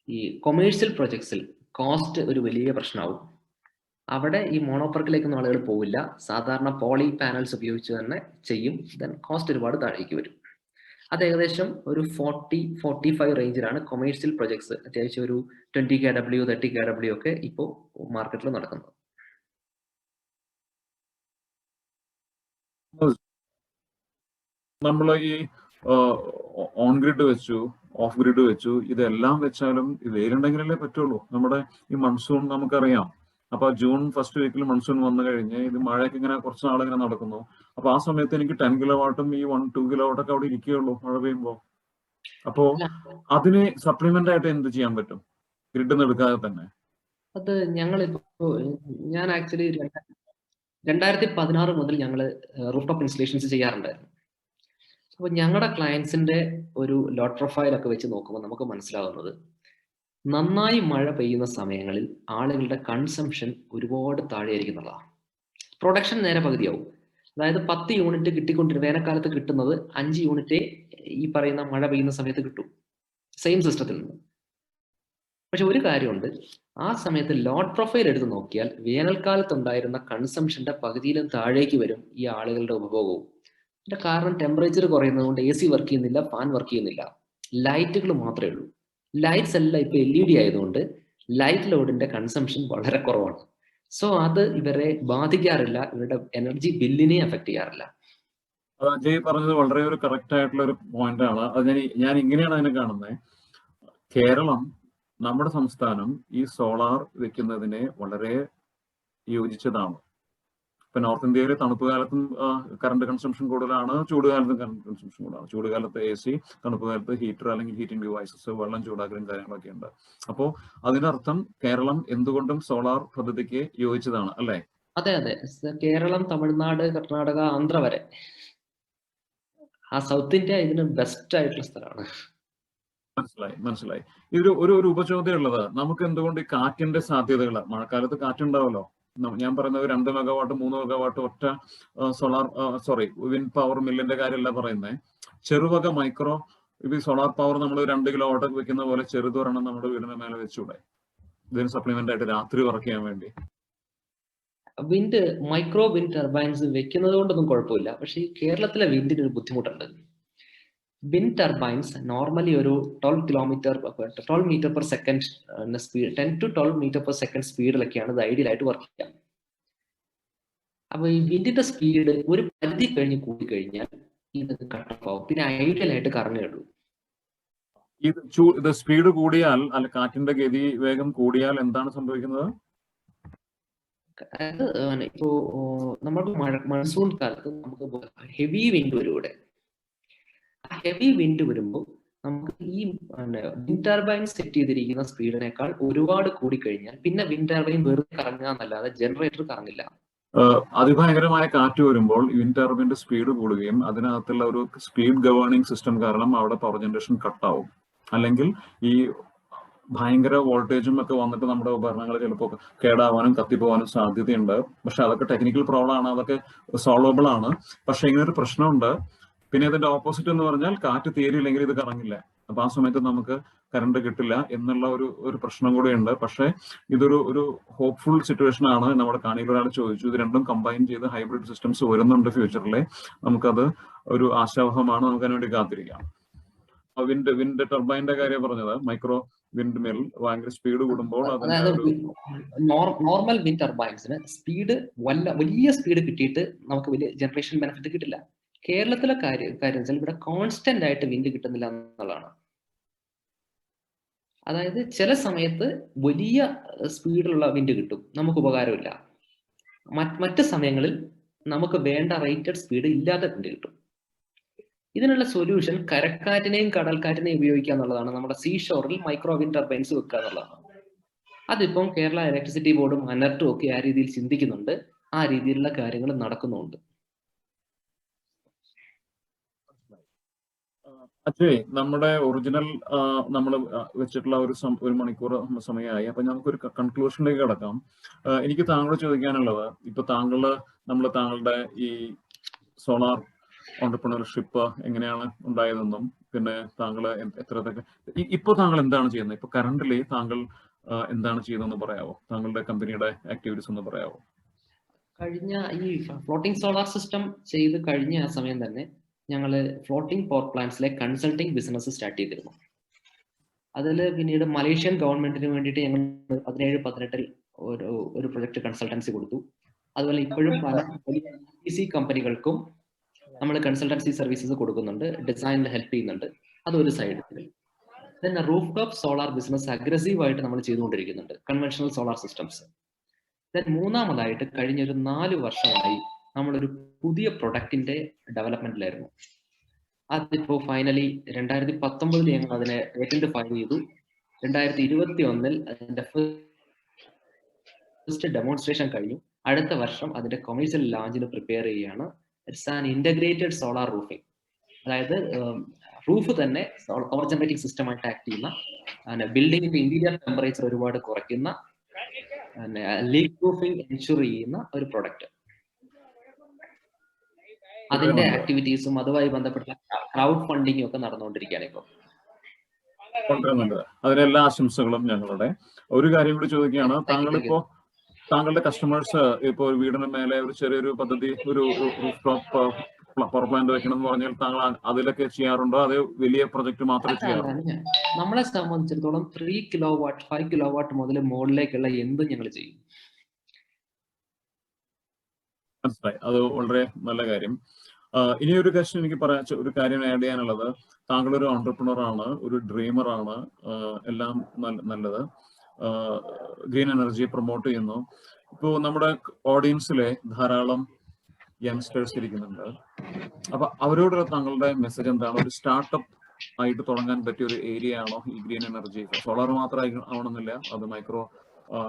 ഈ കൊമേഴ്ഷ്യൽ പ്രൊജക്ട്സിൽ കോസ്റ്റ് ഒരു വലിയ പ്രശ്നമാവും. അവിടെ ഈ മോണോപെർക്കിലേക്കൊന്നും ആളുകൾ പോവില്ല, സാധാരണ പോളി പാനൽസ് ഉപയോഗിച്ച് തന്നെ ചെയ്യും. ദെൻ കോസ്റ്റ് ഒരുപാട് താഴേക്ക് വരും. അത് ഏകദേശം ഒരു 40-45 റേഞ്ചിലാണ് കൊമേഴ്ഷ്യൽ പ്രൊജക്ട്സ്, അത്യാവശ്യം ഒരു 20 kW 30 kW ഒക്കെ ഇപ്പോൾ മാർക്കറ്റിൽ നടക്കുന്നത്. നമ്മൾ ഈ ഓൺ ഗ്രിഡ് വെച്ചു, ഓഫ് ഗ്രിഡ് വെച്ചു, ഇതെല്ലാം വെച്ചാലും വെയിലുണ്ടെങ്കിലല്ലേ പറ്റുള്ളൂ. നമ്മുടെ ഈ മൺസൂൺ നമുക്കറിയാം. അപ്പൊ ജൂൺ ഫസ്റ്റ് വീക്കിൽ മൺസൂൺ വന്നു കഴിഞ്ഞ് ഇത് മഴയൊക്കെ ഇങ്ങനെ കുറച്ച് നാളിങ്ങനെ നടക്കുന്നു. അപ്പൊ ആ സമയത്ത് എനിക്ക് 10 കിലോ വാട്ടും ഈ 1-2 കിലോ വാട്ടൊക്കെ അവിടെ ഇരിക്കുകയുള്ളൂ മഴ പെയ്യുമ്പോൾ. അപ്പോ അതിന് സപ്ലിമെന്റ് ആയിട്ട് എന്ത് ചെയ്യാൻ പറ്റും ഗ്രിഡിൽ നിന്ന് എടുക്കാതെ തന്നെ? അത് ഞാൻ ആക്ച്വലി 2016 മുതൽ ഞങ്ങൾ റൂഫ്ടോപ്പ് ഇൻസ്റ്റലേഷൻസ് ചെയ്യാറുണ്ടായിരുന്നു. അപ്പോൾ ഞങ്ങളുടെ ക്ലയൻസിന്റെ ഒരു ലോഡ് പ്രൊഫൈൽ ഒക്കെ വെച്ച് നോക്കുമ്പോൾ നമുക്ക് മനസ്സിലാവുന്നത് നന്നായി മഴ പെയ്യുന്ന സമയങ്ങളിൽ ആളുകളുടെ കൺസംഷൻ ഒരുപാട് താഴെയായിരിക്കും എന്നുള്ളതാണ്. പ്രൊഡക്ഷൻ നേരെ പകുതിയാവും. അതായത് 10 യൂണിറ്റ് കിട്ടിക്കൊണ്ടിരുന്ന വേനൽക്കാലത്ത് കിട്ടുന്നത് 5 യൂണിറ്റേ ഈ പറയുന്ന മഴ പെയ്യുന്ന സമയത്ത് കിട്ടും സെയിം സിസ്റ്റത്തിൽ നിന്ന്. പക്ഷെ ഒരു കാര്യമുണ്ട്, ആ സമയത്ത് ലോഡ് പ്രൊഫൈൽ എടുത്ത് നോക്കിയാൽ വേനൽക്കാലത്തുണ്ടായിരുന്ന കൺസംഷന്റെ പകുതിയിലും താഴേക്ക് വരും ഈ ആളുകളുടെ ഉപഭോഗവും. ഇതിന്റെ കാരണം ടെമ്പറേച്ചർ കുറയുന്നത് കൊണ്ട് AC വർക്ക് ചെയ്യുന്നില്ല, ഫാൻ വർക്ക് ചെയ്യുന്നില്ല, ലൈറ്റുകൾ മാത്രമേ ഉള്ളൂ. ലൈറ്റ്സ് എല്ലാം ഇപ്പൊ LED ആയതുകൊണ്ട് ലൈറ്റ് ലോഡിന്റെ കൺസംഷൻ വളരെ കുറവാണ്. സോ അത് ഇവരെ ബാധിക്കാറില്ല, ഇവരുടെ എനർജി ബില്ലിനെ അഫക്ട് ചെയ്യാറില്ല. അജയ് പറഞ്ഞത് വളരെ ഒരു കറക്റ്റ് ആയിട്ടുള്ള ഒരു പോയിന്റ് ആണ്. അത് ഞാൻ ഇങ്ങനെയാണ് അതിനെ കാണുന്നത്. കേരളം, നമ്മുടെ സംസ്ഥാനം ഈ സോളാർ വെക്കുന്നതിന് വളരെ യോജിച്ചതാണ്. ഇപ്പൊ നോർത്ത് ഇന്ത്യയിൽ തണുപ്പ് കാലത്തും കറണ്ട് കൺസംഷൻ കൂടുതലാണ്, ചൂട് കാലത്തും കറണ്ട് കൺസംഷൻ കൂടുതലാണ്. ചൂട് കാലത്ത് AC, തണുപ്പ് കാലത്ത് ഹീറ്റർ അല്ലെങ്കിൽ ഹീറ്റിംഗ് ഡിവൈസസ്, വെള്ളം ചൂടാക്കലും കാര്യങ്ങളൊക്കെ ഉണ്ട്. അപ്പോ അതിനർത്ഥം കേരളം എന്തുകൊണ്ടും സോളാർ പദ്ധതിക്ക് യോജിച്ചതാണ് അല്ലേ? അതെ അതെ, കേരളം, തമിഴ്നാട്, കർണാടക, ആന്ധ്ര വരെ ആ സൗത്ത് ഇന്ത്യ ഇതിന് ബെസ്റ്റ് ആയിട്ടുള്ള സ്ഥലമാണ്. മനസ്സിലായി. ഇതൊരു ഒരു ഉപചോദ്യം ഉള്ളത്, നമുക്ക് എന്തുകൊണ്ട് ഈ കാറ്റിന്റെ സാധ്യതകൾ, മഴക്കാലത്ത് കാറ്റുണ്ടാവല്ലോ, ഞാൻ പറയുന്നത് 2 മെഗാവാട്ട് 3 മെഗാവാട്ട് ഒറ്റ വിൻഡ് പവർ മില്ലിന്റെ കാര്യമല്ല പറയുന്നത്. ചെറുവക മൈക്രോ ഈ സോളാർ പവർ നമ്മൾ 2 കിലോ വാട്ട് വെക്കുന്ന പോലെ ചെറുതൊരെണ്ണം നമ്മുടെ വീടിന്റെ മേലെ വെച്ചൂടെ, ഇതിന് സപ്ലിമെന്റ് ആയിട്ട് രാത്രി വർക്ക് ചെയ്യാൻ വേണ്ടി? മൈക്രോ വിൻഡ് ടർബൈൻസ് വെക്കുന്നത് കൊണ്ടൊന്നും കുഴപ്പമില്ല. പക്ഷെ ഈ കേരളത്തിലെ വിൻഡിന് ഒരു ബുദ്ധിമുട്ടുണ്ട്. വിൻഡ് ടർബൈൻസ് നോർമലി ഒരു 12 metre per second speed, 10 to 12 metre per second സ്പീഡിലൊക്കെയാണ് ഇത് ഐഡിയൽ ആയിട്ട് വർക്ക് ചെയ്യുക. അപ്പൊ ഈ വിൻഡിന്റെ സ്പീഡ് ഒരു പരിധി കഴിഞ്ഞ് കൂടിക്കഴിഞ്ഞാൽ ഇത് കട്ട് ഓഫ് ആവും, പിന്നെ ഐഡിയൽ ആയിട്ട് കറങ്ങുകയുള്ളൂ. ഇത് സ്പീഡ് കൂടിയാൽ, അല്ല കാറ്റിന്റെ ഗതി വേഗം കൂടിയാൽ എന്താണ് സംഭവിക്കുന്നത്? ഇപ്പോ നമുക്ക് മൺസൂൺ കാലത്ത് നമുക്ക് ഹെവി വിൻഡ് വരും ഇവിടെ. ഹെവി വിൻഡ് വരുമ്പോൾ നമുക്ക് ഈ വിൻഡ് ടർബൈൻ സെറ്റ് ചെയ്തിരിക്കുന്ന സ്പീഡിനേക്കാൾ ഒരുപാട് കൂടിക്കഴിഞ്ഞാൽ പിന്നെ വിൻഡ് ടർബൈൻ വെറുതെ കറങ്ങുക എന്നല്ലാതെ ജനറേറ്റർ കറങ്ങില്ല. അതിഭയങ്കരമായ കാറ്റ് വരുമ്പോൾ വിൻഡ് ടർബൈന്റെ സ്പീഡ് കൂടുകയും അതിനകത്തുള്ള ഒരു സ്പീഡ് ഗവേണിംഗ് സിസ്റ്റം കാരണം അവിടെ പവർ ജനറേഷൻ കട്ടാവും. അല്ലെങ്കിൽ ഈ ഭയങ്കര വോൾട്ടേജും ഒക്കെ വന്നിട്ട് നമ്മുടെ ഉപകരണങ്ങൾ ചിലപ്പോൾ കേടാവാനും കത്തിപ്പോവാനും സാധ്യതയുണ്ട്. പക്ഷെ അതൊക്കെ ടെക്നിക്കൽ പ്രോബ്ലം ആണ്, അതൊക്കെ സോൾവബിൾ ആണ്. പക്ഷെ ഇങ്ങനെ ഒരു പ്രശ്നമുണ്ട്. പിന്നെ ഇതിന്റെ ഓപ്പോസിറ്റ് എന്ന് പറഞ്ഞാൽ കാറ്റ് തീരെയില്ലെങ്കിൽ ഇത് കറങ്ങില്ല. അപ്പൊ ആ സമയത്ത് നമുക്ക് കറണ്ട് കിട്ടില്ല എന്നുള്ള ഒരു പ്രശ്നം കൂടെ ഉണ്ട്. പക്ഷെ ഇതൊരു ഹോപ്പ്ഫുൾ സിറ്റുവേഷൻ ആണ്. നമ്മുടെ കാണിയിൽ ഒരാൾ ചോദിച്ചു, ഇത് രണ്ടും കമ്പൈൻ ചെയ്ത് ഹൈബ്രിഡ് സിസ്റ്റംസ് വരുന്നുണ്ട് ഫ്യൂച്ചറിലെ. നമുക്കത് ഒരു ആശാവഹമാണ്, നമുക്ക് അതിനുവേണ്ടി കാത്തിരിക്കാം. വിൻഡ് ടർബൈന്റെ കാര്യം പറഞ്ഞത്, മൈക്രോ വിൻഡ് മിൽ ഭയങ്കര സ്പീഡ് കൂടുമ്പോൾ അതിന്റെ അതായത് ഒരു നോർമൽ വിൻഡ് ടർബൈൻസിന് സ്പീഡ് വലിയ സ്പീഡ് കിട്ടിയിട്ട് നമുക്ക് വലിയ ജനറേഷൻ ബെനിഫിറ്റ് കിട്ടില്ല. കേരളത്തിലെ കാര്യം വെച്ചാൽ ഇവിടെ കോൺസ്റ്റന്റ് ആയിട്ട് വിൻഡ് കിട്ടുന്നില്ല എന്നുള്ളതാണ്. അതായത് ചില സമയത്ത് വലിയ സ്പീഡിലുള്ള വിൻഡ് കിട്ടും, നമുക്ക് ഉപകാരമില്ല. മറ്റ് സമയങ്ങളിൽ നമുക്ക് വേണ്ട റേറ്റഡ് സ്പീഡ് ഇല്ലാത്ത വിൻഡ് കിട്ടും. ഇതിനുള്ള സൊല്യൂഷൻ കരക്കാറ്റിനെയും കടൽക്കാറ്റിനെയും ഉപയോഗിക്കുക എന്നുള്ളതാണ്. നമ്മുടെ സീ ഷോറിൽ മൈക്രോ വിൻഡ് ടർബൈൻസ് വെക്കുക എന്നുള്ളതാണ്. അതിപ്പം കേരള ഇലക്ട്രിസിറ്റി ബോർഡും അനർട്ടും ഒക്കെ ആ രീതിയിൽ ചിന്തിക്കുന്നുണ്ട്, ആ രീതിയിലുള്ള കാര്യങ്ങൾ നടക്കുന്നുണ്ട്. അച്ഛേ, നമ്മുടെ ഒറിജിനൽ നമ്മൾ വെച്ചിട്ടുള്ള ഒരു മണിക്കൂർ സമയമായി. അപ്പൊ നമുക്കൊരു കൺക്ലൂഷനിലേക്ക് കിടക്കാം. എനിക്ക് താങ്കളോട് ചോദിക്കാനുള്ളത്, ഇപ്പൊ താങ്കളുടെ ഈ സോളാർ ഓണ്ടർപ്രണർഷിപ്പ് എങ്ങനെയാണ് ഉണ്ടായതെന്നും, പിന്നെ താങ്കൾ ഇപ്പൊ താങ്കൾ എന്താണ് ചെയ്യുന്നത്, ഇപ്പൊ കറന്റ്ലി താങ്കൾ എന്താണ് ചെയ്യുന്നതെന്ന് പറയാവോ? താങ്കളുടെ കമ്പനിയുടെ ആക്ടിവിറ്റീസ് ഒന്ന് പറയാവോ? കഴിഞ്ഞ ഈ ഫ്ലോട്ടിംഗ് സോളാർ സിസ്റ്റം ചെയ്ത് കഴിഞ്ഞ ആ സമയം തന്നെ ഞങ്ങൾ ഫ്ലോട്ടിംഗ് പവർ പ്ലാന്റ്സിലെ കൺസൾട്ടിങ് ബിസിനസ് സ്റ്റാർട്ട് ചെയ്തിരുന്നു. അതിൽ പിന്നീട് മലേഷ്യൻ ഗവൺമെന്റിന് വേണ്ടിയിട്ട് ഞങ്ങൾ 17-18 ഒരു പ്രൊജക്ട് കൺസൾട്ടൻസി കൊടുത്തു. അതുപോലെ ഇപ്പോഴും പല വലിയ കമ്പനികൾക്കും നമ്മൾ കൺസൾട്ടൻസി സർവീസസ് കൊടുക്കുന്നുണ്ട്, ഡിസൈനിൽ ഹെൽപ്പ് ചെയ്യുന്നുണ്ട്. അതൊരു സൈഡിൽ തന്നെ റൂഫ് ടോപ്പ് സോളാർ ബിസിനസ് അഗ്രസീവായിട്ട് നമ്മൾ ചെയ്തുകൊണ്ടിരിക്കുന്നുണ്ട്, കൺവെൻഷണൽ സോളാർ സിസ്റ്റംസ്. മൂന്നാമതായിട്ട് കഴിഞ്ഞ ഒരു 4 വർഷമായി നമ്മളൊരു പുതിയ പ്രൊഡക്റ്റിന്റെ ഡെവലപ്മെന്റിലായിരുന്നു. അതിപ്പോ ഫൈനലി 2019 ഞങ്ങൾ അതിനെ പേറ്റന്റ് ഫയൽ ചെയ്തു. 2021 അതിന്റെ ഫസ്റ്റ് ഡെമോൺസ്ട്രേഷൻ കഴിഞ്ഞു. അടുത്ത വർഷം അതിന്റെ കൊമേഴ്സ്യൽ ലോഞ്ചിന് പ്രിപ്പയർ ചെയ്യുകയാണ്. It's an integrated solar roofing. അതായത് റൂഫ് തന്നെ പവർ ജനറേറ്റിംഗ് സിസ്റ്റമായിട്ട് ആക്ട് ചെയ്യുന്ന, ബിൽഡിങ്ങിന്റെ ഇന്റീരിയർ ടെമ്പറേച്ചർ ഒരുപാട് കുറയ്ക്കുന്ന, ലീക്ക് പ്രൂഫിംഗ് എൻഷുർ ചെയ്യുന്ന ഒരു പ്രൊഡക്റ്റ്. അതിന്റെ ആക്ടിവിറ്റീസും അതുമായി ബന്ധപ്പെട്ട ക്രൗഡ് ഫണ്ടിങ്ങും ഒക്കെ നടന്നുകൊണ്ടിരിക്കുകയാണ് ഇപ്പോൾ. അതിനെല്ലാ ആശംസകളും ഞങ്ങളുടെ. ഒരു കാര്യം കൂടി ചോദിക്കുകയാണ്, താങ്കളുടെ കസ്റ്റമേഴ്സ് ഇപ്പോൾ ഒരു വീടിന് മേലെ ഒരു ചെറിയൊരു പദ്ധതി, ഒരു റൂഫ് ടോപ്പ് പവർ പ്ലാന്റ് വെക്കണം എന്ന് പറഞ്ഞാൽ താങ്കൾ അതിലൊക്കെ ചെയ്യാറുണ്ടോ? അത് വലിയ പ്രൊജക്ട് മാത്രമേ ചെയ്യാറുള്ളൂ? നമ്മളെ സംബന്ധിച്ചിടത്തോളം 3 കിലോവാട്ട് 5 കിലോവാട്ട് മുതൽ മുകളിലേക്കുള്ള എന്തും ഞങ്ങൾ ചെയ്യും. മനസ്സിലായി, അത് വളരെ നല്ല കാര്യം. ഇനി ഒരു ക്വസ്റ്റ്യൻ എനിക്ക് ഒരു കാര്യം ആഡ് ചെയ്യാനുള്ളത്, താങ്കൾ ഒരു ഓണ്ടർപ്രണർ ആണ്, ഒരു ഡ്രീമർ ആണ്, എല്ലാം നല്ലത്. ഗ്രീൻ എനർജി പ്രൊമോട്ട് ചെയ്യുന്നു. ഇപ്പോൾ നമ്മുടെ ഓഡിയൻസിലെ ധാരാളം യങ്സ്റ്റേഴ്സ് ഇരിക്കുന്നുണ്ട്. അപ്പൊ അവരോടുള്ള താങ്കളുടെ മെസ്സേജ് എന്താണ്? ഒരു സ്റ്റാർട്ടപ്പ് ആയിട്ട് തുടങ്ങാൻ പറ്റിയ ഒരു ഏരിയ ആണോ ഈ ഗ്രീൻ എനർജി? സോളാർ മാത്രം ആവണമെന്നില്ല, അത് മൈക്രോ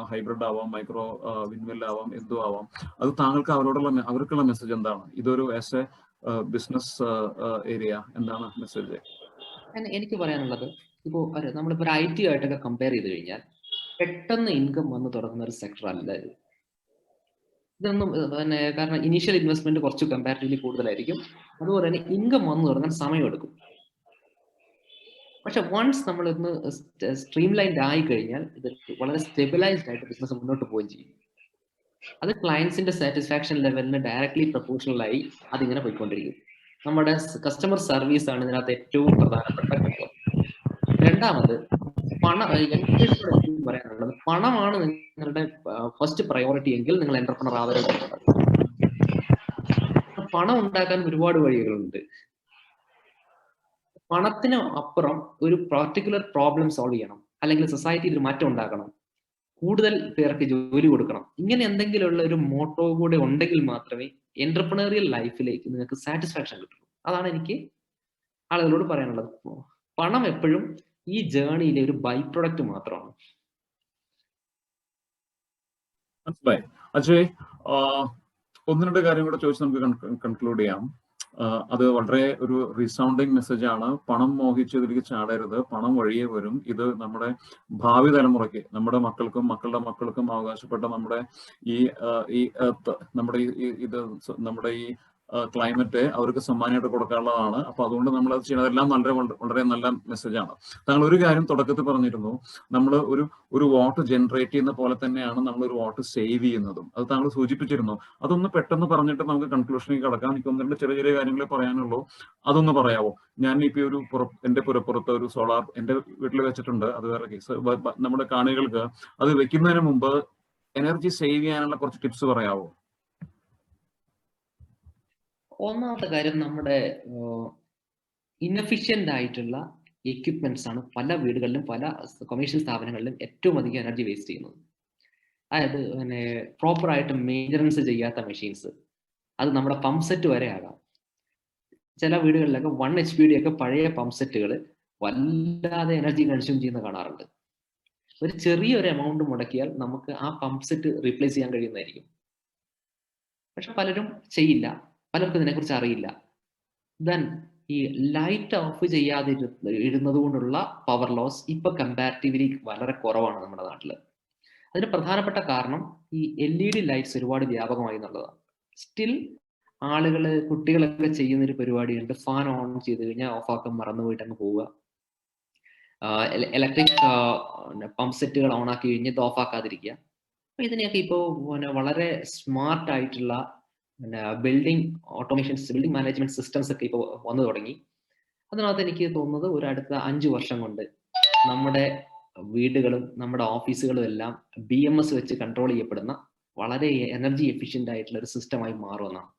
ഹൈബ്രിഡ് ആവാം, മൈക്രോ വിൻഡ്മിൽ ആവാം, എന്തും ആവാം. അത് താങ്കൾക്ക് അവർക്കുള്ള മെസ്സേജ് എന്താണ്? ഇതൊരു ആസ് എ ബിസിനസ് ഏരിയ എന്താണ് മെസ്സേജ്? എനിക്ക് പറയാനുള്ളത്, ഇപ്പോൾ നമ്മളിപ്പോൾ ഒരു IT ആയിട്ടൊക്കെ കമ്പയർ ചെയ്ത് കഴിഞ്ഞാൽ പെട്ടെന്ന് ഇൻകം വന്ന് തുടങ്ങുന്ന ഒരു സെക്ടർ അല്ല ഇത്. ഇതൊന്നും പിന്നെ കാരണം ഇനീഷ്യൽ ഇൻവെസ്റ്റ്മെന്റ് കുറച്ച് കമ്പാരിറ്റീവ്ലി കൂടുതലായിരിക്കും. അതുപോലെ തന്നെ ഇൻകം വന്നു തുടങ്ങാൻ സമയമെടുക്കും. പക്ഷെ വൺസ് നമ്മൾ ഇന്ന് സ്ട്രീം ലൈൻഡ് ആയി കഴിഞ്ഞാൽ ഇത് വളരെ സ്റ്റെബിലൈസ്ഡ് ആയിട്ട് ബിസിനസ് മുന്നോട്ട് പോവുകയും ചെയ്യും. അത് ക്ലയൻസിന്റെ സാറ്റിസ്ഫാക്ഷൻ ലെവലിന് ഡയറക്ട്ലി പ്രൊപ്പോർഷണൽ ആയി അതിങ്ങനെ പോയിക്കൊണ്ടിരിക്കും. നമ്മുടെ കസ്റ്റമർ സർവീസ് ആണ് ഇതിനകത്ത് ഏറ്റവും പ്രധാനപ്പെട്ട ഘടകം. രണ്ടാമത് പറയാനുള്ളത്, പണമാണ് നിങ്ങളുടെ ഫസ്റ്റ് പ്രയോറിറ്റി എങ്കിൽ നിങ്ങൾ എന്റർപ്രണർ ആവരുത്. പണം ഉണ്ടാക്കാൻ ഒരുപാട് വഴികളുണ്ട്. പണത്തിന് അപ്പുറം ഒരു പർട്ടിക്കുലർ പ്രോബ്ലം സോൾവ് ചെയ്യണം, അല്ലെങ്കിൽ സൊസൈറ്റിയിൽ ഒരു മാറ്റം ഉണ്ടാക്കണം, കൂടുതൽ പേർക്ക് ജോലി കൊടുക്കണം. ഇങ്ങനെ എന്തെങ്കിലുമുള്ള ഒരു മോട്ടോ കൂടെ ഉണ്ടെങ്കിൽ മാത്രമേ എന്റർപ്രണറിയൽ ലൈഫിലേക്ക് നിങ്ങൾക്ക് സാറ്റിസ്ഫാക്ഷൻ കിട്ടുള്ളൂ. അതാണ് എനിക്ക് ആളുകളോട് പറയാനുള്ളത്. പണം എപ്പോഴും ഈ ജേർണിയിലെ ഒരു ബൈ പ്രൊഡക്റ്റ് മാത്രമാണ്. മനസ്സിലായി. അജയ്, 1-2 കാര്യം കൂടെ ചോദിച്ച് നമുക്ക് കൺക്ലൂഡ് ചെയ്യാം. അത് വളരെ ഒരു റിസൗണ്ടിങ് മെസ്സേജ് ആണ്. പണം മോഹിച്ച് ഇതിലേക്ക് ചാടരുത്, പണം വഴിയേ വരും. ഇത് നമ്മുടെ ഭാവി തലമുറയ്ക്ക്, നമ്മുടെ മക്കൾക്കും മക്കളുടെ മക്കൾക്കും അവകാശപ്പെട്ട നമ്മുടെ ഈ എർത്ത്, നമ്മുടെ ഈ ക്ലൈമറ്റ് അവർക്ക് സമ്മാനമായിട്ട് കൊടുക്കാനുള്ളതാണ്. അപ്പൊ അതുകൊണ്ട് നമ്മൾ അത് ചെയ്യുന്നതെല്ലാം വളരെ നല്ല മെസ്സേജാണ്. താങ്കൾ ഒരു കാര്യം തുടക്കത്തിൽ പറഞ്ഞിരുന്നു, നമ്മൾ ഒരു വോട്ട് ജനറേറ്റ് ചെയ്യുന്ന പോലെ തന്നെയാണ് നമ്മൾ ഒരു വോട്ട് സേവ് ചെയ്യുന്നതും. അത് താങ്കൾ സൂചിപ്പിച്ചിരുന്നു. അതൊന്ന് പെട്ടെന്ന് പറഞ്ഞിട്ട് നമുക്ക് കൺക്ലൂഷനിലേക്ക് കടക്കാം. എനിക്ക് ഒന്ന് രണ്ട് ചെറിയ കാര്യങ്ങളെ പറയാനുള്ളൂ. അതൊന്ന് പറയാവോ? ഞാൻ ഇപ്പൊ എന്റെ പുരപ്പുറത്ത് ഒരു സോളാർ എന്റെ വീട്ടിൽ വെച്ചിട്ടുണ്ട്. അത് വേറെ കേസ്. നമ്മുടെ കാണികൾക്ക് അത് വെക്കുന്നതിന് മുമ്പ് എനർജി സേവ് ചെയ്യാനുള്ള കുറച്ച് ടിപ്സ് പറയാവോ? ഒന്നാമത്തെ കാര്യം, നമ്മുടെ ഇൻഎഫിഷ്യന്റ് ആയിട്ടുള്ള എക്യുപ്മെന്റ്സ് ആണ് പല വീടുകളിലും പല കൊമേഴ്ഷ്യൽ സ്ഥാപനങ്ങളിലും ഏറ്റവും അധികം എനർജി വേസ്റ്റ് ചെയ്യുന്നത്. അതായത് പിന്നെ പ്രോപ്പറായിട്ട് മെയിൻ്റനൻസ് ചെയ്യാത്ത മെഷീൻസ്, അത് നമ്മുടെ പമ്പ് സെറ്റ് വരെ ആകാം. ചില വീടുകളിലൊക്കെ 1 HP ഒക്കെ പഴയ പമ്പ് സെറ്റുകൾ വല്ലാതെ എനർജി കൺസ്യൂം ചെയ്യുന്ന കാണാറുണ്ട്. ഒരു ചെറിയൊരു എമൗണ്ട് മുടക്കിയാൽ നമുക്ക് ആ പമ്പ് സെറ്റ് റീപ്ലേസ് ചെയ്യാൻ കഴിയുന്നതായിരിക്കും. പക്ഷെ പലരും ചെയ്യില്ല, പലർക്കും ഇതിനെക്കുറിച്ച് അറിയില്ല. ദെൻ ഈ ലൈറ്റ് ഓഫ് ചെയ്യാതെ ഇരുന്നത് കൊണ്ടുള്ള പവർ ലോസ് ഇപ്പൊ കമ്പാരിറ്റീവ്ലി വളരെ കുറവാണ് നമ്മുടെ നാട്ടിൽ. അതിന് പ്രധാനപ്പെട്ട കാരണം ഈ LED ലൈറ്റ്സ് ഒരുപാട് വ്യാപകമായി എന്നുള്ളതാണ്. സ്റ്റിൽ കുട്ടികളൊക്കെ ചെയ്യുന്നൊരു പരിപാടിയുണ്ട്, ഫാൻ ഓൺ ചെയ്ത് കഴിഞ്ഞാൽ ഓഫാക്കാൻ മറന്നു പോയിട്ട് അങ്ങ് പോവുക. ഇലക്ട്രിക് പമ്പ് സെറ്റുകൾ ഓൺ ആക്കി കഴിഞ്ഞ് ഇത് ഓഫാക്കാതിരിക്കുക. അപ്പൊ ഇതിനെയൊക്കെ ഇപ്പോൾ വളരെ സ്മാർട്ട് ആയിട്ടുള്ള building automations, building management systems ഒക്കെ ഇപ്പോൾ വന്നു തുടങ്ങി. അതിനകത്ത് എനിക്ക് തോന്നുന്നത് ഒരു അടുത്ത 5 വർഷം കൊണ്ട് നമ്മുടെ വീടുകളും നമ്മുടെ ഓഫീസുകളും എല്ലാം BMS വെച്ച് കൺട്രോൾ ചെയ്യപ്പെടുന്ന വളരെ എനർജി എഫിഷ്യന്റ് ആയിട്ടുള്ള ഒരു സിസ്റ്റമായി മാറുമെന്നാണ്.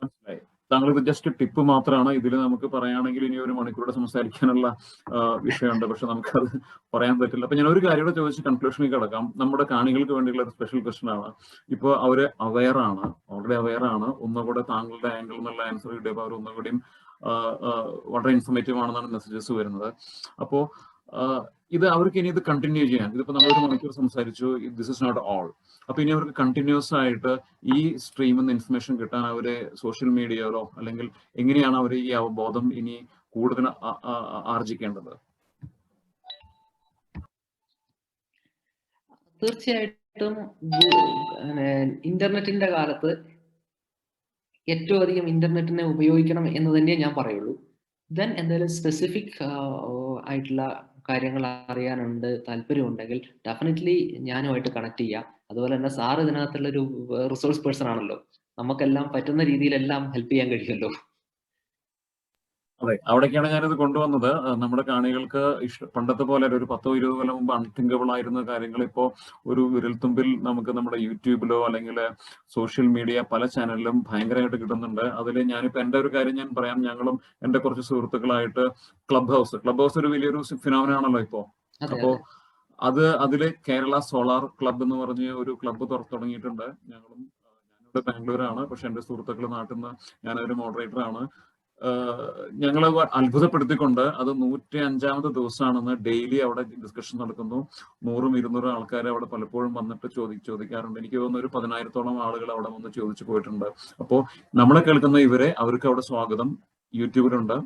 മനസ്സിലായി. താങ്കൾ ഇത് ജസ്റ്റ് ടിപ്പ് മാത്രമാണ്. ഇതിൽ നമുക്ക് പറയുകയാണെങ്കിൽ ഇനി 1 മണിക്കൂറുടെ സംസാരിക്കാനുള്ള വിഷയമുണ്ട്, പക്ഷെ നമുക്കത് പറയാൻ പറ്റില്ല. അപ്പൊ ഞാൻ ഒരു കാര്യം കൂടെ ചോദിച്ച് കൺക്ലൂഷനിൽ കിടക്കാം. നമ്മുടെ കാണികൾക്ക് വേണ്ടിയുള്ള ഒരു സ്പെഷ്യൽ ക്വസ്റ്റൻ ആണ്. ഇപ്പോൾ അവര് ഓൾറെഡി അവെയർ ആണ്. ഒന്നുകൂടെ താങ്കളുടെ ആംഗിൾ എന്നുള്ള ആൻസർ കിട്ടിയപ്പോൾ അവർ ഒന്നുകൂടിയും വളരെ ഇൻഫോർമേറ്റീവ് ആണെന്നാണ് മെസ്സേജസ് വരുന്നത്. അപ്പോ ഇത് അവർക്ക് ഇനി ഇത് കണ്ടിന്യൂ ചെയ്യാൻ, ഇതിപ്പോ നമ്മൾ 1 മണിക്കൂർ സംസാരിച്ചു, ദിസ് ഇസ് നോട്ട് ഓൾ. അപ്പൊ ഇനി അവർക്ക് കണ്ടിന്യൂസ് ആയിട്ട് ഈ സ്ട്രീമിൽ നിന്ന് ഇൻഫർമേഷൻ കിട്ടാൻ അവര് സോഷ്യൽ മീഡിയയിലോ അല്ലെങ്കിൽ എങ്ങനെയാണ് അവർ ഈ അവബോധം ഇനി കൂടുതൽ ആർജിക്കേണ്ടത്? തീർച്ചയായിട്ടും ഇന്റർനെറ്റിന്റെ കാലത്ത് ഏറ്റവും അധികം ഇന്റർനെറ്റിനെ ഉപയോഗിക്കണം എന്ന് തന്നെ ഞാൻ പറയുള്ളൂ. ദെൻ എന്തെങ്കിലും സ്പെസിഫിക് ആയിട്ടുള്ള കാര്യങ്ങൾ അറിയാനുണ്ട്, താല്പര്യമുണ്ടെങ്കിൽ ഡെഫിനറ്റ്ലി ഞാനുമായിട്ട് കണക്ട് ചെയ്യാം. അതുപോലെ തന്നെ സാർ ഇതിനകത്തുള്ള ഒരു റിസോഴ്സ് പേഴ്സൺ ആണല്ലോ, നമുക്കെല്ലാം പറ്റുന്ന രീതിയിലെല്ലാം ഹെൽപ്പ് ചെയ്യാൻ കഴിയുമല്ലോ. അതെ, അവിടേക്കാണ് ഞാനിത് കൊണ്ടുവന്നത്. നമ്മുടെ കാണികൾക്ക് പണ്ടത്തെ പോലെ ഒരു 10-20 കൊല്ലം മുമ്പ് അൺതിങ്കബിൾ ആയിരുന്ന കാര്യങ്ങൾ ഇപ്പോൾ ഒരു വിരൽത്തുമ്പിൽ നമുക്ക് നമ്മുടെ യൂട്യൂബിലോ അല്ലെങ്കിൽ സോഷ്യൽ മീഡിയ പല ചാനലിലും ഭയങ്കരമായിട്ട് കിട്ടുന്നുണ്ട്. അതിൽ ഞാനിപ്പോൾ എൻ്റെ ഒരു കാര്യം ഞാൻ പറയാം. ഞങ്ങളും എൻ്റെ കുറച്ച് സുഹൃത്തുക്കളായിട്ട് ക്ലബ് ഹൗസ് ഒരു വലിയൊരു ഫിനോമിനാണല്ലോ ഇപ്പോ. അപ്പോ അതില് കേരള സോളാർ ക്ലബ് എന്ന് പറഞ്ഞ് ഒരു ക്ലബ്ബ് തുടങ്ങിയിട്ടുണ്ട്. ഞാനിവിടെ ബാംഗ്ലൂരാണ്, പക്ഷെ എൻ്റെ സുഹൃത്തുക്കൾ നാട്ടിൽ നിന്ന്, ഞാനൊരു മോഡറേറ്ററാണ്. ഞങ്ങളെ അത്ഭുതപ്പെടുത്തിക്കൊണ്ട് അത് 105ാമത്തെ ദിവസമാണെന്ന് ഡെയിലി അവിടെ ഡിസ്കഷൻ നടക്കുന്നു. 100-200 ആൾക്കാർ അവിടെ പലപ്പോഴും വന്നിട്ട് ചോദിക്കാറുണ്ട്. എനിക്ക് തോന്നുന്നു ഒരു 10,000-ഓളം ആളുകൾ അവിടെ വന്ന് ചോദിച്ചു പോയിട്ടുണ്ട്. അപ്പോൾ നമ്മളെ കേൾക്കുന്ന അവർക്ക് അവിടെ സ്വാഗതം. യൂട്യൂബിലുണ്ട്.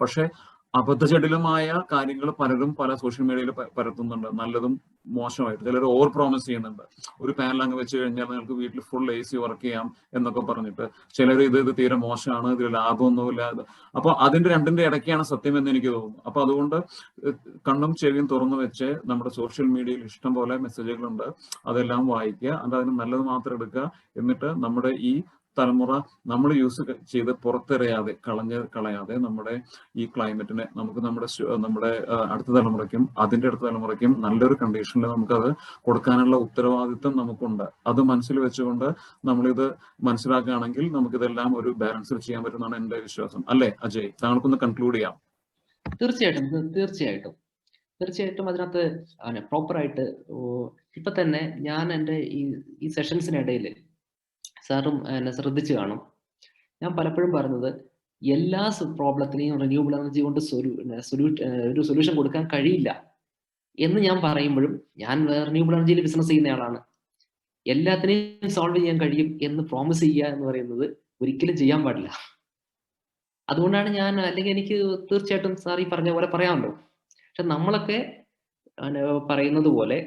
പക്ഷെ അബദ്ധജടിലമായ കാര്യങ്ങൾ പലരും പല സോഷ്യൽ മീഡിയയിൽ പരത്തുന്നുണ്ട്, നല്ലതും മോശമായിട്ട്. ചിലർ ഓവർ പ്രോമിസ് ചെയ്യുന്നുണ്ട്. ഒരു പാനൽ അങ്ങ് വെച്ച് കഴിഞ്ഞാൽ നിങ്ങൾക്ക് വീട്ടിൽ ഫുൾ AC വർക്ക് ചെയ്യാം എന്നൊക്കെ പറഞ്ഞിട്ട്. ചിലർ ഇത് തീരെ മോശമാണ്, ഇതിൽ ലാഭമൊന്നുമില്ല. അപ്പൊ രണ്ടിന്റെ ഇടയ്ക്കാണ് സത്യം എന്ന് എനിക്ക് തോന്നുന്നു. അപ്പൊ അതുകൊണ്ട് കണ്ണും ചെവിയും തുറന്നു വെച്ച് നമ്മുടെ സോഷ്യൽ മീഡിയയിൽ ഇഷ്ടം പോലെ മെസ്സേജുകളുണ്ട്, അതെല്ലാം വായിക്കുക. അതിന് നല്ലത് മാത്രം എടുക്കുക. എന്നിട്ട് നമ്മുടെ ഈ തലമുറ നമ്മൾ യൂസ് ചെയ്ത് പുറത്തെറിയാതെ കളയാതെ നമ്മുടെ ഈ ക്ലൈമറ്റിനെ നമുക്ക് നമ്മുടെ അടുത്ത തലമുറയ്ക്കും അതിന്റെ അടുത്ത തലമുറയ്ക്കും നല്ലൊരു കണ്ടീഷനിൽ നമുക്കത് കൊടുക്കാനുള്ള ഉത്തരവാദിത്വം നമുക്കുണ്ട്. അത് മനസ്സിൽ വെച്ചുകൊണ്ട് നമ്മളിത് മനസ്സിലാക്കുകയാണെങ്കിൽ നമുക്കിതെല്ലാം ഒരു ബാലൻസിൽ ചെയ്യാൻ പറ്റുന്നതാണ് എന്റെ വിശ്വാസം. അല്ലേ അജയ്? താങ്കൾക്കൊന്ന് കൺക്ലൂഡ് ചെയ്യാം. തീർച്ചയായിട്ടും അതിനകത്ത് പ്രോപ്പറായിട്ട് ഇപ്പൊ തന്നെ ഞാൻ എൻ്റെ ഈ സെഷൻസിനിടയിൽ സാറും എന്നെ ശ്രദ്ധിച്ചു കാണും. ഞാൻ പലപ്പോഴും പറഞ്ഞത് എല്ലാ പ്രോബ്ലത്തിനെയും റിന്യൂവബിൾ എനർജി കൊണ്ട് ഒരു സൊല്യൂഷൻ കൊടുക്കാൻ കഴിയില്ല എന്ന് ഞാൻ പറയുമ്പോഴും, ഞാൻ റിന്യൂവബിൾ എനർജിയിൽ ബിസിനസ് ചെയ്യുന്നയാളാണ്. എല്ലാത്തിനെയും സോൾവ് ചെയ്യാൻ കഴിയും എന്ന് പ്രോമിസ് ചെയ്യുക എന്ന് പറയുന്നത് ഒരിക്കലും ചെയ്യാൻ പാടില്ല. അതുകൊണ്ടാണ് അല്ലെങ്കിൽ എനിക്ക് തീർച്ചയായിട്ടും സാർ ഈ പറഞ്ഞ പോലെ പറയാമല്ലോ. പക്ഷെ നമ്മളൊക്കെ പറയുന്നത് പോലെ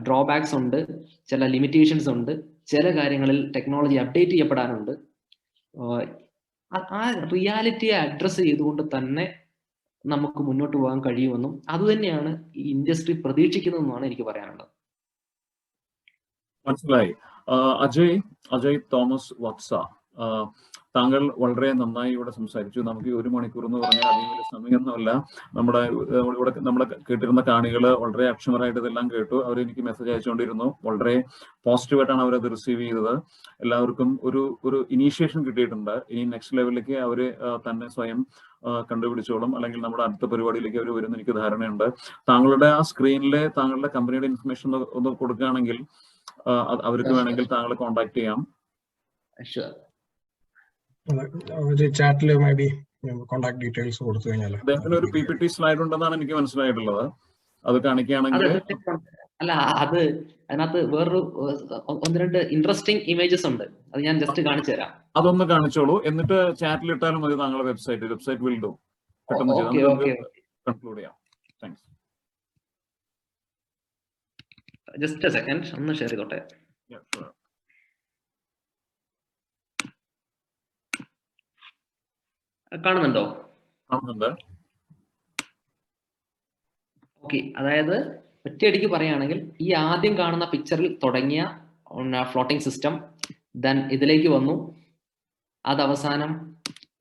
ഡ്രോബാക്സ് ഉണ്ട്, ചില ലിമിറ്റേഷൻസ് ഉണ്ട്. ചില കാര്യങ്ങളിൽ ടെക്നോളജി അപ്ഡേറ്റ് ചെയ്യപ്പെടാനുണ്ട്. ആ റിയാലിറ്റിയെ അഡ്രസ്സ് ചെയ്തുകൊണ്ട് തന്നെ നമുക്ക് മുന്നോട്ട് പോകാൻ കഴിയുമെന്നും അതുതന്നെയാണ് ഈ ഇൻഡസ്ട്രി പ്രതീക്ഷിക്കുന്നതെന്നാണ് എനിക്ക് പറയാനുള്ളത്. മനസ്സിലായി. അജയ് തോമസ് വത്സ, താങ്കൾ വളരെ നന്നായി ഇവിടെ സംസാരിച്ചു. നമുക്ക് ഈ 1 മണിക്കൂർ എന്ന് പറഞ്ഞാൽ അധികം വലിയ സമയമൊന്നുമല്ല. നമ്മളെ കേട്ടിരുന്ന കാണികൾ വളരെ അക്ഷമരായിട്ട് ഇതെല്ലാം കേട്ടു. അവർ എനിക്ക് മെസ്സേജ് അയച്ചുകൊണ്ടിരുന്നു. വളരെ പോസിറ്റീവായിട്ടാണ് അവരത് റിസീവ് ചെയ്തത്. എല്ലാവർക്കും ഒരു ഇനീഷ്യേഷൻ കിട്ടിയിട്ടുണ്ട്. ഇനി നെക്സ്റ്റ് ലെവലിലേക്ക് അവർ തന്നെ സ്വയം കണ്ടുപിടിച്ചോളും, അല്ലെങ്കിൽ നമ്മുടെ അടുത്ത പരിപാടിയിലേക്ക് അവർ വരുന്ന എനിക്ക് ധാരണയുണ്ട്. താങ്കളുടെ ആ സ്ക്രീനിലെ താങ്കളുടെ കമ്പനിയുടെ ഇൻഫർമേഷൻ ഒന്ന് കൊടുക്കുകയാണെങ്കിൽ അവർക്ക് വേണമെങ്കിൽ താങ്കളെ കോൺടാക്ട് ചെയ്യാം. ചാറ്റിൽ മേ ബി കോൺടാക്ട് ഡീറ്റെയിൽസ് കൊടുത്തു കഴിഞ്ഞാൽ അദ്ദേഹത്തിന് ഒരു PPT സ്ലൈഡ് ഉണ്ടെന്നാണ് എനിക്ക് മനസ്സിലായിട്ടുള്ളത്. അത് കാണിക്കുകയാണെങ്കിൽ അല്ല, അത് അതിനകത്ത് വേറൊരു 1-2 ഇൻട്രസ്റ്റിംഗ് ഇമേജസ് ഉണ്ട്. അത് ഞാൻ ജസ്റ്റ് കാണിച്ചു തരാം. അതൊന്ന് കാണിച്ചോളൂ, എന്നിട്ട് ചാറ്റിൽ ഇട്ടാലും മതി താങ്കളുടെ വെബ്സൈറ്റ് വിൽ ഡു. പെട്ടെന്ന് കൺക്ലൂഡ് ചെയ്യാം. താങ്ക്സ്. ജസ്റ്റ് എ സെക്കൻഡ്, ഒന്ന് ഷെയർ ചെയ്തോട്ടെ. കാണുന്നുണ്ടോ? കാണുന്നുണ്ട്. ഓക്കെ, അതായത് ഒറ്റയടിക്ക് പറയുകയാണെങ്കിൽ ഈ ആദ്യം കാണുന്ന പിക്ചറിൽ തുടങ്ങിയ ഫ്ലോട്ടിംഗ് സിസ്റ്റം, ദെൻ ഇതിലേക്ക് വന്നു, അത് അവസാനം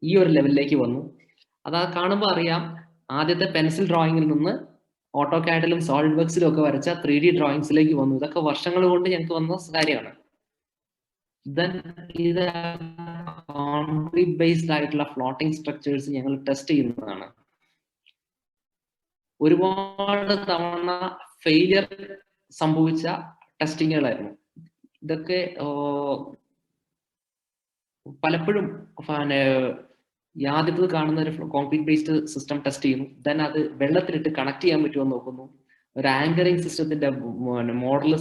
ഈ ഒരു ലെവലിലേക്ക് വന്നു. അത് കാണുമ്പോൾ അറിയാം, ആദ്യത്തെ പെൻസിൽ ഡ്രോയിങ്ങിൽ നിന്ന് ഓട്ടോകാഡിലും സോളിഡ് വർക്സിലും ഒക്കെ വരച്ച 3D ഡ്രോയിങ്സിലേക്ക് വന്നു. ഇതൊക്കെ വർഷങ്ങൾ കൊണ്ട് ഞങ്ങൾക്ക് വന്ന കാര്യമാണ്. ദെൻ ഇത് കോൺക്രീറ്റ് ബേസ്ഡ് ആയിട്ടുള്ള ഫ്ലോട്ടിംഗ് സ്ട്രക്ചേഴ്സ് ഞങ്ങൾ ടെസ്റ്റ് ചെയ്യുന്നതാണ്. ഒരുപാട് തവണ ഫെയിലിയർ സംഭവിച്ച ടെസ്റ്റിങ്ങുകളായിരുന്നു ഇതൊക്കെ. പലപ്പോഴും ആദ്യത്തത് കാണുന്ന ഒരു കോൺക്രീറ്റ് ബേസ്ഡ് സിസ്റ്റം ടെസ്റ്റ് ചെയ്യുന്നു. ദെൻ അത് വെള്ളത്തിലിട്ട് കണക്ട് ചെയ്യാൻ പറ്റുമോ നോക്കുന്നു. ഒരു ആങ്കറിംഗ് സിസ്റ്റത്തിന്റെ മോഡൽ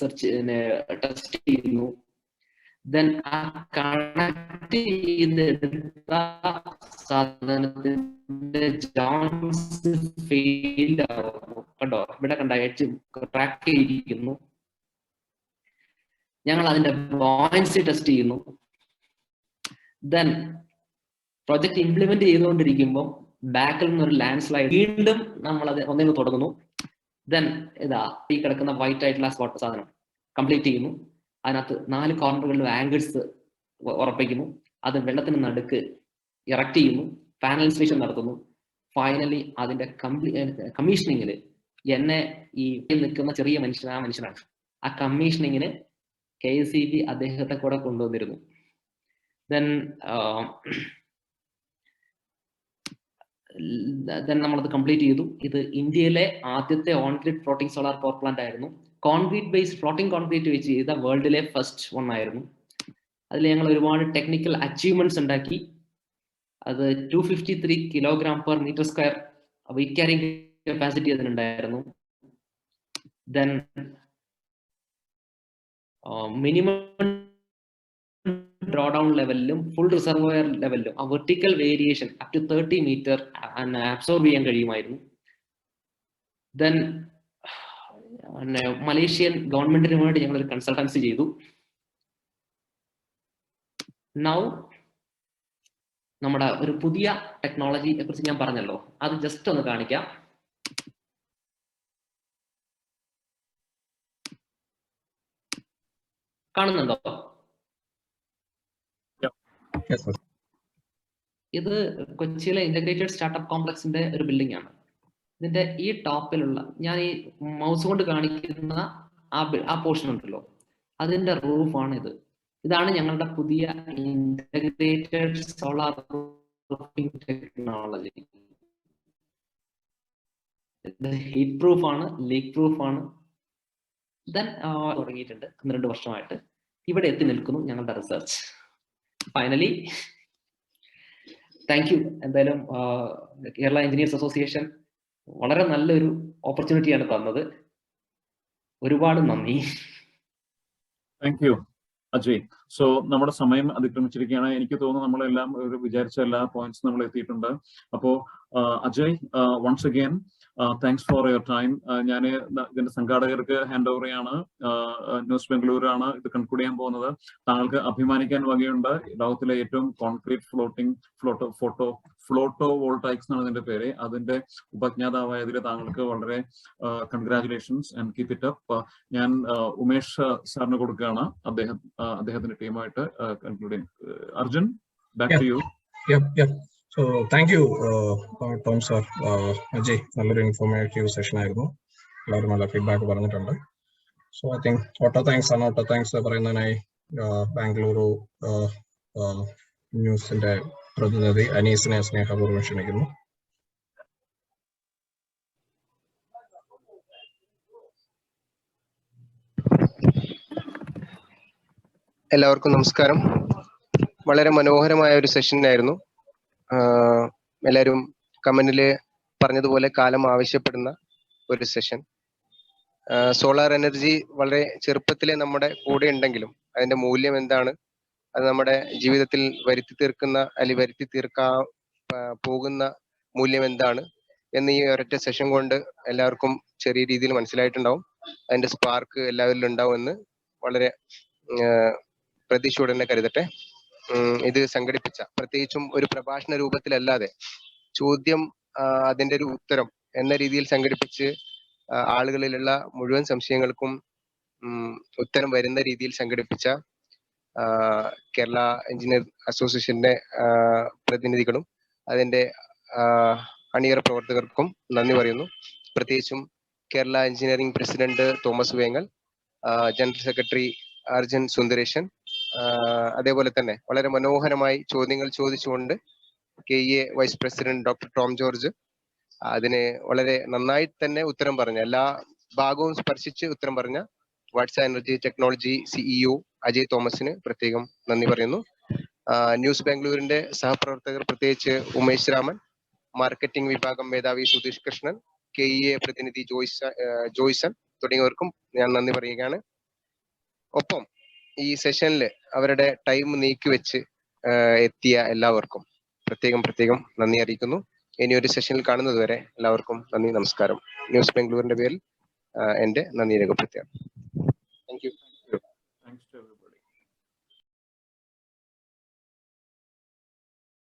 സെർച്ച് ടെസ്റ്റ് ചെയ്യുന്നു. ദെൻ ആ കണക്ട് ചെയ്തെടുത്ത സാധനത്തിന്റെ ജോയിന്റ്സ് ഫെയിൽ ആവുന്നു. കണ്ടോ, ഇവിടെ കണ്ട എഡ്ജ് ക്രാക്ക് ചെയ്തിരിക്കുന്നു. ഞങ്ങൾ അതിന്റെ ബോയൻസി ടെസ്റ്റ് ചെയ്യുന്നു. ദെൻ പ്രൊജക്ട് ഇംപ്ലിമെന്റ് ചെയ്തുകൊണ്ടിരിക്കുമ്പോൾ ബാക്കിൽ നിന്നൊരു ലാൻഡ് സ്ലൈഡ്, വീണ്ടും നമ്മൾ അത് ഒന്നിന് തുടങ്ങുന്നു. ദെൻ ഇതാ ഈ കിടക്കുന്ന വൈറ്റ് ആയിട്ടുള്ള സ്പോട്ട് സാധനം കംപ്ലീറ്റ് ചെയ്യുന്നു. അതിനകത്ത് 4 കോർണറുകളിലും ആംഗിൾസ് ഉറപ്പിക്കുന്നു. അത് വെള്ളത്തിന് നടുക്ക് ഇറക്ട് ചെയ്യുന്നു. പാനൽ ഇൻസ്റ്റലേഷൻ നടത്തുന്നു. ഫൈനലി അതിന്റെ കമ്മീഷനിങ്ങിൽ എന്നെ ഈ നിൽക്കുന്ന ചെറിയ മനുഷ്യനാണ്. ആ കമ്മീഷനിങ്ങിന് KSEB അദ്ദേഹത്തെ കൂടെ കൊണ്ടുവന്നിരുന്നു. ദെൻ നമ്മളത് കംപ്ലീറ്റ് ചെയ്തു. ഇത് ഇന്ത്യയിലെ ആദ്യത്തെ on grid floating solar power plant ആയിരുന്നു. കോൺക്രീറ്റ് ബേസ്ഡ് ഫ്ലോട്ടിംഗ് കോൺക്രീറ്റ് വെച്ച് ചെയ്ത വേൾഡിലെ ഫസ്റ്റ് വൺ ആയിരുന്നു. അതിൽ ഞങ്ങൾ ഒരുപാട് ടെക്നിക്കൽ അച്ചീവ്മെന്റ്സ് ഉണ്ടാക്കി. അത് 253 kg/m² വെയിറ്റ് ക്യാരിങ് കപ്പാസിറ്റി അതിനുണ്ടായിരുന്നു. ദെൻ മിനിമം ഡ്രോഡൗൺ ലെവലിലും ഫുൾ റിസർവോയർ ലെവലിലും ആ vertical variation up to 30 metre absorb ചെയ്യാൻ കഴിയുമായിരുന്നു. ദെൻ മലേഷ്യൻ ഗവൺമെന്റിന് വേണ്ടി ഞങ്ങൾ ഒരു കൺസൾട്ടൻസി ചെയ്തു. നൗ നമ്മുടെ ഒരു പുതിയ ടെക്നോളജിയെ കുറിച്ച് ഞാൻ പറഞ്ഞല്ലോ, അത് ജസ്റ്റ് ഒന്ന് കാണിക്കാം. കാണുന്നുണ്ടോ? ഇത് കൊച്ചിയിലെ ഇന്റഗ്രേറ്റഡ് സ്റ്റാർട്ടപ്പ് കോംപ്ലക്സിന്റെ ഒരു ബിൽഡിംഗ് ആണ്. ഇതിന്റെ ഈ ടോപ്പിലുള്ള ഞാൻ ഈ മൗസ് കൊണ്ട് കാണിക്കുന്ന ആ പോർഷൻ ഉണ്ടല്ലോ, അതിന്റെ റൂഫാണ് ഇത്. ഇതാണ് ഞങ്ങളുടെ പുതിയ ഇന്റഗ്രേറ്റഡ് സോളാർ റൂഫിംഗ് ടെക്നോളജി. ഇത് ഹീറ്റ് പ്രൂഫ് ആണ്, ലീക്ക് പ്രൂഫ് ആണ്. ദെൻ തുടങ്ങിയിട്ടുണ്ട് 12 വർഷമായിട്ട്. ഇവിടെ എത്തി നിൽക്കുന്നു ഞങ്ങളുടെ റിസർച്ച്. Finally thank you. എന്തായാലും കേരള എഞ്ചിനീയേഴ്സ് അസോസിയേഷൻ വളരെ നല്ലൊരു ഓപ്പർച്യൂണിറ്റിയാണ് തന്നത്. ഒരുപാട് നന്ദി. Thank you Ajay. സോ നമ്മുടെ സമയം അതിക്രമിച്ചിരിക്കുകയാണ്. എനിക്ക് തോന്നുന്നു നമ്മളെല്ലാം ഒരു വിചാരിച്ച എല്ലാ പോയിന്റ്സ് നമ്മൾ എത്തിയിട്ടുണ്ട്. അപ്പോ Ajay, once again thanks for your time. ഞാൻ ഇതിന്റെ സംഘാടകർക്ക് ഹാൻഡ് ഓവർ ചെയ്യാണ്. ന്യൂസ് ബംഗളൂരു ഇത് കൺക്ലൂഡ് ചെയ്യാൻ പോകുന്നത്. താങ്കൾക്ക് അഭിമാനിക്കാൻ വകയുണ്ട്. ലോകത്തിലെ ഏറ്റവും കോൺക്രീറ്റ് ഫ്ലോട്ടോ വോൾട്ടൈക്സ് എന്നാണ് ഇതിന്റെ പേര്. അതിന്റെ ഉപജ്ഞാതാവായതിൽ താങ്കൾക്ക് വളരെ congratulations and keep it up. ഞാൻ ഉമേഷ് സാറിന് കൊടുക്കുകയാണ്, അദ്ദേഹത്തിന്റെ ടീമായിട്ട് കൺക്ലൂഡ് ചെയ്യും. Arjun, back to you. So thank you Tom sir, Ajay. നല്ലൊരു ഇൻഫോർമേറ്റീവ് സെഷൻ ആയിരുന്നു. എല്ലാവരും നല്ല ഫീഡ്ബാക്ക് പറഞ്ഞിട്ടുണ്ട്. സോ ഐ തിങ്ക് ഓട്ടോ താങ്ക്സ് പറയുന്നതിനായി ബാംഗ്ലൂരു ന്യൂസിന്റെ പ്രതിനിധി അനീസിനെ സ്നേഹപൂർവ്വം ക്ഷണിക്കുന്നു. എല്ലാവർക്കും നമസ്കാരം. വളരെ മനോഹരമായ ഒരു സെഷൻ ആയിരുന്നു. എല്ലാവരും കമന്റില് പറഞ്ഞതുപോലെ കാലം ആവശ്യപ്പെടുന്ന ഒരു സെഷൻ. സോളാർ എനർജി വളരെ ചെറുപ്പത്തിലെ നമ്മുടെ കൂടെ ഉണ്ടെങ്കിലും അതിന്റെ മൂല്യം എന്താണ്, അത് നമ്മുടെ ജീവിതത്തിൽ വരുത്തി തീർക്കാ പോകുന്ന മൂല്യം എന്താണ് എന്ന് ഈ ഒരൊറ്റ സെഷൻ കൊണ്ട് എല്ലാവർക്കും ചെറിയ രീതിയിൽ മനസ്സിലായിട്ടുണ്ടാവും. അതിന്റെ സ്പാർക്ക് എല്ലാവരിലും ഉണ്ടാവുമെന്ന് വളരെ പ്രതീക്ഷയോടെ തന്നെ കരുതട്ടെ. ഇത് സംഘടിപ്പിച്ച, പ്രത്യേകിച്ചും ഒരു പ്രഭാഷണ രൂപത്തിലല്ലാതെ ചോദ്യം അതിന്റെ ഒരു ഉത്തരം എന്ന രീതിയിൽ സംഘടിപ്പിച്ച് ആളുകളിലുള്ള മുഴുവൻ സംശയങ്ങൾക്കും ഉത്തരം വരുന്ന രീതിയിൽ സംഘടിപ്പിച്ച കേരള എഞ്ചിനീയർ അസോസിയേഷന്റെ പ്രതിനിധികളും അതിന്റെ അണിയറ പ്രവർത്തകർക്കും നന്ദി പറയുന്നു. പ്രത്യേകിച്ചും Kerala engineering president Thomas Vengal, general secretary Arjun Sundaresan, അതേപോലെ തന്നെ വളരെ മനോഹരമായി ചോദ്യങ്ങൾ ചോദിച്ചുകൊണ്ട് KEA vice president doctor Tom George, അതിന് വളരെ നന്നായി തന്നെ ഉത്തരം പറഞ്ഞ, എല്ലാ ഭാഗവും സ്പർശിച്ച് ഉത്തരം പറഞ്ഞ വാട്സ് എനർജി ടെക്നോളജി CEO അജയ് തോമസിന് പ്രത്യേകം നന്ദി പറയുന്നു. ന്യൂസ് ബാംഗ്ലൂരിന്റെ സഹപ്രവർത്തകർ, പ്രത്യേകിച്ച് ഉമേഷ് രാമൻ, മാർക്കറ്റിംഗ് വിഭാഗം മേധാവി സുധീഷ് കൃഷ്ണൻ, KEA പ്രതിനിധി ജോയ്സൺ തുടങ്ങിയവർക്കും ഞാൻ നന്ദി പറയുകയാണ്. ഒപ്പം ഈ സെഷനിൽ അവരുടെ ടൈം നീക്കിവെച്ച് എത്തിയ എല്ലാവർക്കും പ്രത്യേകം നന്ദി അറിയിക്കുന്നു. ഇനി ഒരു സെഷനിൽ കാണുന്നത് വരെ എല്ലാവർക്കും നന്ദി, നമസ്കാരം. ന്യൂസ് ബാംഗ്ലൂരിന്റെ പേരിൽ എന്റെ നന്ദി രേഖപ്പെടുത്തുകയാണ്.